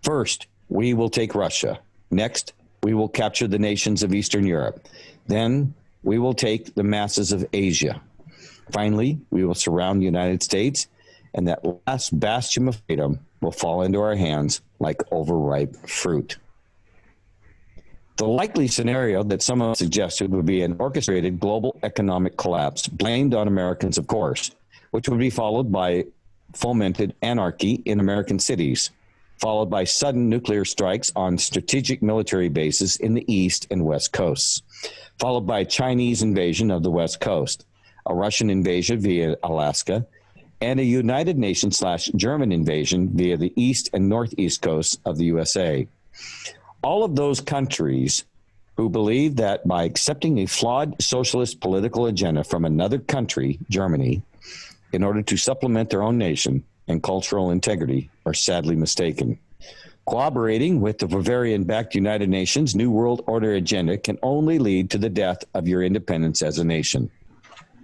First, we will take Russia. Next, we will capture the nations of Eastern Europe. Then we will take the masses of Asia. Finally, we will surround the United States, and that last bastion of freedom will fall into our hands like overripe fruit. The likely scenario that someone suggested would be an orchestrated global economic collapse, blamed on Americans, of course, which would be followed by fomented anarchy in American cities, followed by sudden nuclear strikes on strategic military bases in the East and West coasts, followed by Chinese invasion of the West Coast, a Russian invasion via Alaska, and a United Nations/German invasion via the East and Northeast coasts of the USA. All of those countries who believe that by accepting a flawed socialist political agenda from another country, Germany, in order to supplement their own nation, and cultural integrity are sadly mistaken. Cooperating with the Bavarian-backed United Nations New World Order agenda can only lead to the death of your independence as a nation,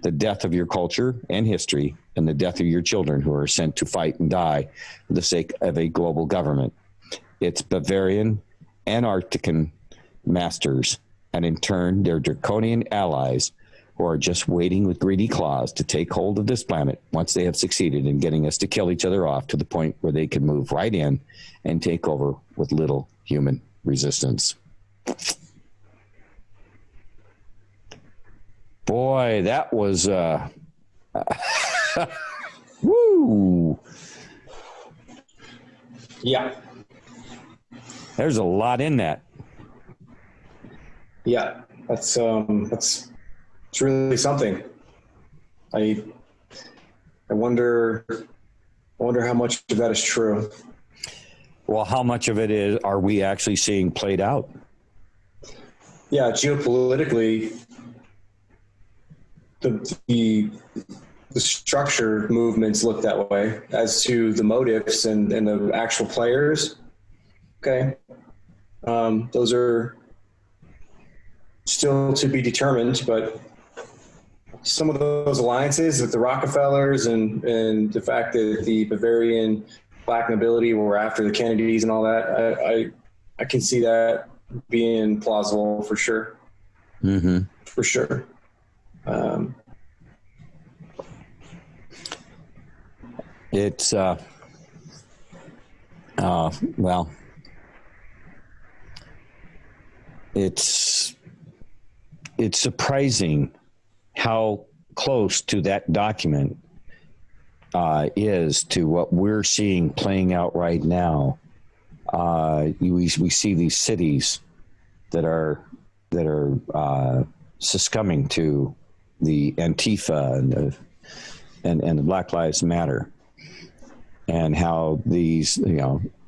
the death of your culture and history, and the death of your children who are sent to fight and die for the sake of a global government. It's Bavarian and Arctican masters, and in turn, their draconian allies who are just waiting with greedy claws to take hold of this planet once they have succeeded in getting us to kill each other off to the point where they can move right in and take over with little human resistance. Boy, that was woo. Yeah. There's a lot in that. Yeah, it's really something. I wonder how much of that is true. Well, how much of it are we actually seeing played out? Yeah, geopolitically, the structure movements look that way. As to the motives and the actual players, okay, those are still to be determined, but some of those alliances with the Rockefellers and the fact that the Bavarian black nobility were after the Kennedys and all that, I can see that being plausible for sure. Mm-hmm. For sure. It's well, it's surprising how close to that document is to what we're seeing playing out right now. We see these cities that are succumbing to the Antifa and the Black Lives Matter, and how these,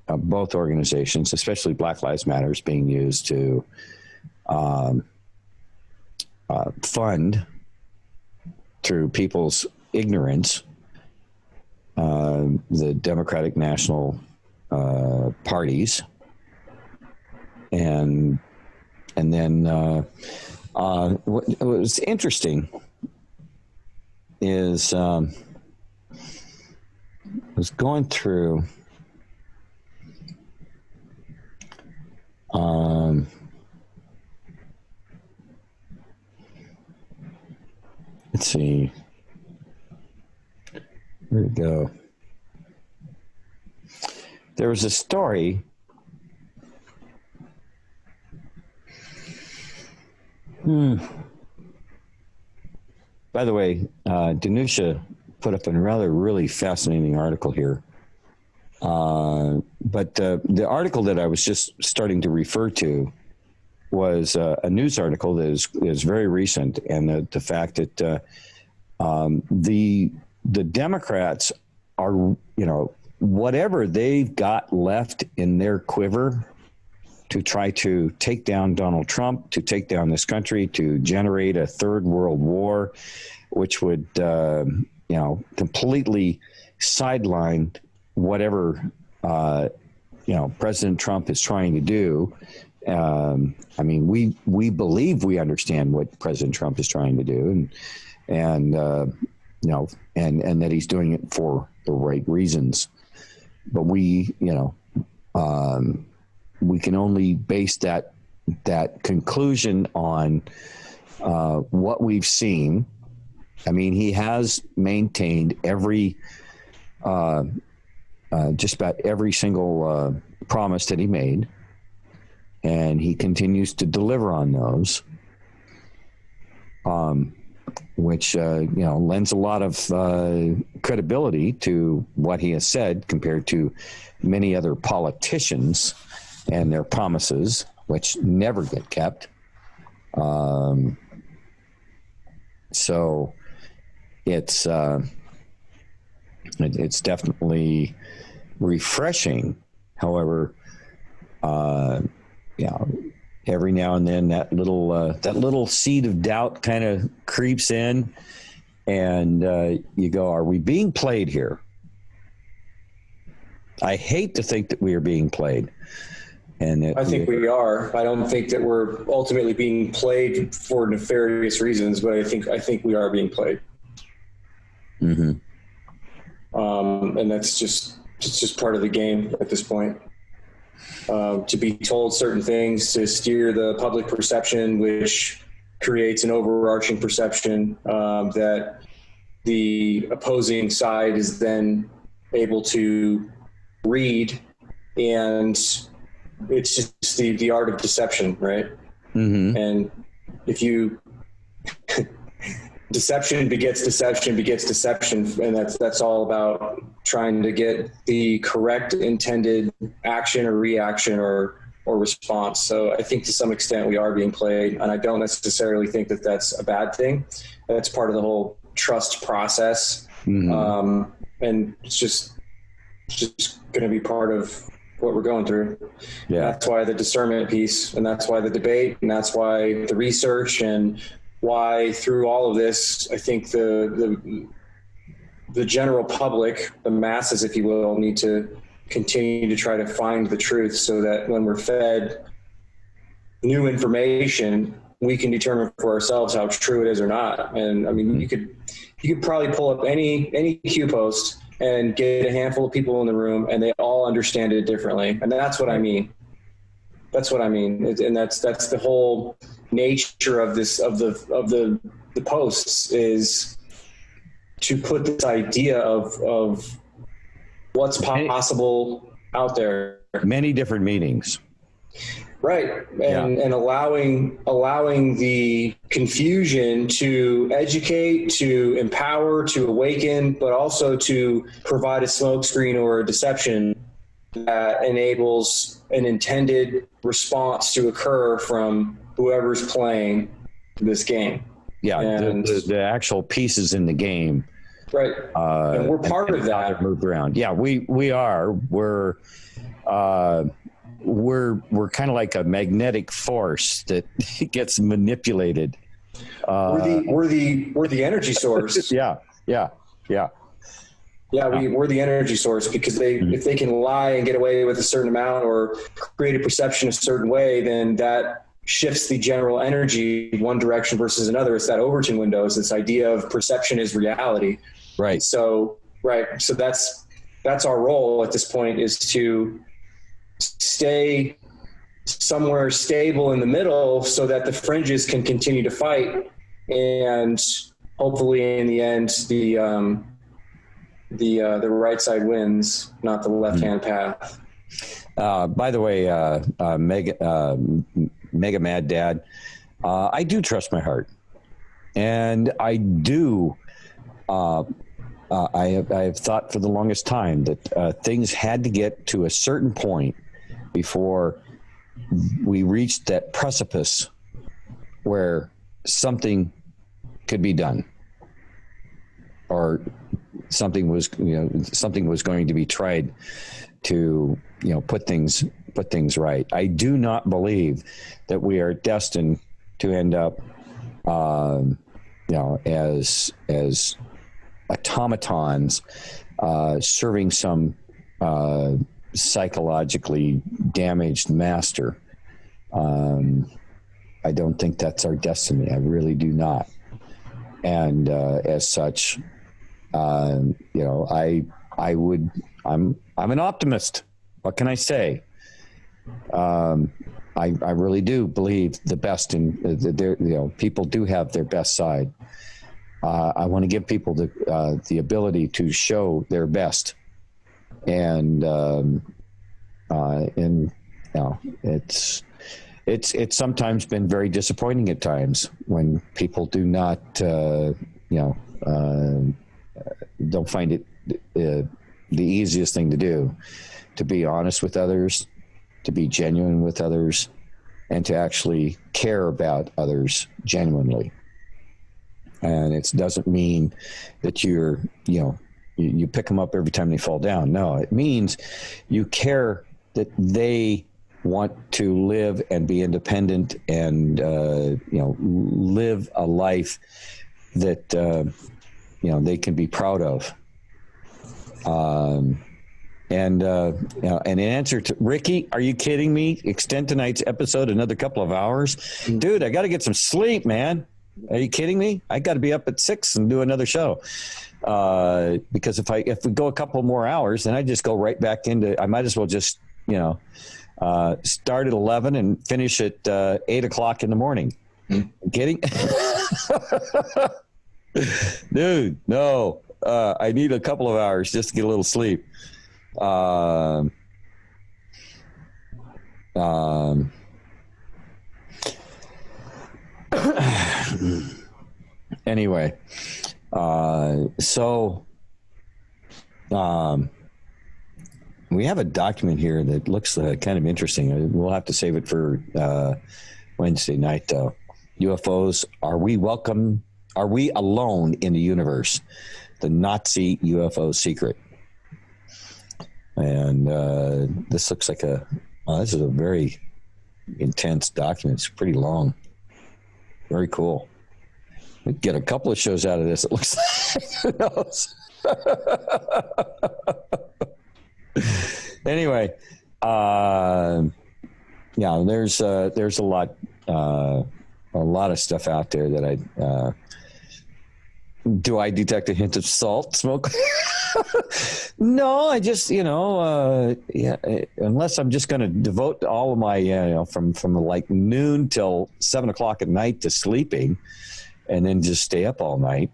both organizations, especially Black Lives Matter, is being used to fund, through people's ignorance, the Democratic National parties, and then what was interesting is I was going through let's see, where'd it go? There was a story by the way, Danusha put up a really fascinating article here. But the article that I was just starting to refer to was a news article that is very recent, and the fact that the Democrats are, whatever they've got left in their quiver to try to take down Donald Trump, to take down this country, to generate a third world war, which would, completely sideline whatever, President Trump is trying to do. We believe we understand what President Trump is trying to do, and that he's doing it for the right reasons. But we can only base that conclusion on what we've seen. I mean, he has maintained just about every single promise that he made, and he continues to deliver on those, which lends a lot of credibility to what he has said compared to many other politicians and their promises, which never get kept. So it's definitely refreshing. However, every now and then that little seed of doubt kind of creeps in, and you go, "Are we being played here?" I hate to think that we are being played. And I think we are. I don't think that we're ultimately being played for nefarious reasons, but I think we are being played. Mm-hmm. And it's just part of the game at this point. To be told certain things, to steer the public perception, which creates an overarching perception that the opposing side is then able to read, and it's just the art of deception, right? Mm-hmm. And if you deception begets deception, and that's all about trying to get the correct intended action or reaction or response. So I think to some extent we are being played, and I don't necessarily think that that's a bad thing. That's part of the whole trust process. Mm-hmm. And it's just going to be part of what we're going through. Yeah. That's why the discernment piece, and that's why the debate, and that's why the research, and why through all of this, I think the general public, the masses, if you will, need to continue to try to find the truth, so that when we're fed new information, we can determine for ourselves how true it is or not. And I mean, you could probably pull up any Q post and get a handful of people in the room, and they all understand it differently. And that's what I mean. That's what I mean. And that's the whole nature of this, of the posts, is to put this idea of what's possible out there. Many different meanings. Right. And allowing the confusion to educate, to empower, to awaken, but also to provide a smokescreen or a deception that enables an intended response to occur from whoever's playing this game. Yeah, and the actual pieces in the game. Right. And we're part of that. Moved around. Yeah, we are. We're kind of like a magnetic force that gets manipulated. We're the energy source. Yeah. Yeah, we're the energy source, because if they can lie and get away with a certain amount or create a perception a certain way, then that shifts the general energy one direction versus another. It's that Overton window. It's this idea of perception is reality. Right. So that's our role at this point, is to stay somewhere stable in the middle so that the fringes can continue to fight, and hopefully in the end the right side wins, not the left-hand path. By the way, Mega Mad Dad, I do trust my heart, and I do. I have thought for the longest time that things had to get to a certain point before we reached that precipice where something could be done, or something was going to be tried to put things right. I do not believe that we are destined to end up as automatons serving some psychologically damaged master. I don't think that's our destiny. I really do not. And as such, I'm an optimist. What can I say? I really do believe the best in people do have their best side. I want to give people the ability to show their best, and it's sometimes been very disappointing at times when people do not don't find it the easiest thing to do, to be honest with others, to be genuine with others, and to actually care about others genuinely. And it doesn't mean that you pick them up every time they fall down. No, it means you care that they want to live and be independent and live a life that they can be proud of. And in answer to Ricky, are you kidding me? Extend tonight's episode another couple of hours, dude. I got to get some sleep, man. Are you kidding me? I got to be up at 6 and do another show. Because if we go a couple more hours, then I just go right back into. I might as well just start at 11 and finish at 8 o'clock in the morning. Kidding? Dude, no. I need a couple of hours just to get a little sleep. Anyway, we have a document here that looks kind of interesting. We'll have to save it for Wednesday night, though. UFOs, are we welcome? Are we alone in the universe? The Nazi UFO secret. And this looks like this is a very intense document. It's pretty long. Very cool. We get a couple of shows out of this. It looks like. Who knows? Anyway, there's a lot of stuff out there that do I detect a hint of salt smoke? No, I just, unless I'm just going to devote all of my, from like noon till 7 o'clock at night to sleeping and then just stay up all night,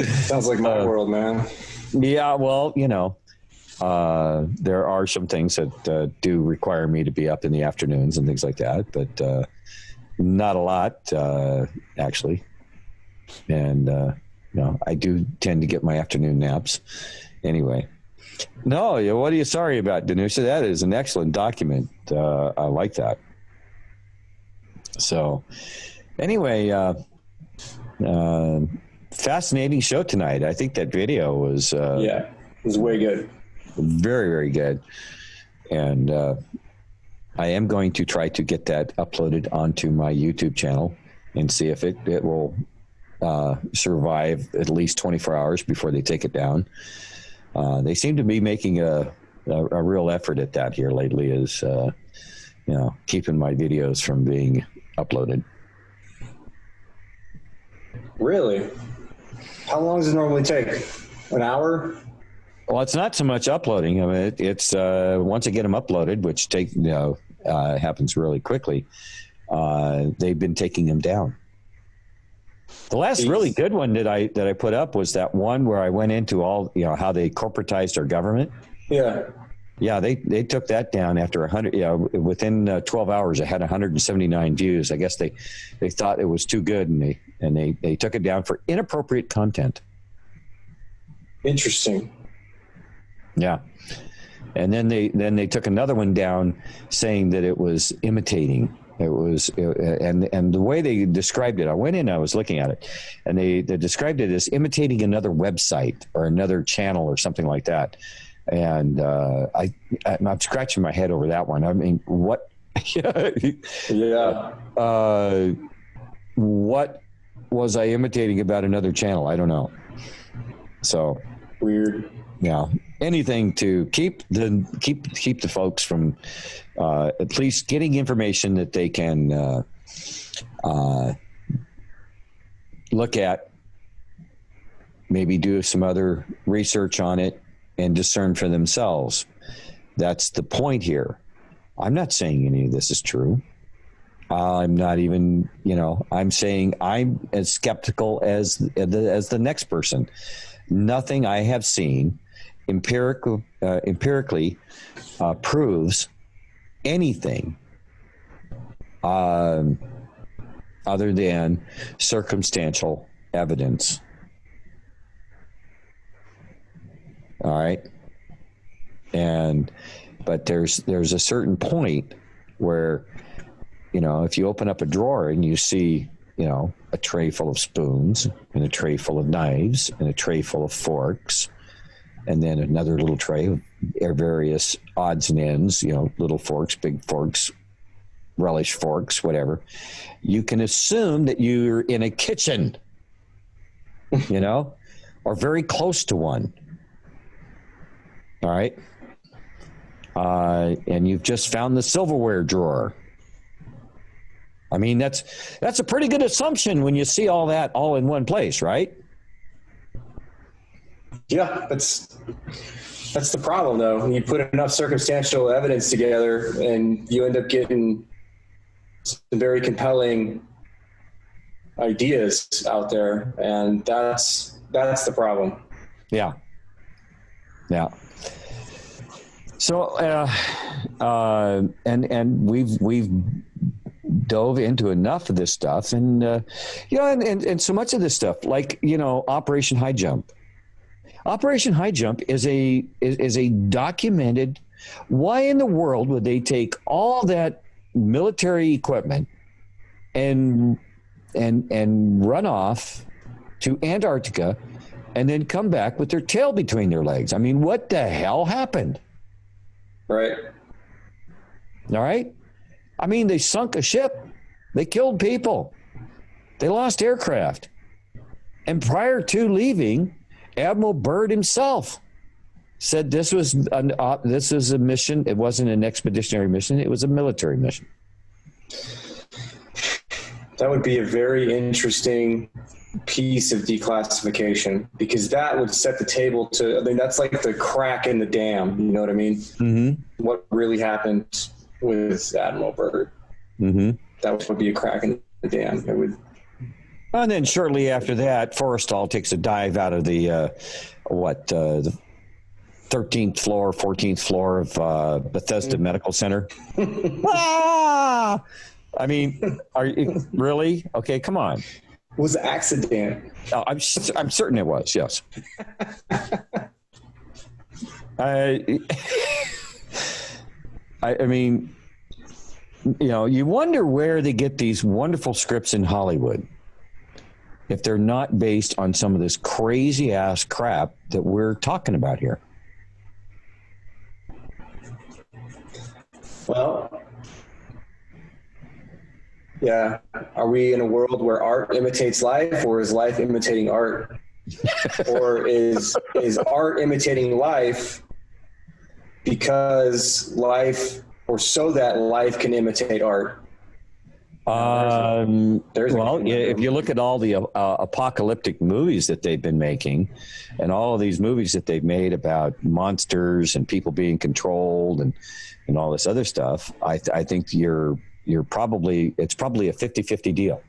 Sounds like my world, man. Yeah, well, there are some things that do require me to be up in the afternoons and things like that, but not a lot, actually. And, I do tend to get my afternoon naps. Anyway. No, what are you sorry about, Danusha? That is an excellent document. I like that. So, anyway, fascinating show tonight. I think that video was... it was way good. Very, very good. And I am going to try to get that uploaded onto my YouTube channel and see if it will survive at least 24 hours before they take it down. They seem to be making a real effort at that here lately, is keeping my videos from being uploaded. Really? How long does it normally take? An hour? Well, it's not so much uploading. I mean, it's once I get them uploaded, which happens really quickly. They've been taking them down. The last really good one that I put up was that one where I went into all how they corporatized our government. Yeah. Yeah, they took that down after 100. Within 12 hours, it had 179 views. I guess they thought it was too good, and they took it down for inappropriate content. Interesting. Yeah, and then they took another one down, saying that it was imitating. It was, and the way they described it, I went in, I was looking at it, and they described it as imitating another website or another channel or something like that. And I'm scratching my head over that one. I mean, what? Yeah. What was I imitating about another channel? I don't know. So weird. Yeah. Anything to keep the folks from at least getting information that they can look at, maybe do some other research on it, and discern for themselves. That's the point here. I'm not saying any of this is true. I'm not even, I'm saying I'm as skeptical as the next person. Nothing I have seen empirically proves anything other than circumstantial evidence. All right. But there's a certain point where, if you open up a drawer and you see, a tray full of spoons and a tray full of knives and a tray full of forks, and then another little tray of various odds and ends, little forks, big forks, relish forks, whatever, you can assume that you're in a kitchen, or very close to one. All right. And you've just found the silverware drawer. I mean, that's a pretty good assumption when you see all that all in one place, right? Yeah, that's the problem, though. When you put enough circumstantial evidence together, and you end up getting some very compelling ideas out there, and that's the problem. Yeah. Yeah. So, and we've dove into enough of this stuff, and and so much of this stuff, like Operation High Jump. Operation High Jump is a documented. Why in the world would they take all that military equipment and run off to Antarctica and then come back with their tail between their legs? I mean, what the hell happened? Right. All right. I mean, they sunk a ship. They killed people. They lost aircraft. And prior to leaving, Admiral Byrd himself said this was a mission. It wasn't an expeditionary mission. It was a military mission. That would be a very interesting piece of declassification, because that would set the table to, I mean, that's like the crack in the dam. You know what I mean? Mm-hmm. What really happened with Admiral Byrd. Mm-hmm. That would be a crack in the dam. It would. And then shortly after that, Forrestal takes a dive out of the 13th floor, 14th floor of Bethesda Medical Center. Ah! I mean, are you really? Okay, come on. It was an accident. Oh, I'm certain it was, yes. I mean, you wonder where they get these wonderful scripts in Hollywood if they're not based on some of this crazy ass crap that we're talking about here. Well, yeah. Are we in a world where art imitates life, or is life imitating art? Or is art imitating life because life, or so that life can imitate art? If you look at all the apocalyptic movies that they've been making, and all of these movies that they've made about monsters and people being controlled and all this other stuff, I think it's probably a 50-50 deal.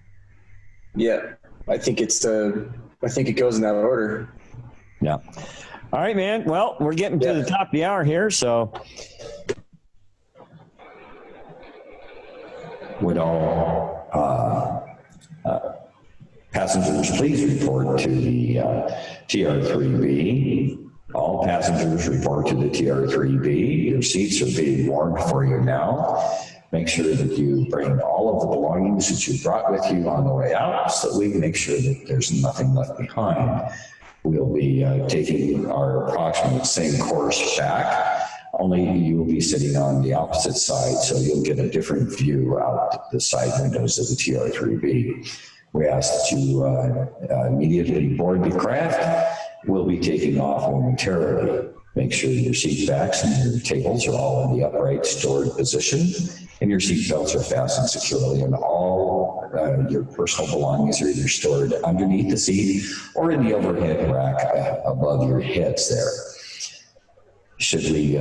Yeah, I think it goes in that order. Yeah. All right, man. Well, we're getting to the top of the hour here, so would all passengers please report to the TR-3B? All passengers report to the TR-3B. Your seats are being warmed for you now. Make sure that you bring all of the belongings that you brought with you on the way out, so that we can make sure that there's nothing left behind. We'll be taking our approximate same course back, only you will be sitting on the opposite side, so you'll get a different view out the side windows of the TR-3B. We ask that you immediately board the craft. We'll be taking off momentarily. Make sure your seat backs and your tables are all in the upright stored position, and your seat belts are fastened securely, and all your personal belongings are either stored underneath the seat or in the overhead rack above your heads there. Should we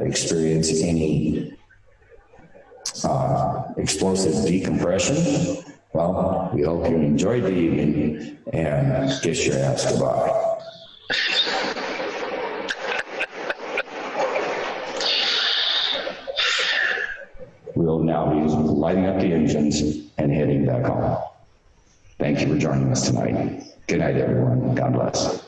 experience any explosive decompression, well, we hope you enjoyed the evening and kiss your ass goodbye. We'll now be lighting up the engines and heading back home. Thank you for joining us tonight. Good night, everyone. God bless.